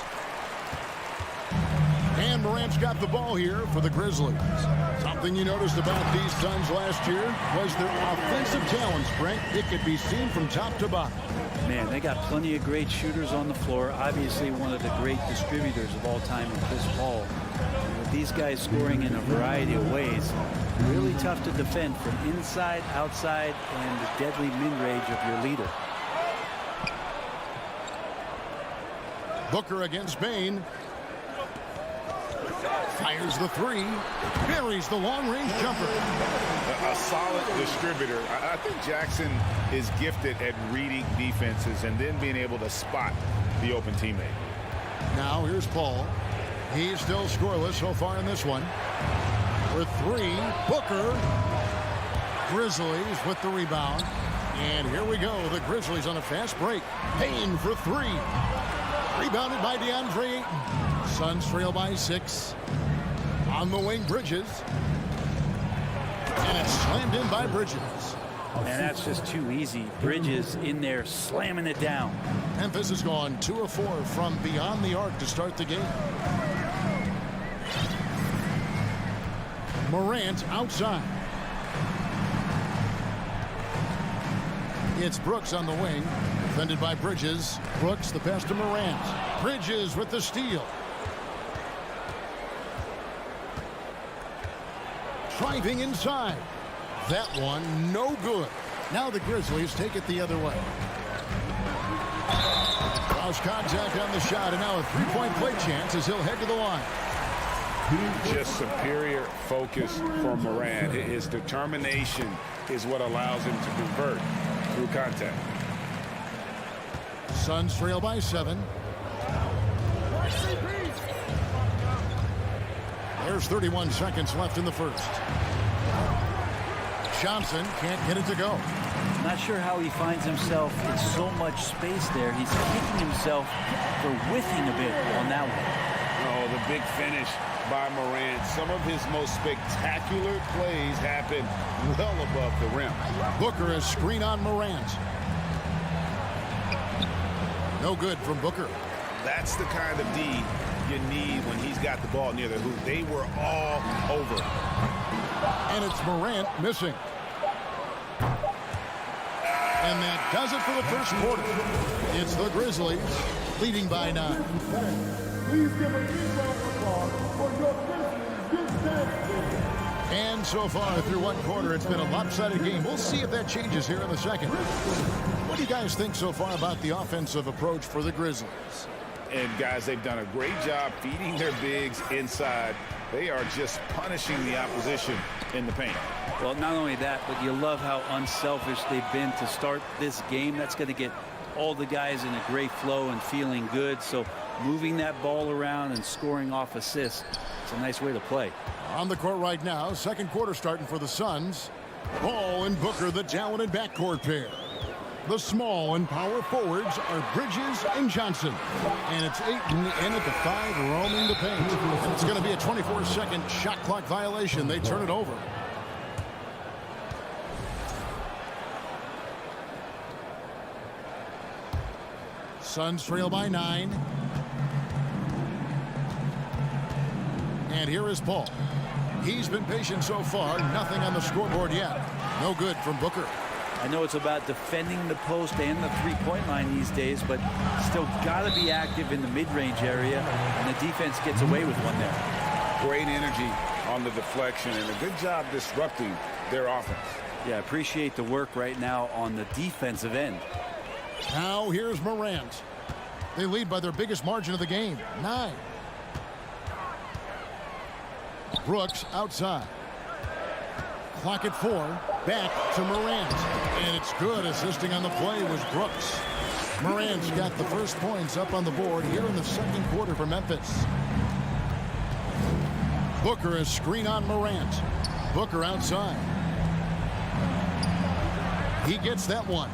And Morant's got the ball here for the Grizzlies. Something you noticed about these Suns last year was their offensive talents, Frank. It could be seen from top to bottom. Man, they got plenty of great shooters on the floor. Obviously, one of the great distributors of all time in Chris Paul. With these guys scoring in a variety of ways, really tough to defend from inside, outside, and the deadly mid-range of your leader. Booker against Bane. Fires the 3. Buries the long-range jumper. A solid distributor. I think Jackson is gifted at reading defenses and then being able to spot the open teammate. Now here's Paul. He's still scoreless so far in this one. For 3, Booker. Grizzlies with the rebound. And here we go. The Grizzlies on a fast break. Payne for 3. Rebounded by DeAndre Ayton. Suns trail by 6. On the wing, Bridges. And it's slammed in by Bridges. And that's just too easy. Bridges in there slamming it down. Memphis has gone 2 of 4 from beyond the arc to start the game. Morant outside. It's Brooks on the wing, defended by Bridges. Brooks, the pass to Morant. Bridges with the steal. Driving inside. That one, no good. Now the Grizzlies take it the other way. Cross contact on the shot, and now a three-point play chance as he'll head to the line. Just superior focus for Morant. His determination is what allows him to convert through contact. Suns trail by 7. There's 31 seconds left in the first. Johnson can't get it to go. Not sure how he finds himself in so much space there. He's kicking himself for whiffing a bit on that one. Oh, the big finish by Morant. Some of his most spectacular plays happen well above the rim. Booker is screen on Morant. No good from Booker. That's the kind of D you need when he's got the ball near the hoop. They were all over. And it's Morant missing. And that does it for the first quarter. It's the Grizzlies leading by 9. Please give a big round of applause for your Grizzlies. And so far through one quarter, it's been a lopsided game. We'll see if that changes here in the second. What do you guys think so far about the offensive approach for the Grizzlies? And guys, they've done a great job feeding their bigs inside. They are just punishing the opposition in the paint. Well, not only that, but you love how unselfish they've been to start this game. That's going to get all the guys in a great flow and feeling good. So moving that ball around and scoring off assists, it's a nice way to play. On the court right now, second quarter starting for the Suns. Ball and Booker, the talented backcourt pair. The small and power forwards are Bridges and Johnson. And it's Ayton in at the 5, roaming the paint. And it's going to be a 24-second shot clock violation. They turn it over. Suns trail by 9. And here is Paul. He's been patient so far. Nothing on the scoreboard yet. No good from Booker. I know it's about defending the post and the three-point line these days, but still got to be active in the mid-range area, and the defense gets away with one there. Great energy on the deflection and a good job disrupting their offense. Yeah, appreciate the work right now on the defensive end. Now here's Morant. They lead by their biggest margin of the game, 9. Brooks outside. Clock at 4. Back to Morant. And it's good. Assisting on the play was Brooks. Morant's got the first points up on the board here in the second quarter for Memphis. Booker is screen on Morant. Booker outside. He gets that one.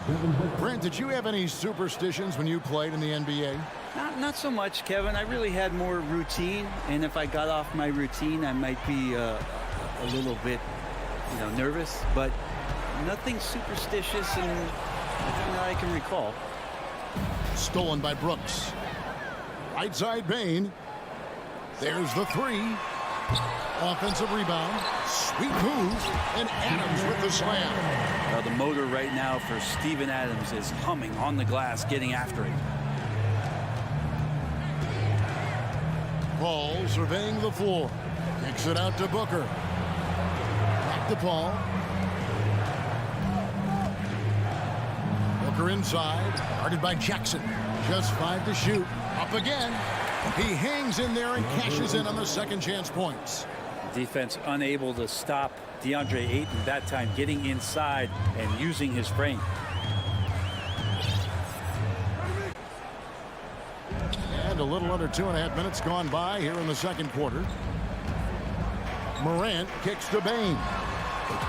Brent, did you have any superstitions when you played in the NBA? Not so much, Kevin. I really had more routine, and if I got off my routine, I might be a little bit, nervous, but nothing superstitious and nothing that I can recall. Stolen by Brooks. Right side Bain. There's the 3. Offensive rebound. Sweet move. And Adams with the slam. The motor right now for Steven Adams is humming on the glass, getting after it. Paul surveying the floor. Kicks it out to Booker. Back to Paul. Booker inside. Guarded by Jackson. Just 5 to shoot. Up again. He hangs in there and cashes in on the second chance points. Defense unable to stop DeAndre Ayton that time, getting inside and using his frame. And a little under 2.5 minutes gone by here in the second quarter. Morant kicks to Bain.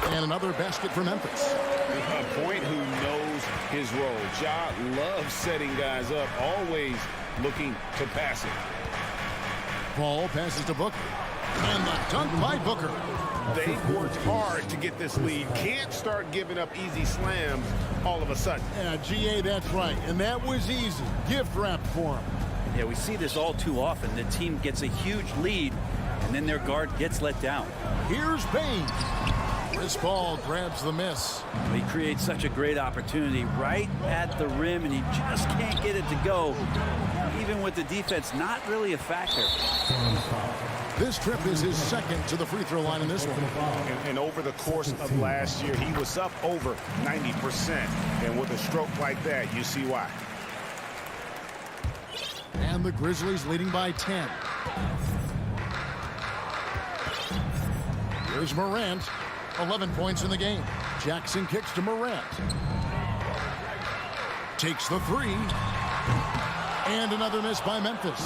And another basket for Memphis. A point who knows his role. Ja loves setting guys up, always looking to pass it. Paul passes to Booker. And the dunk by Booker. They worked hard to get this lead. Can't start giving up easy slams all of a sudden. Yeah, GA, that's right. And that was easy. Gift wrapped for him. Yeah, we see this all too often. The team gets a huge lead, and then their guard gets let down. Here's Payne. This ball grabs the miss. He creates such a great opportunity right at the rim, and he just can't get it to go. Even with the defense not really a factor. This trip is his second to the free throw line in this one. And over the course of last year, he was up over 90%. And with a stroke like that, you see why. And the Grizzlies leading by 10. Here's Morant. 11 points in the game. Jackson kicks to Morant. Takes the three. And another miss by Memphis.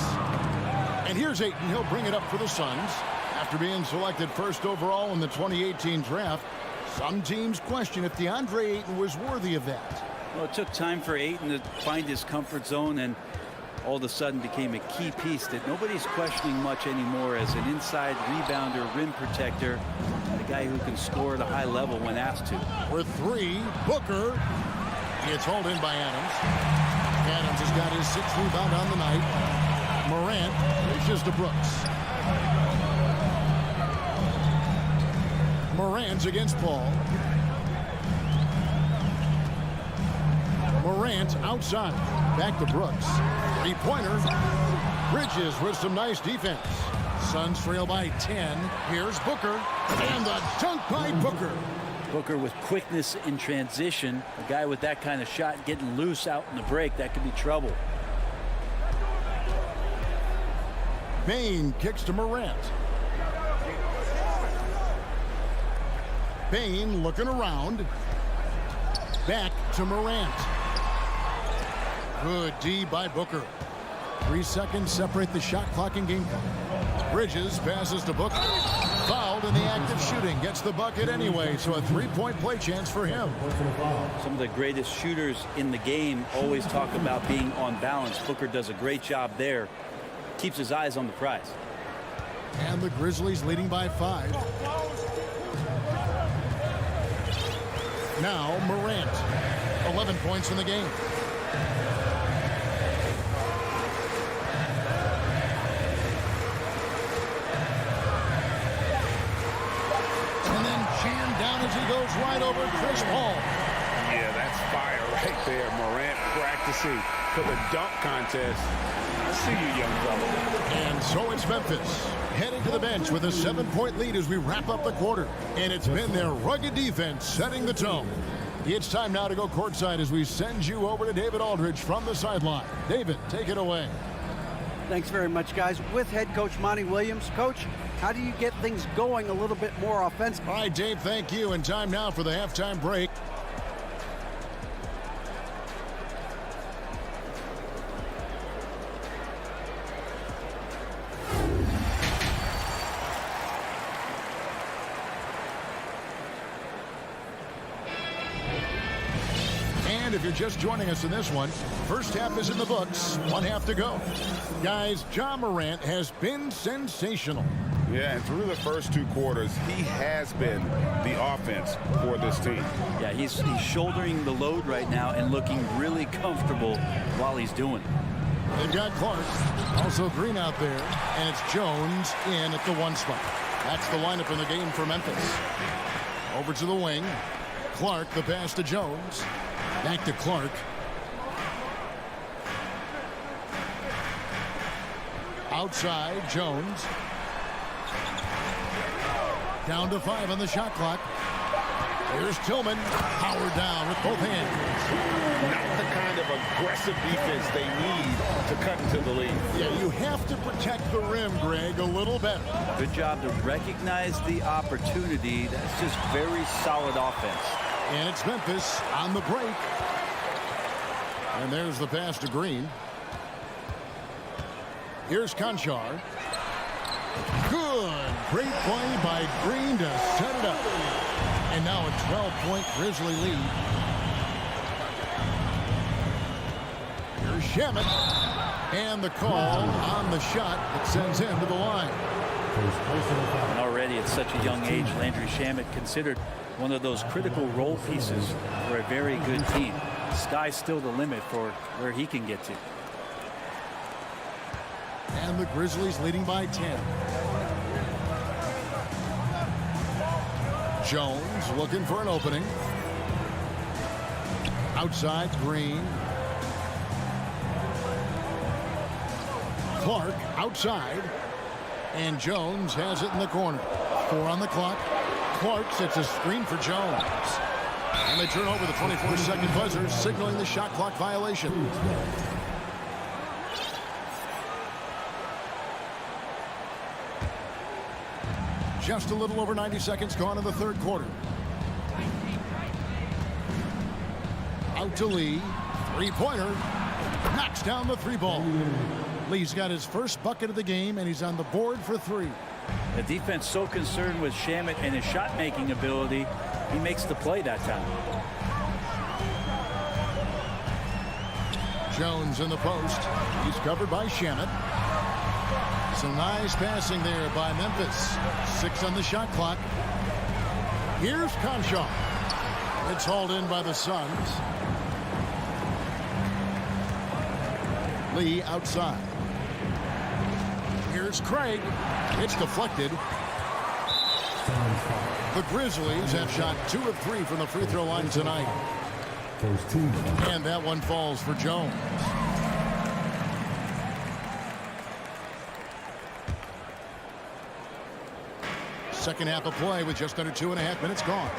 And here's Ayton. He'll bring it up for the Suns. After being selected first overall in the 2018 draft, some teams question if DeAndre Ayton was worthy of that. Well, it took time for Ayton to find his comfort zone, and all of a sudden became a key piece that nobody's questioning much anymore as an inside rebounder, rim protector, a guy who can score at a high level when asked to. With three, Booker. It's hauled in by Adams. Adams has got his 6th rebound on the night. Morant reaches to Brooks. Morant's against Paul. Morant outside. Back to Brooks. Three-pointer. Bridges with some nice defense. Suns trail by 10. Here's Booker. And the dunk by Booker. Booker with quickness in transition. A guy with that kind of shot getting loose out in the break, that could be trouble. Payne kicks to Morant. Payne looking around. Back to Morant. Good D by Booker. 3 seconds separate the shot clock and game clock. Bridges passes to Booker. Fouled in the act of shooting. Gets the bucket anyway, so a 3-point play chance for him. Some of the greatest shooters in the game always talk about being on balance. Booker does a great job there. Keeps his eyes on the prize. And the Grizzlies leading by 5. Now Morant. 11 points in the game. And then jammed down as he goes right over Chris Paul. Yeah, that's fire right there. Morant practicing for the dunk contest. I see you, young fella. And so it's Memphis heading to the bench with a 7-point lead as we wrap up the quarter. And it's been their rugged defense setting the tone. It's time now to go courtside as we send you over to David Aldridge from the sideline. David, take it away. Thanks very much, guys. With head coach Monty Williams. Coach, how do you get things going a little bit more offensively? All right, Dave, thank you. And time now for the halftime break. And if you're just joining us in this one, first half is in the books, 1 half to go. Guys, Ja Morant has been sensational. Yeah, and through the first 2 quarters, he has been the offense for this team. Yeah, he's shouldering the load right now and looking really comfortable while he's doing it. They've got Clark, also Green out there, and it's Jones in at the 1 spot. That's the lineup in the game for Memphis. Over to the wing. Clark, the pass to Jones. Back to Clark. Outside, Jones. Down to 5 on the shot clock. Here's Tillman. Powered down with both hands. Not the kind of aggressive defense they need to cut into the lead. Yeah, you have to protect the rim, Greg, a little better. Good job to recognize the opportunity. That's just very solid offense. And it's Memphis on the break. And there's the pass to Green. Here's Conchar. Good. Great play by Green to set it up. And now a 12-point Grizzly lead. Here's Shamet. And the call on the shot that sends him to the line. And already at such a young age, Landry Shamet considered one of those critical role pieces for a very good team. Sky's still the limit for where he can get to. And the Grizzlies leading by 10. Jones looking for an opening. Outside, Green. Clark outside. And Jones has it in the corner. 4 on the clock. Clark sets a screen for Jones. And they turn over the 24-second buzzer, signaling the shot clock violation. Just a little over 90 seconds gone in the third quarter. Out to Lee. Three-pointer. Knocks down the 3-ball. Lee's got his first bucket of the game, and he's on the board for 3. The defense so concerned with Shamet and his shot-making ability, he makes the play that time. Jones in the post. He's covered by Shamet. Some nice passing there by Memphis. 6 on the shot clock. Here's Conshaw. It's hauled in by the Suns. Lee outside. Here's Craig. It's deflected. The Grizzlies have shot 2 of 3 from the free throw line tonight. And that one falls for Jones. Second half of play with just under 2.5 minutes gone.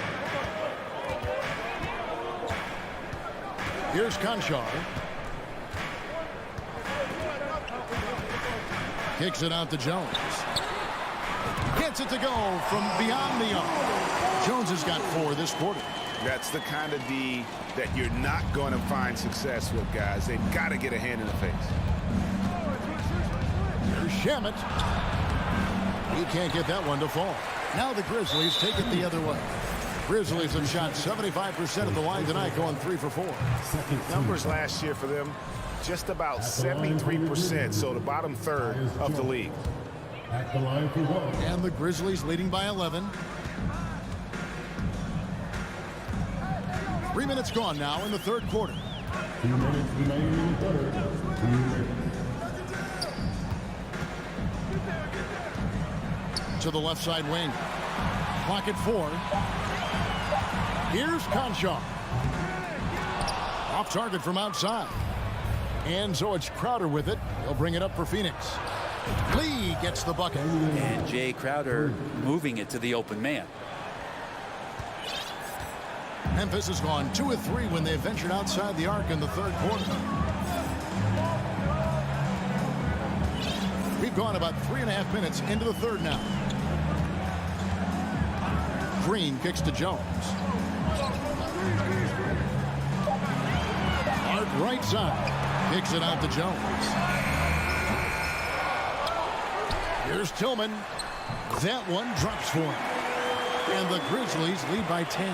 Here's Conchar. Kicks it out to Jones. Gets it to go from beyond the arc. Jones has got 4 this quarter. That's the kind of D that you're not going to find success with, guys. They've got to get a hand in the face. Here's Shamet. He can't get that one to fall. Now the Grizzlies take it the other way. Grizzlies have shot 75% of the line tonight, going 3 for 4. Numbers last year for them, just about 73%, so the bottom third of the league. At the line for 1. And the Grizzlies leading by 11. 3 minutes gone now in the third quarter. 2 minutes remaining in the third. 2 minutes. To the left side wing. Clock at 4. Here's Conshaw. Off target from outside. And so it's Crowder with it. He'll bring it up for Phoenix. Lee gets the bucket. And Jay Crowder moving it to the open man. Memphis has gone 2 of 3 when they ventured outside the arc in the third quarter. We've gone about 3.5 minutes into the third now. Green kicks to Jones. Hard right side. Kicks it out to Jones. Here's Tillman. That one drops for him. And the Grizzlies lead by 10.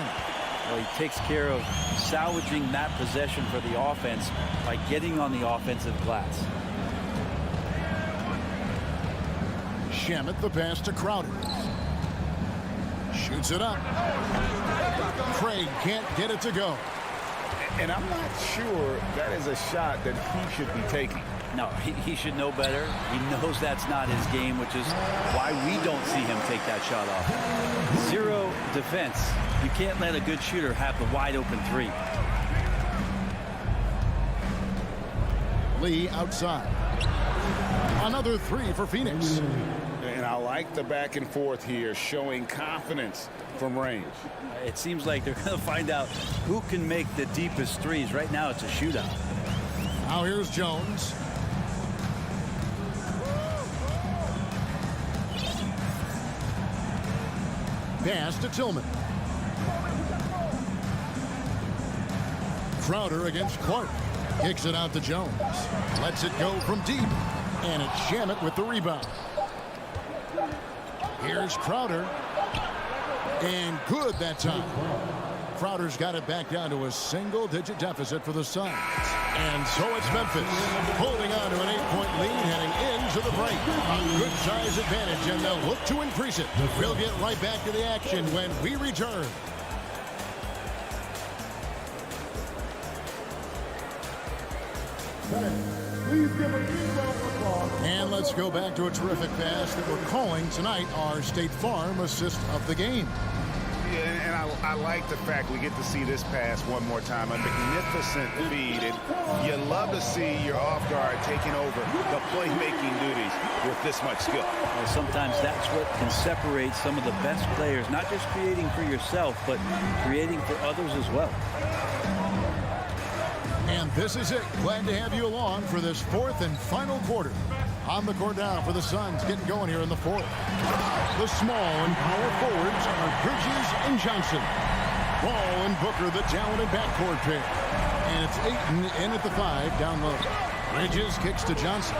Well, he takes care of salvaging that possession for the offense by getting on the offensive glass. Shamet the pass to Crowder. Shoots it up. Craig can't get it to go. And I'm not sure that is a shot that he should be taking. No, he should know better. He knows that's not his game, which is why we don't see him take that shot off. 0 defense. You can't let a good shooter have the wide open 3. Lee outside. Another 3 for Phoenix. And I like the back and forth here, showing confidence from range. It seems like they're going to find out who can make the deepest threes. Right now, it's a shootout. Now here's Jones. Pass to Tillman. Crowder against Clark. Kicks it out to Jones. Lets it go from deep. And it's Shamet with the rebound. Here's Crowder. And good that time. Crowder's got it back down to a single-digit deficit for the Suns. And so it's Memphis holding on to an 8-point lead heading into the break. A good size advantage, and they'll look to increase it. We'll get right back to the action when we return. And let's go back to a terrific pass that we're calling tonight our State Farm assist of the game. Yeah, I like the fact we get to see this pass one more time. A magnificent feed, and you love to see your off guard taking over the playmaking duties with this much skill. Well, sometimes that's what can separate some of the best players, not just creating for yourself, but creating for others as well. And this is it. Glad to have you along for this fourth and final quarter. On the court now for the Suns, getting going here in the fourth. The small and power forwards are Bridges and Johnson. Ball and Booker, the talented backcourt pair. And it's Ayton in at the 5, down low. Bridges kicks to Johnson.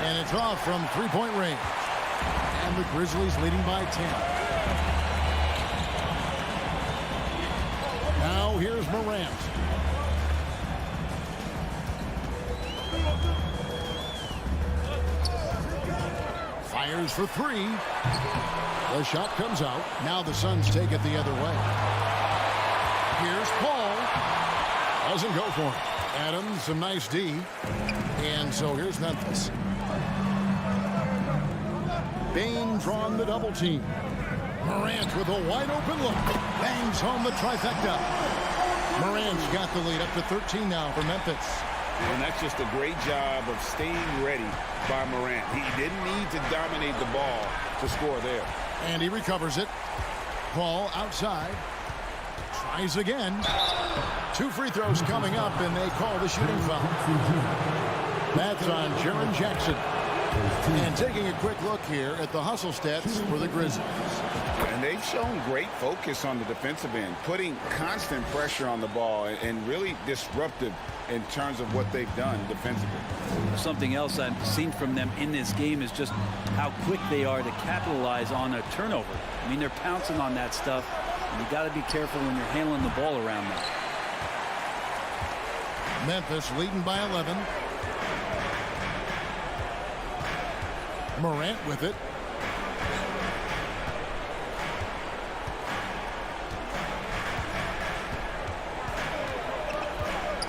And it's off from three-point range. And the Grizzlies leading by 10. Now here's Morant. Fires for three. The shot comes out. Now the Suns take it the other way. Here's Paul. Doesn't go for it. Adams, some nice D. And so here's Memphis. Bain drawn the double team. Morant with a wide open look. Bangs home the trifecta. Morant's got the lead up to 13 now for Memphis. And that's just a great job of staying ready by Morant. He didn't need to dominate the ball to score there. And he recovers it. Ball outside. Tries again. 2 free throws coming up, and they call the shooting foul. That's on Jaren Jackson. And taking a quick look here at the hustle stats for the Grizzlies. And they've shown great focus on the defensive end, putting constant pressure on the ball and really disruptive in terms of what they've done defensively. Something else I've seen from them in this game is just how quick they are to capitalize on a turnover. I mean, they're pouncing on that stuff, and you got to be careful when you're handling the ball around them. Memphis leading by 11. Morant with it.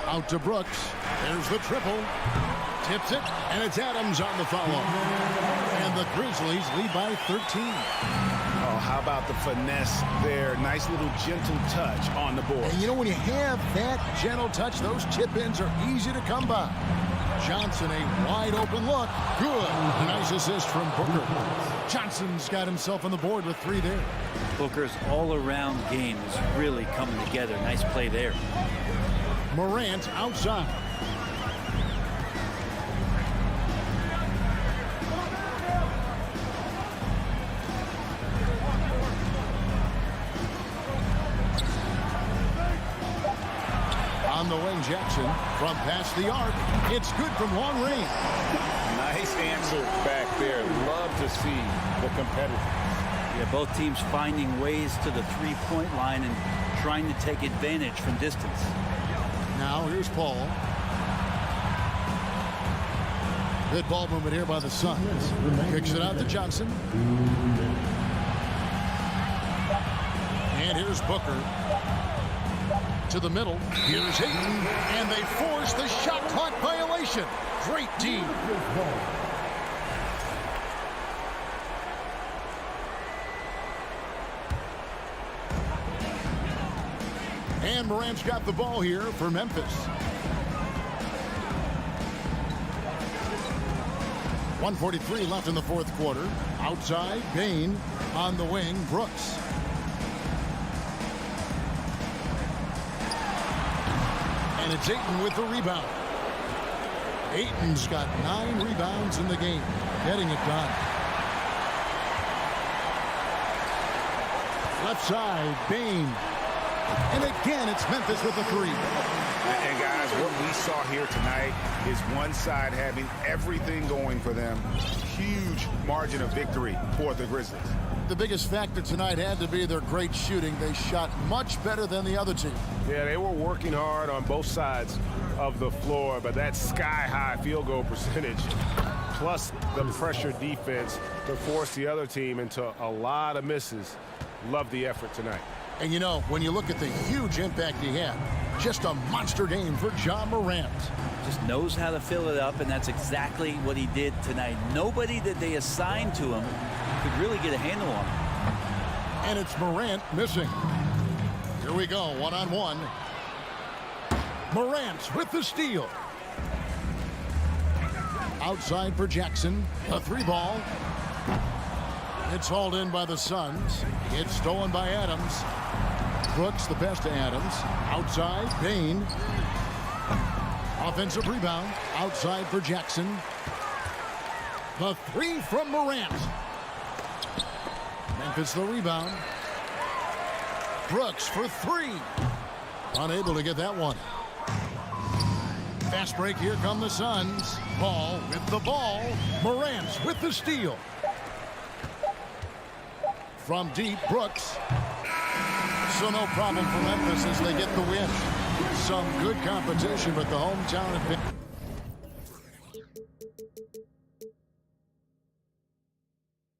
Out to Brooks. There's the triple. Tips it, and it's Adams on the follow. And the Grizzlies lead by 13. Oh, how about the finesse there? Nice little gentle touch on the board. And you know, when you have that gentle touch, those tip-ins are easy to come by. Johnson, a wide open look. Good. Nice assist from Booker. Johnson's got himself on the board with 3 there. Booker's all-around game is really coming together. Nice play there. Morant outside. On the wing, Jackson from past the arc. It's good from long range. Nice answer back there. Love to see the competitors. Yeah, both teams finding ways to the three-point line and trying to take advantage from distance. Now here's Paul. Good ball movement here by the Suns. Kicks it out to Johnson. And here's Booker. To the middle. Here's Ayton. And they force the shot clock violation. Great team. And Morant's got the ball here for Memphis. 1:43 left in the fourth quarter. Outside, Bain. On the wing, Brooks. And it's Ayton with the rebound. Ayton's got 9 rebounds in the game, getting it done. Left side, Bain. And again, it's Memphis with the 3. And guys, what we saw here tonight is one side having everything going for them. Huge margin of victory for the Grizzlies. The biggest factor tonight had to be their great shooting. They shot much better than the other team. Yeah, they were working hard on both sides of the floor, but that sky-high field goal percentage plus the pressure defense to force the other team into a lot of misses. Love the effort tonight. And you know, when you look at the huge impact he had, just a monster game for Ja Morant. Just knows how to fill it up, and that's exactly what he did tonight. Nobody that they assigned to him could really get a handle on him. And it's Morant missing. Here we go, one-on-one. Morant with the steal. Outside for Jackson. A 3-ball. It's hauled in by the Suns. It's stolen by Adams. Brooks, the pass to Adams. Outside, Bain. Offensive rebound. Outside for Jackson. The 3 from Morant. Memphis the rebound. Brooks for 3. Unable to get that one. Fast break. Here come the Suns. Ball with the ball. Morant with the steal. From deep, Brooks. So no problem for Memphis as they get the win. Some good competition, but the hometown advantage.